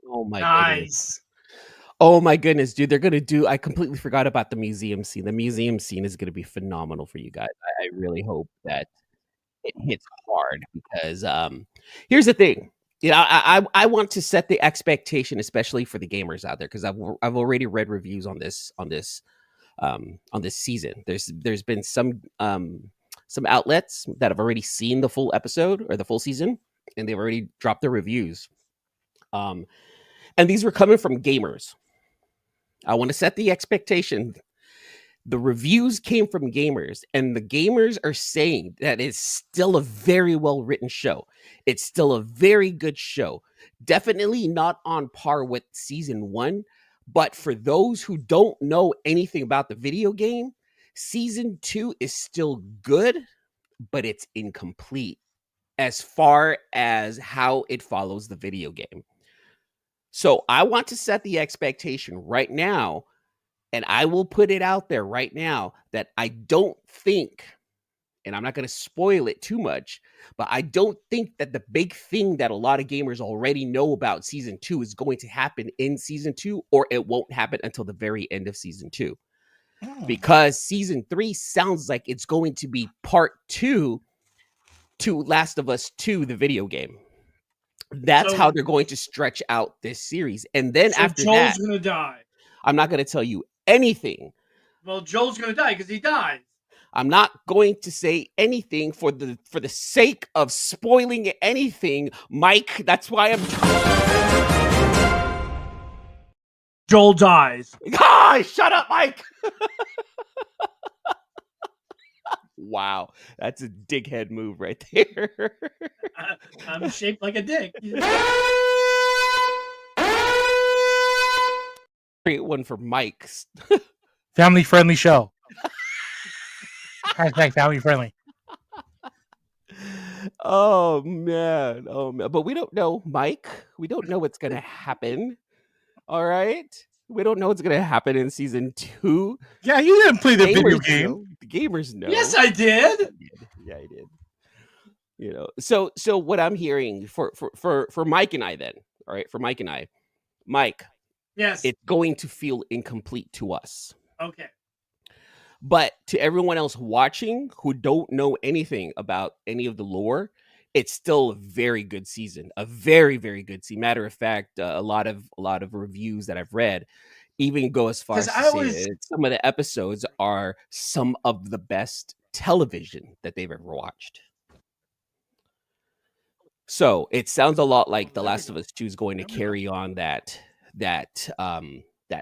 Speaker 6: Oh my goodness.
Speaker 1: Nice.
Speaker 6: Oh my goodness, dude. They're gonna do I completely forgot about the museum scene. The museum scene is gonna be phenomenal for you guys. I really hope that it hits hard because here's the thing. You know, I want to set the expectation, especially for the gamers out there, because I've already read reviews on this season. There's been some outlets that have already seen the full episode or the full season, and they've already dropped their reviews. And these were coming from gamers. I want to set the expectation. The reviews came from gamers, and the gamers are saying that it's still a very well written show. It's still a very good show. Definitely not on par with season 1, but for those who don't know anything about the video game, season 2 is still good, but it's incomplete as far as how it follows the video game. So I want to set the expectation right now, and I will put it out there right now that I don't think, and I'm not going to spoil it too much, but I don't think that the big thing that a lot of gamers already know about season 2 is going to happen in season 2, or it won't happen until the very end of season 2. Because season 3 sounds like it's going to be part 2 to Last of Us 2, the video game. That's how they're going to stretch out this series. And then after
Speaker 1: Joel's
Speaker 6: that,
Speaker 1: gonna die.
Speaker 6: I'm not going to tell you anything.
Speaker 1: Well, Joel's gonna die because he dies.
Speaker 6: I'm not going to say anything for the sake of spoiling anything, Mike. That's why I'm.
Speaker 1: Joel dies.
Speaker 6: Ah, shut up, Mike. Wow, that's a dighead move right there.
Speaker 1: I'm shaped like a dick.
Speaker 6: Great one for Mike.
Speaker 2: Family friendly show. Hashtag family friendly.
Speaker 6: Oh man. But we don't know, Mike. We don't know what's gonna happen. All right. We don't know what's gonna happen in season 2.
Speaker 2: Yeah, you didn't play the video game.
Speaker 6: Know. The gamers know.
Speaker 1: Yes, I did.
Speaker 6: Yeah, I did. You know, so what I'm hearing for Mike and I then, all right, for Mike and I, Mike,
Speaker 1: yes,
Speaker 6: it's going to feel incomplete to us.
Speaker 1: Okay.
Speaker 6: But to everyone else watching who don't know anything about any of the lore, it's still a very good season, a very, very good season. Matter of fact, a lot of reviews that I've read even go as far as to say that some of the episodes are some of the best television that they've ever watched. So it sounds a lot like The Last of Us 2 is going to carry on that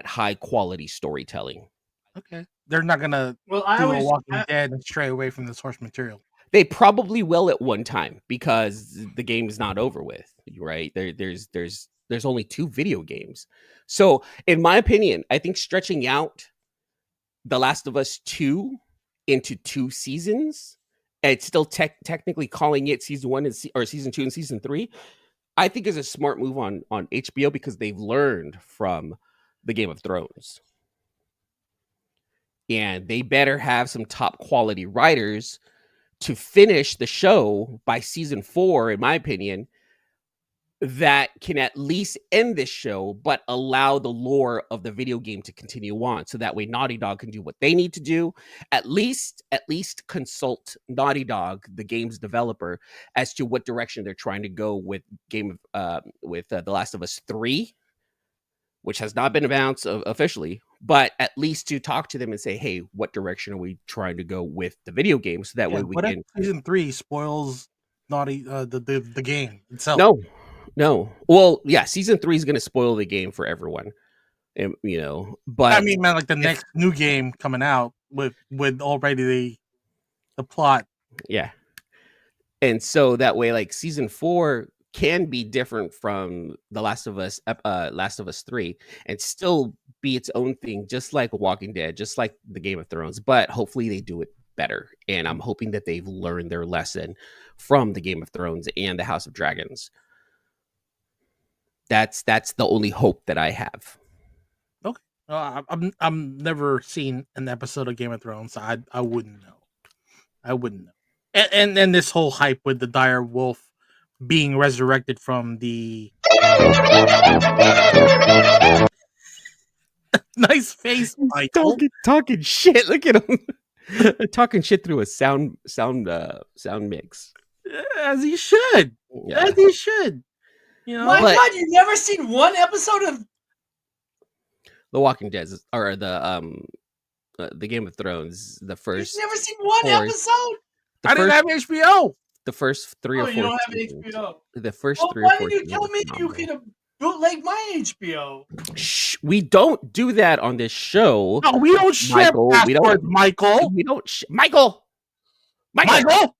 Speaker 6: high quality storytelling.
Speaker 2: Okay. They're not gonna do a Walking Dead and stray away from the source material.
Speaker 6: They probably will at one time because the game is not over with, right? There's only 2 video games. So in my opinion, I think stretching out The Last of Us 2 into 2 seasons, and still technically calling it season 1 or season 2 and season 3, I think is a smart move on HBO because they've learned from the Game of Thrones. And they better have some top quality writers to finish the show by season 4, in my opinion, that can at least end this show, but allow the lore of the video game to continue on. So that way Naughty Dog can do what they need to do. At least consult Naughty Dog, the game's developer, as to what direction they're trying to go with The Last of Us 3. which has not been announced officially, but at least to talk to them and say, hey, what direction are we trying to go with the video game? So that way we
Speaker 2: what
Speaker 6: can.
Speaker 2: if season 3 spoils naughty the game itself?
Speaker 6: No. Well, yeah, season 3 is going to spoil the game for everyone. And, but
Speaker 2: I mean, man, like the next new game coming out with already the plot.
Speaker 6: Yeah. And so that way, like season 4 can be different from the Last of Us 3 and still be its own thing, just like Walking Dead, just like the Game of Thrones, but hopefully they do it better. And I'm hoping that they've learned their lesson from the Game of Thrones and the House of Dragons. That's the only hope that I have.
Speaker 2: Okay. I'm never seen an episode of Game of Thrones, so I wouldn't know. And then this whole hype with the dire wolf being resurrected from the nice face, Michael.
Speaker 6: Talking shit. Look at him talking shit through a sound mix.
Speaker 2: As he should.
Speaker 6: Yeah.
Speaker 2: As he should.
Speaker 1: My God, you've never seen one episode of
Speaker 6: The Walking Dead or the Game of Thrones. The first.
Speaker 1: You've never seen one episode.
Speaker 2: I didn't have HBO.
Speaker 6: The first 3 or 4.
Speaker 1: You don't have HBO.
Speaker 6: The first 3 or 4.
Speaker 1: Why didn't you tell me you could have bootlegged my HBO?
Speaker 6: Shh, we don't do that on this show.
Speaker 2: No, we don't share passwords, Michael.
Speaker 6: We don't. Michael.
Speaker 2: Michael.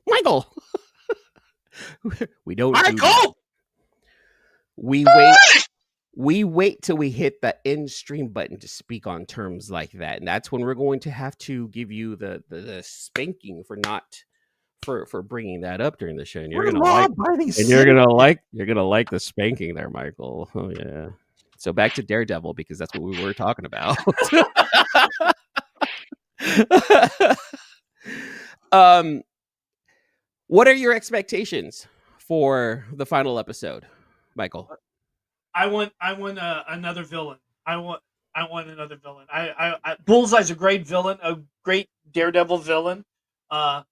Speaker 6: Michael. We don't.
Speaker 2: Michael.
Speaker 6: We wait till we hit the end stream button to speak on terms like that, and that's when we're going to have to give you the spanking for bringing that up during the show. And you're gonna like the spanking there, Michael. Oh yeah. So back to Daredevil, because that's what we were talking about. What are your expectations for the final episode, Michael?
Speaker 1: I want another villain. I want another villain. I Bullseye's a great villain, a great Daredevil villain. But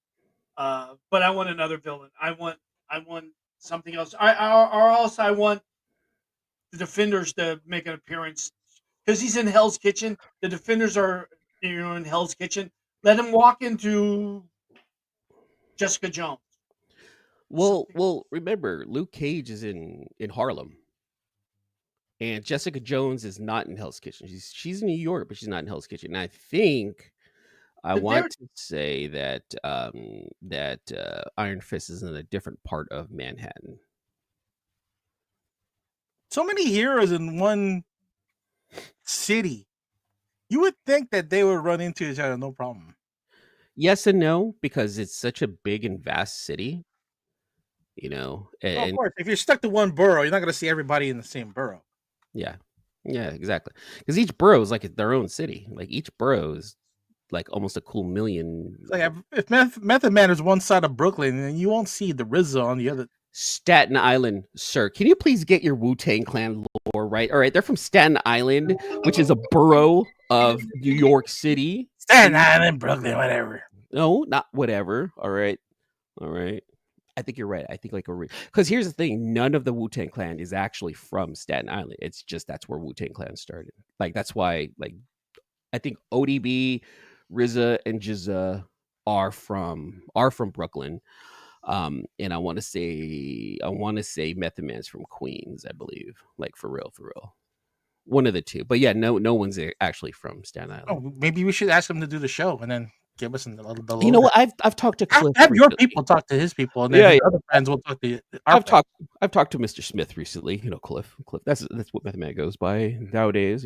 Speaker 1: I want another villain. I want something else. I want the Defenders to make an appearance, because he's in Hell's Kitchen. The Defenders are in Hell's Kitchen. Let him walk into Jessica Jones.
Speaker 6: Well, remember, Luke Cage is in Harlem. And Jessica Jones is not in Hell's Kitchen. She's in New York, but she's not in Hell's Kitchen. And I think I want to say that Iron Fist is in a different part of Manhattan.
Speaker 2: So many heroes in one city. You would think that they would run into each other, no problem.
Speaker 6: Yes and no, because it's such a big and vast city. And,
Speaker 2: of course, if you're stuck to one borough, you're not going to see everybody in the same borough.
Speaker 6: Yeah, exactly. Because each borough is like their own city. Like each borough is like almost a cool million.
Speaker 2: Like if Method Man is one side of Brooklyn, then you won't see the RZA on the other.
Speaker 6: Staten Island, sir. Can you please get your Wu-Tang Clan lore right? All right, they're from Staten Island, which is a borough of New York City.
Speaker 2: Staten Island, Brooklyn, whatever.
Speaker 6: No, not whatever. All right. I think you're right. I think because here's the thing: none of the Wu-Tang Clan is actually from Staten Island. It's just that's where Wu-Tang Clan started. Like that's why, I think ODB, RZA, and GZA are from Brooklyn. And I want to say Method Man's from Queens, I believe. Like for real. One of the two. But yeah, no one's actually from Staten Island.
Speaker 2: Oh, maybe we should ask him to do the show and then give us the
Speaker 6: You know what? I've talked to Cliff.
Speaker 2: Have your people talk to his people, and then other friends will talk to you.
Speaker 6: I've talked to Mr. Smith recently. Cliff. That's what Method Man goes by nowadays.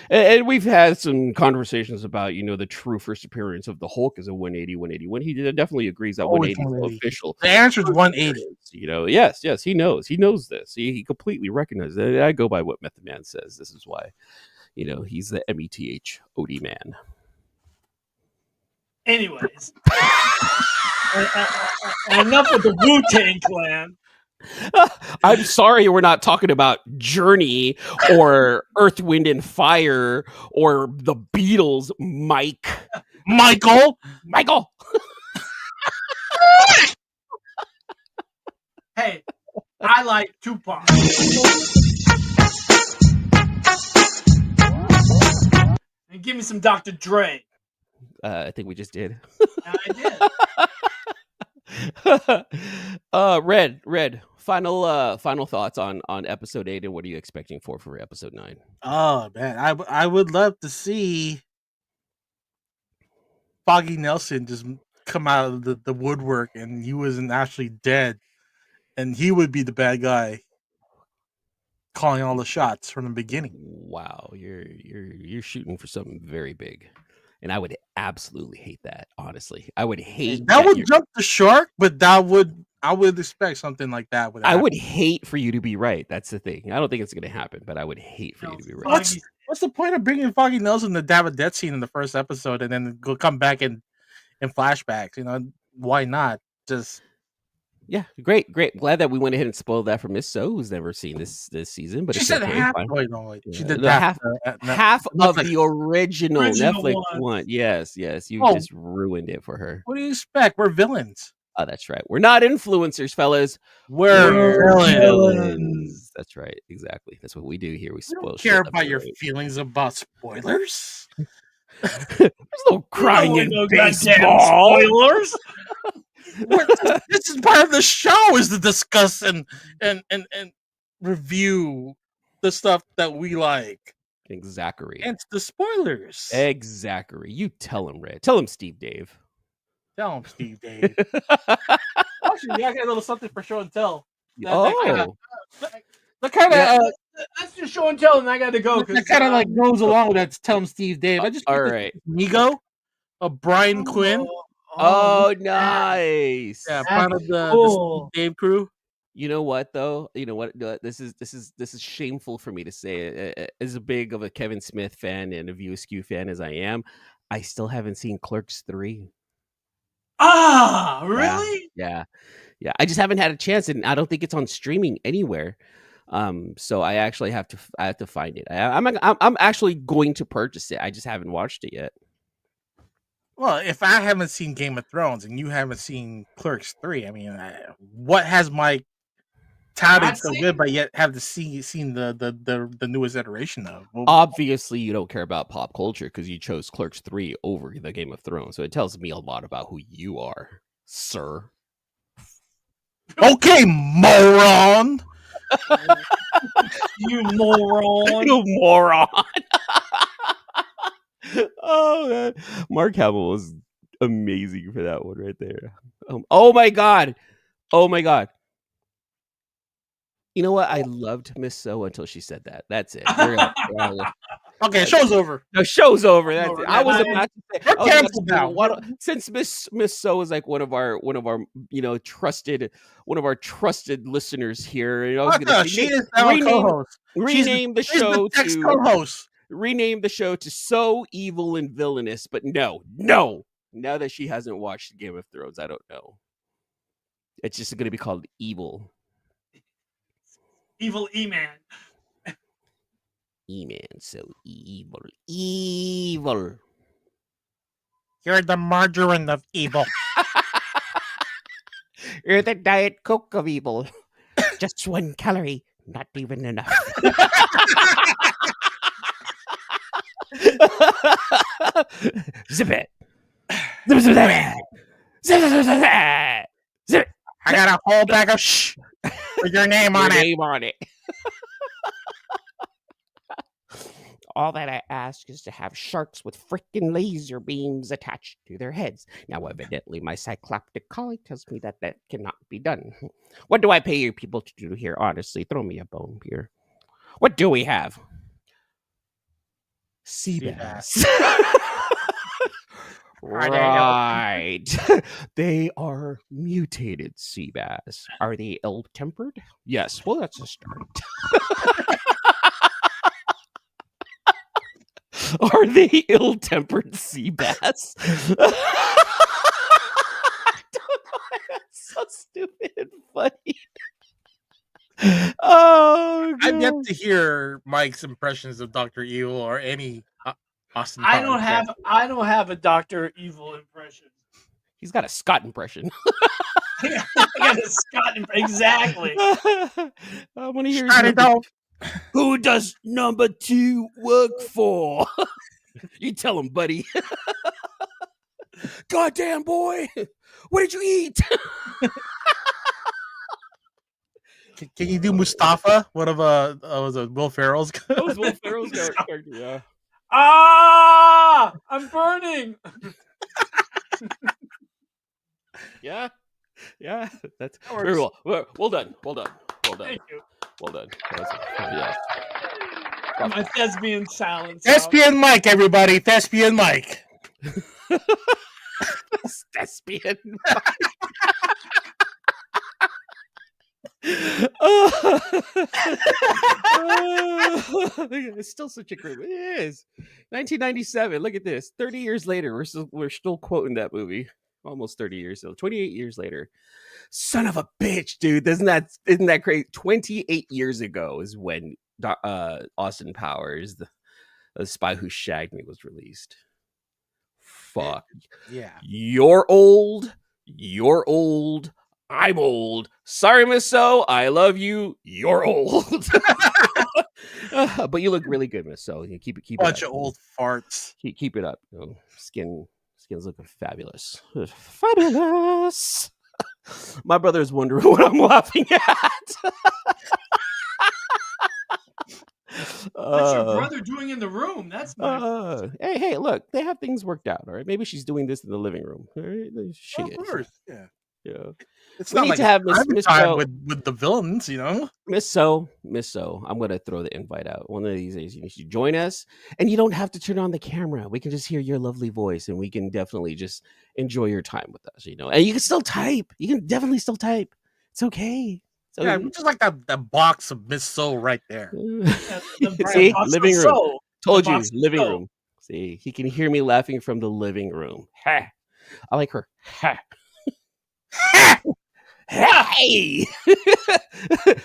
Speaker 6: And we've had some conversations about the true first appearance of the Hulk as a 180 when he definitely agrees that 180 is official.
Speaker 2: The answer is 180.
Speaker 6: Yes, he knows this. He completely recognizes it. I go by what Method Man says. This is why, he's the METH OD man.
Speaker 1: Anyways, enough with the Wu-Tang Clan.
Speaker 6: I'm sorry we're not talking about Journey or Earth, Wind, and Fire or the Beatles, Michael.
Speaker 1: Hey, I like Tupac. And give me some Dr. Dre.
Speaker 6: I think we just did.
Speaker 1: I did.
Speaker 6: Red. Final thoughts on episode 8, and what are you expecting for episode 9?
Speaker 2: Oh man, I would love to see Foggy Nelson just come out of the woodwork, and he wasn't actually dead, and he would be the bad guy, calling all the shots from the beginning.
Speaker 6: Wow, you're shooting for something very big, and I would absolutely hate that. Honestly, I would hate
Speaker 2: that. Would jump the shark, but I would expect something like that.
Speaker 6: I would hate for you to be right. That's the thing. I don't think it's going to happen, but I would hate for you to be right.
Speaker 2: What's the point of bringing Foggy Nelson to have a death scene in the first episode and then go come back in flashbacks? You know, why not just?
Speaker 6: Yeah, great. Glad that we went ahead and spoiled that for Miss So, who's never seen this season. But
Speaker 2: she
Speaker 6: it's
Speaker 2: said
Speaker 6: okay,
Speaker 2: half.
Speaker 6: fine.
Speaker 2: Wait, no,
Speaker 6: Yeah,
Speaker 2: she did
Speaker 6: half of
Speaker 2: Netflix.
Speaker 6: the original Netflix one. Yes. You just ruined it for her.
Speaker 2: What do you expect? We're villains.
Speaker 6: Oh, that's right. We're not influencers, fellas.
Speaker 2: We're villains.
Speaker 6: That's right. Exactly. That's what we do here. We
Speaker 2: We
Speaker 6: spoil
Speaker 2: don't
Speaker 6: shit
Speaker 2: care
Speaker 6: left
Speaker 2: about
Speaker 6: and
Speaker 2: your
Speaker 6: right.
Speaker 2: feelings about spoilers.
Speaker 6: There's no crying in
Speaker 1: no
Speaker 6: baseball.
Speaker 1: spoilers.
Speaker 2: This is part of the show, is to discuss and review the stuff that we like.
Speaker 6: Exactly.
Speaker 2: And it's the spoilers.
Speaker 6: Exactly. You tell him, Red. Tell him, Steve Dave.
Speaker 2: Tell him, Steve Dave. Actually, I got a little something for show and tell. That kind of
Speaker 1: let's just show and tell, and I got to go.
Speaker 2: That kind of like goes along with that. Tell him, Steve Dave. I just
Speaker 6: all right.
Speaker 2: Amigo of Brian Quinn.
Speaker 6: Oh, nice.
Speaker 2: Yeah, part of the Steve Dave crew.
Speaker 6: You know what though? You know what? This is shameful for me to say. As big of a Kevin Smith fan and a View Askew fan as I am, I still haven't seen Clerks 3.
Speaker 1: Ah, really?
Speaker 6: Yeah. I just haven't had a chance, and I don't think it's on streaming anywhere. So I actually have to find it. I'm actually going to purchase it. I just haven't watched it yet.
Speaker 2: Well, if I haven't seen Game of Thrones and you haven't seen Clerks 3, I mean, what has Mike touted so good, but yet have seen the newest iteration of? Well,
Speaker 6: obviously, you don't care about pop culture because you chose Clerks 3 over the Game of Thrones. So it tells me a lot about who you are, sir.
Speaker 2: Okay, moron.
Speaker 1: You moron.
Speaker 6: You moron. Oh, man. Mark Hamill was amazing for that one right there. Oh my god. You know what? I loved Miss So until she said that. That's it.
Speaker 2: Okay, show's over.
Speaker 6: The show's over. That's it. I was about to say, since Miss So is like one of our trusted listeners here. You know, I was gonna say,
Speaker 2: she is our co-host.
Speaker 6: Rename the show to
Speaker 2: co-host.
Speaker 6: Rename the show to So Evil and Villainous, but no. Now that she hasn't watched Game of Thrones, I don't know. It's just going to be called Evil.
Speaker 1: Evil E-Man.
Speaker 6: E-Man, so evil.
Speaker 2: You're the margarine of evil.
Speaker 6: You're the Diet Coke of evil. Just 1 calorie, not even enough. Zip it. Zip it.
Speaker 2: I got a whole bag of shh with your name on it.
Speaker 6: All that I ask is to have sharks with freaking laser beams attached to their heads. Now, evidently, my cycloptic colleague tells me that cannot be done. What do I pay you people to do here? Honestly, throw me a bone here. What do we have? Sea bass. Right. They are mutated sea bass. Are they ill-tempered? Yes. Well, that's a start. Are they ill-tempered sea bass? I don't know. That's so stupid and funny. Oh, God.
Speaker 2: I've yet to hear Mike's impressions of Dr. Evil or any Austin.
Speaker 1: I don't have a Dr. Evil impression.
Speaker 6: He's got a Scott impression.
Speaker 1: I got a Scott exactly.
Speaker 6: I want to hear
Speaker 2: Shut it down.
Speaker 6: who does number 2 work for? You tell him, buddy. Goddamn boy, what did you eat?
Speaker 2: Can you do Mustafa? One of was it Will Ferrell's?
Speaker 6: That was Will Ferrell's character. Yeah.
Speaker 1: Ah, I'm burning.
Speaker 6: Yeah. Yeah. That's
Speaker 1: That
Speaker 6: very
Speaker 1: works.
Speaker 6: well. Well done. Well done. Well done.
Speaker 1: Thank you.
Speaker 6: Well done. Yeah.
Speaker 1: My thespian silence.
Speaker 2: Thespian Mike, everybody. Thespian Mike.
Speaker 6: Thespian. It's still such a great. It is 1997. Look at this. 30 years later, we're still quoting that movie. Almost 30 years, so 28 years later. Son of a bitch, dude! Isn't that great? 28 years ago is when Austin Powers, the Spy Who Shagged Me, was released. Fuck.
Speaker 2: Yeah.
Speaker 6: You're old. You're old. I'm old. Sorry, Miss So. I love you. You're old. But you look really good, Miss So. You keep it.
Speaker 2: Bunch
Speaker 6: up.
Speaker 2: of old farts.
Speaker 6: Keep it up. You know, skin's looking fabulous. Fabulous. My brother's wondering what I'm laughing at.
Speaker 1: What's your brother doing in the room? That's my.
Speaker 6: Hey, look, they have things worked out. All right, maybe she's doing this in the living room. All right, she
Speaker 2: Of
Speaker 6: is.
Speaker 2: course, yeah.
Speaker 6: Yeah.
Speaker 2: It's
Speaker 6: We
Speaker 2: not
Speaker 6: need
Speaker 2: like
Speaker 6: to have
Speaker 2: private
Speaker 6: Miss
Speaker 2: time
Speaker 6: So.
Speaker 2: with the villains, you know.
Speaker 6: Miss So, I'm gonna throw the invite out. One of these days, you should join us, and you don't have to turn on the camera. We can just hear your lovely voice, and we can definitely just enjoy your time with us. You know, and you can still type. You can definitely still type. It's okay. So,
Speaker 2: Yeah, just like that box of Miss Soul right there.
Speaker 6: See, living room.
Speaker 1: Soul.
Speaker 6: Told
Speaker 1: The
Speaker 6: you,
Speaker 1: box of
Speaker 6: living
Speaker 1: soul.
Speaker 6: room. See, he can hear me laughing from the living room. Ha! I like her. Ha! Ha! Hey!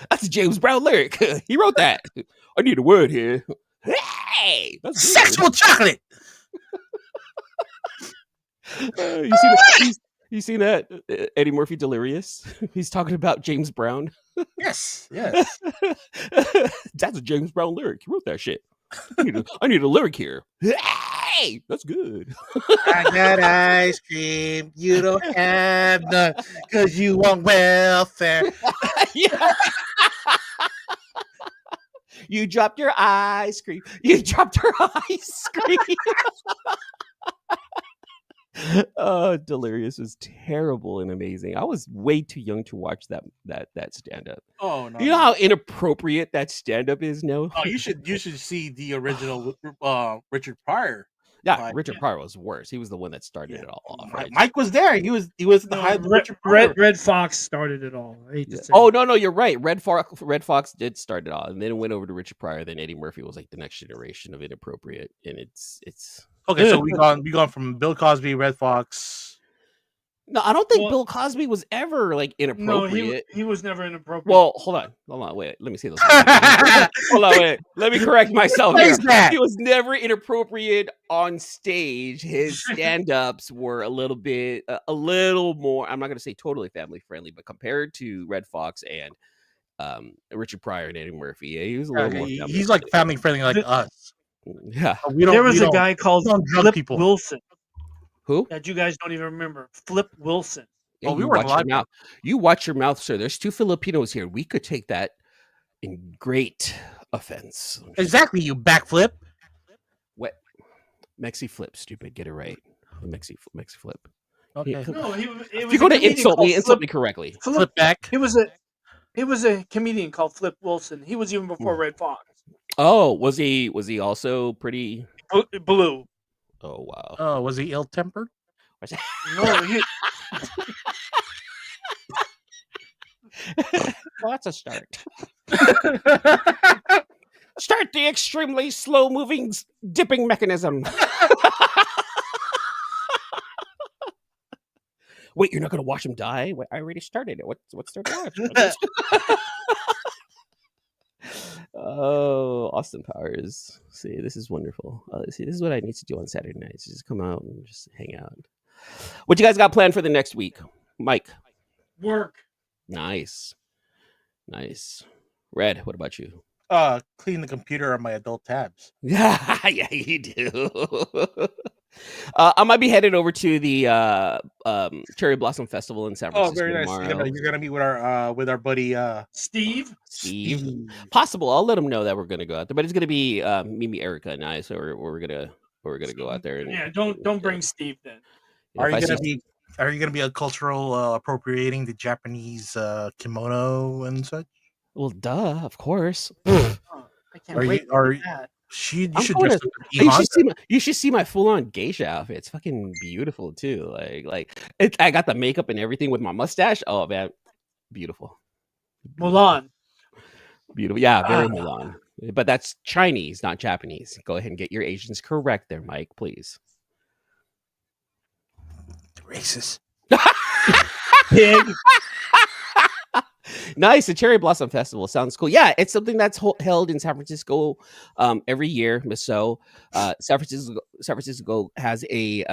Speaker 6: That's a James Brown lyric. He wrote that. I need a word here. Hey! That's good.
Speaker 2: Sexual chocolate.
Speaker 6: You seen that? Eddie Murphy Delirious? He's talking about James Brown.
Speaker 2: Yes.
Speaker 6: That's a James Brown lyric. He wrote that shit. I need a lyric here. Hey! That's good.
Speaker 2: I got ice cream. You don't have none because you want welfare.
Speaker 6: Yeah. You dropped your ice cream. You dropped your ice cream. Delirious was terrible and amazing. I was way too young to watch that stand up.
Speaker 2: Oh no!
Speaker 6: You know how inappropriate that stand up is now?
Speaker 2: Oh, you should see the original Richard Pryor.
Speaker 6: Yeah, Richard Pryor was worse. He was the one that started it all off. Right?
Speaker 2: Mike was there. He was the high Richard Pryor.
Speaker 1: Red Fox started it all. I hate to say
Speaker 6: Oh
Speaker 1: it.
Speaker 6: no, you're right. Red Fox did start it all, and then it went over to Richard Pryor. Then Eddie Murphy was like the next generation of inappropriate, and it's
Speaker 2: okay. So we gone from Bill Cosby, Red Fox.
Speaker 6: No, I don't think Bill Cosby was ever like inappropriate.
Speaker 1: No, he was never inappropriate.
Speaker 6: Well, hold on, wait. Let me say those. Hold on, wait. Let me correct myself. Here. He was never inappropriate on stage. His stand-ups were a little more. I'm not going to say totally family friendly, but compared to Red Fox and Richard Pryor and Eddie Murphy, he was a little more.
Speaker 2: He's like family friendly, like us.
Speaker 6: Yeah,
Speaker 1: there was a guy called Flip
Speaker 2: people.
Speaker 1: Wilson.
Speaker 6: Who?
Speaker 1: That you guys don't even remember. Flip Wilson.
Speaker 6: Yeah, we were watch your mouth. You watch your mouth, sir. There's two Filipinos here. We could take that in great offense.
Speaker 2: Exactly, you backflip.
Speaker 6: What? Mexi flip, stupid. Get it right. Mexi flip.
Speaker 2: Okay.
Speaker 6: No,
Speaker 1: if
Speaker 6: you're going to insult me correctly.
Speaker 2: Flip back.
Speaker 1: He was a comedian called Flip Wilson. He was even before Red Fox.
Speaker 6: Oh, was he also pretty
Speaker 1: blue?
Speaker 6: Oh wow.
Speaker 2: Oh, was he ill-tempered?
Speaker 1: No, he...
Speaker 6: Well, that's a start. Start the extremely slow-moving dipping mechanism. Wait, you're not going to watch him die? Wait, I already started it. What's there to watch? Oh, Austin Powers. See, this is wonderful. See, this is what I need to do on Saturday nights. Just come out and just hang out. What you guys got planned for the next week? Mike?
Speaker 1: Work.
Speaker 6: Nice. Red, what about you?
Speaker 2: Clean the computer on my adult tabs.
Speaker 6: Yeah, you do. I might be headed over to the Cherry Blossom Festival in San
Speaker 2: Oh,
Speaker 6: Francisco
Speaker 2: very nice.
Speaker 6: tomorrow.
Speaker 2: You're gonna meet with our buddy
Speaker 1: Steve.
Speaker 6: Steve. Possible. I'll let him know that we're gonna go out there, but it's gonna be Mimi, Erica, and I. So we're gonna go out there. And,
Speaker 1: Yeah, don't bring Steve then.
Speaker 2: Are you gonna be a cultural appropriating the Japanese kimono and such?
Speaker 6: Well, duh, of course.
Speaker 1: I can't wait to do that.
Speaker 2: You should dress up to
Speaker 6: you should see my full-on geisha outfit. It's fucking beautiful too. I got the makeup and everything with my mustache. Oh man, beautiful.
Speaker 1: Mulan.
Speaker 6: Beautiful. Yeah, very Mulan. But that's Chinese, not Japanese. Go ahead and get your Asians correct there, Mike, please.
Speaker 2: Racist.
Speaker 6: Pig. Nice. The Cherry Blossom Festival sounds cool. Yeah, it's something that's held in San Francisco every year. So San Francisco has a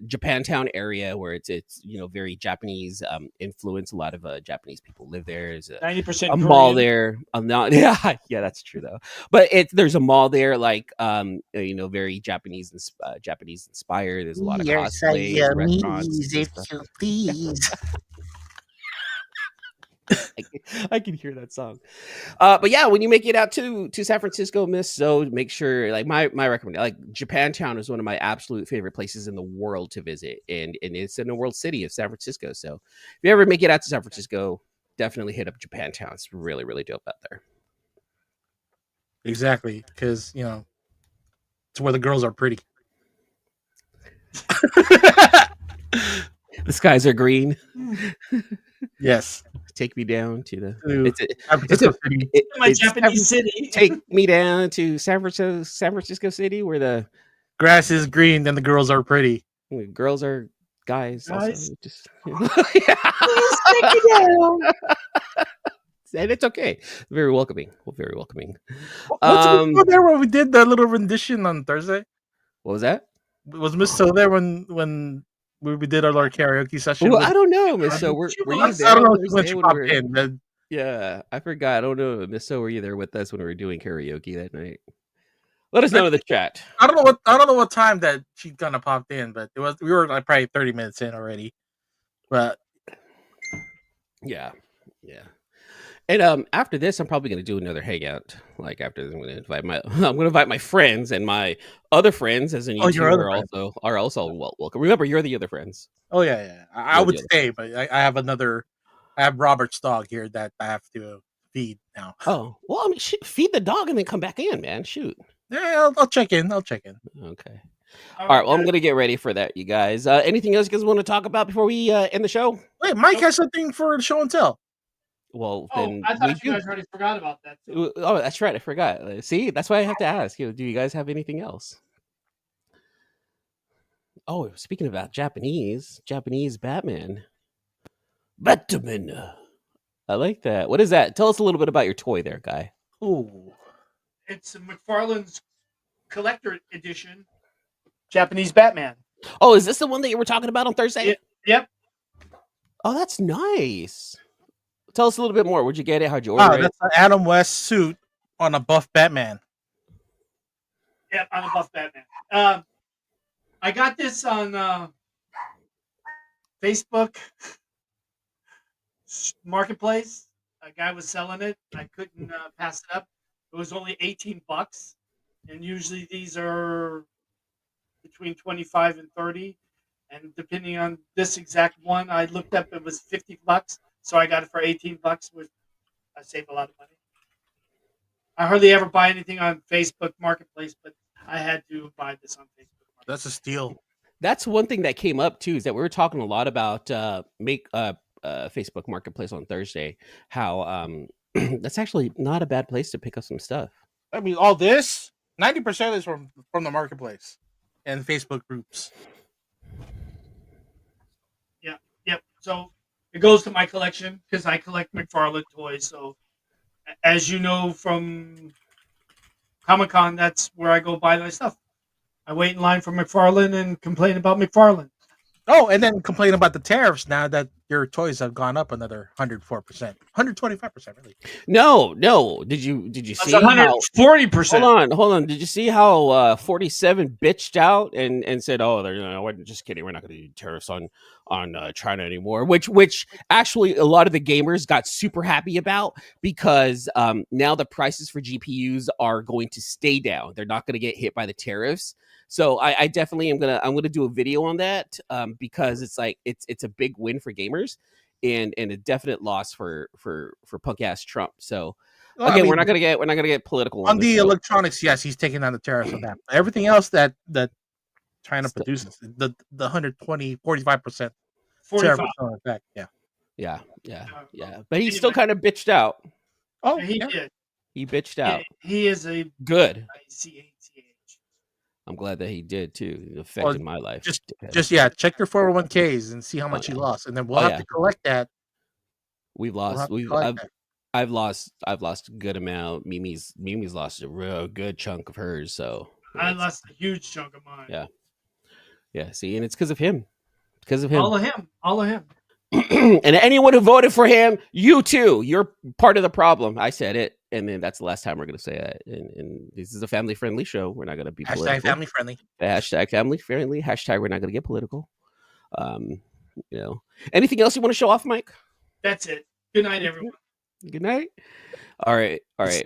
Speaker 6: Japantown area where it's very Japanese influence. A lot of Japanese people live there. There's
Speaker 1: 90%
Speaker 6: a mall there. Yeah, that's true though. But there's a mall there, very Japanese inspired. There's a lot of cosplay restaurants.
Speaker 2: If you please.
Speaker 6: I can hear that song. But yeah, when you make it out to San Francisco, Miss, so make sure, my recommendation, Japantown is one of my absolute favorite places in the world to visit, and it's in the world city of San Francisco. So if you ever make it out to San Francisco, definitely hit up Japantown. It's really, really dope out there.
Speaker 2: Exactly, because it's where the girls are pretty.
Speaker 6: The skies are green.
Speaker 2: Yes.
Speaker 6: Take me down to the
Speaker 1: Japanese city.
Speaker 6: Take me down to San Francisco City, where the
Speaker 2: grass is green and the girls are pretty.
Speaker 6: Girls are guys. Also. Just,
Speaker 1: Please take me down.
Speaker 6: And it's okay. Very welcoming. Very welcoming.
Speaker 2: Was there when we did that little rendition on Thursday?
Speaker 6: What was that?
Speaker 2: Was Miss So there when we did our karaoke session?
Speaker 6: Well, I don't know, Miss So. Were you there?
Speaker 2: I don't know when she popped in.
Speaker 6: Yeah, I forgot. I don't know, Miss So. Were you there with us when we were doing karaoke that night? Let us know in the chat.
Speaker 2: I don't know what time that she kind of popped in, but we were probably 30 minutes in already. But
Speaker 6: yeah. And after this, I'm probably going to do another hangout. After this, I'm going to invite my friends and my other friends, as in you two are also welcome. Remember, you're the other friends.
Speaker 2: Oh yeah. I would stay, but I have Robert's dog here that I have to feed now.
Speaker 6: Oh well, feed the dog and then come back in, man. Shoot.
Speaker 2: Yeah, I'll check in.
Speaker 6: Okay. All right. Well, I'm going to get ready for that, you guys. Anything else you guys want to talk about before we end the show?
Speaker 2: Wait, Mike has something for the show and tell.
Speaker 6: Well, then
Speaker 1: I thought you guys already forgot about that.
Speaker 6: Oh, that's right. I forgot. See, that's why I have to ask. Do you guys have anything else? Oh, speaking about Japanese Batman. I like that. What is that? Tell us a little bit about your toy there, guy.
Speaker 2: Oh,
Speaker 1: it's a McFarlane's collector edition Japanese Batman.
Speaker 6: Oh, is this the one that you were talking about on Thursday?
Speaker 1: Yep.
Speaker 6: Oh, that's nice. Tell us a little bit more. Where'd you get it? How'd you order it?
Speaker 2: That's an Adam West suit on a buff Batman.
Speaker 1: Yep, on a buff Batman. I got this on Facebook Marketplace. A guy was selling it. I couldn't pass it up. It was only $18, and usually these are between 25 and 30. And depending on this exact one, I looked up, it was $50. So I got it for $18, which I save a lot of money. I hardly ever buy anything on Facebook Marketplace, but I had to buy this on Facebook Marketplace.
Speaker 2: That's a steal.
Speaker 6: That's one thing that came up too, is that we were talking a lot about Facebook Marketplace on Thursday. How that's actually not a bad place to pick up some stuff.
Speaker 2: I mean, all this 90% is from the marketplace and Facebook groups.
Speaker 1: Yep. So it goes to my collection because I collect McFarlane toys. So, as you know from Comic-Con, that's where I go buy my stuff. I wait in line for McFarlane and complain about McFarlane.
Speaker 2: Oh, and then complain about the tariffs now that your toys have gone up another 104%, 125%, really.
Speaker 6: No. Did you
Speaker 1: That's
Speaker 6: see how?
Speaker 1: 140%.
Speaker 6: Hold on. Did you see how 47 bitched out and said, "Oh, we're just kidding. We're not going to do tariffs on China anymore." Which actually a lot of the gamers got super happy about because now the prices for GPUs are going to stay down. They're not going to get hit by the tariffs. So I definitely I'm gonna do a video on that because it's like it's a big win for gamers and a definite loss for punk ass Trump. So
Speaker 2: Well,
Speaker 6: again,
Speaker 2: I mean,
Speaker 6: we're not gonna get political
Speaker 2: on the
Speaker 6: show.
Speaker 2: electronics. Yes, he's taking down the tariffs on that. Everything else that China produces, the 120, 45% tariff is on effect.
Speaker 6: Yeah. But he still kind of bitched out.
Speaker 2: Oh,
Speaker 1: he
Speaker 2: yeah.
Speaker 1: did.
Speaker 6: He bitched out.
Speaker 1: He is a
Speaker 6: Good.
Speaker 1: ICATH.
Speaker 6: I'm glad that he did too. It affected my life.
Speaker 2: Just check your 401ks and see how much you lost, and then we'll have to collect that.
Speaker 6: We've lost. I've lost a good amount. Mimi's lost a real good chunk of hers. So
Speaker 1: I lost a huge chunk of mine.
Speaker 6: Yeah. See, and it's because of him. Because of him.
Speaker 1: All of him.
Speaker 6: And anyone who voted for him, you too. You're part of the problem. I said it, and then that's the last time we're going to say that. And this is a family-friendly show. We're not going to be political.
Speaker 2: #family-friendly.
Speaker 6: #family-friendly. We're not going to get political. Anything else you want to show off, Mike?
Speaker 1: That's it. Good night, everyone.
Speaker 6: Good night. All right.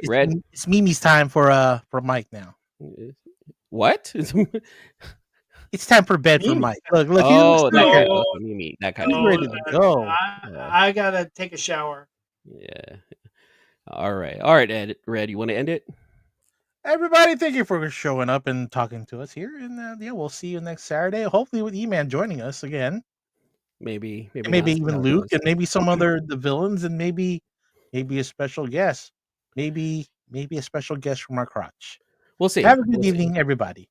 Speaker 6: Red.
Speaker 2: It's Mimi's time for Mike now.
Speaker 6: What?
Speaker 2: It's time for bed for Mike. Look.
Speaker 6: Mimi. That kind
Speaker 2: he's
Speaker 6: of
Speaker 2: ready to go.
Speaker 1: I gotta take a shower.
Speaker 6: Yeah. All right, Ed. Red, you want to end it?
Speaker 2: Everybody, thank you for showing up and talking to us here. And we'll see you next Saturday. Hopefully with E-Man joining us again.
Speaker 6: Maybe
Speaker 2: even Luke, and maybe some other the villains, and maybe a special guest. Maybe a special guest from our crotch.
Speaker 6: We'll see.
Speaker 2: Have a good evening, everybody.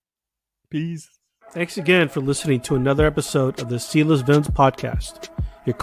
Speaker 6: Peace.
Speaker 12: Thanks again for listening to another episode of the Sealess Villains podcast. Your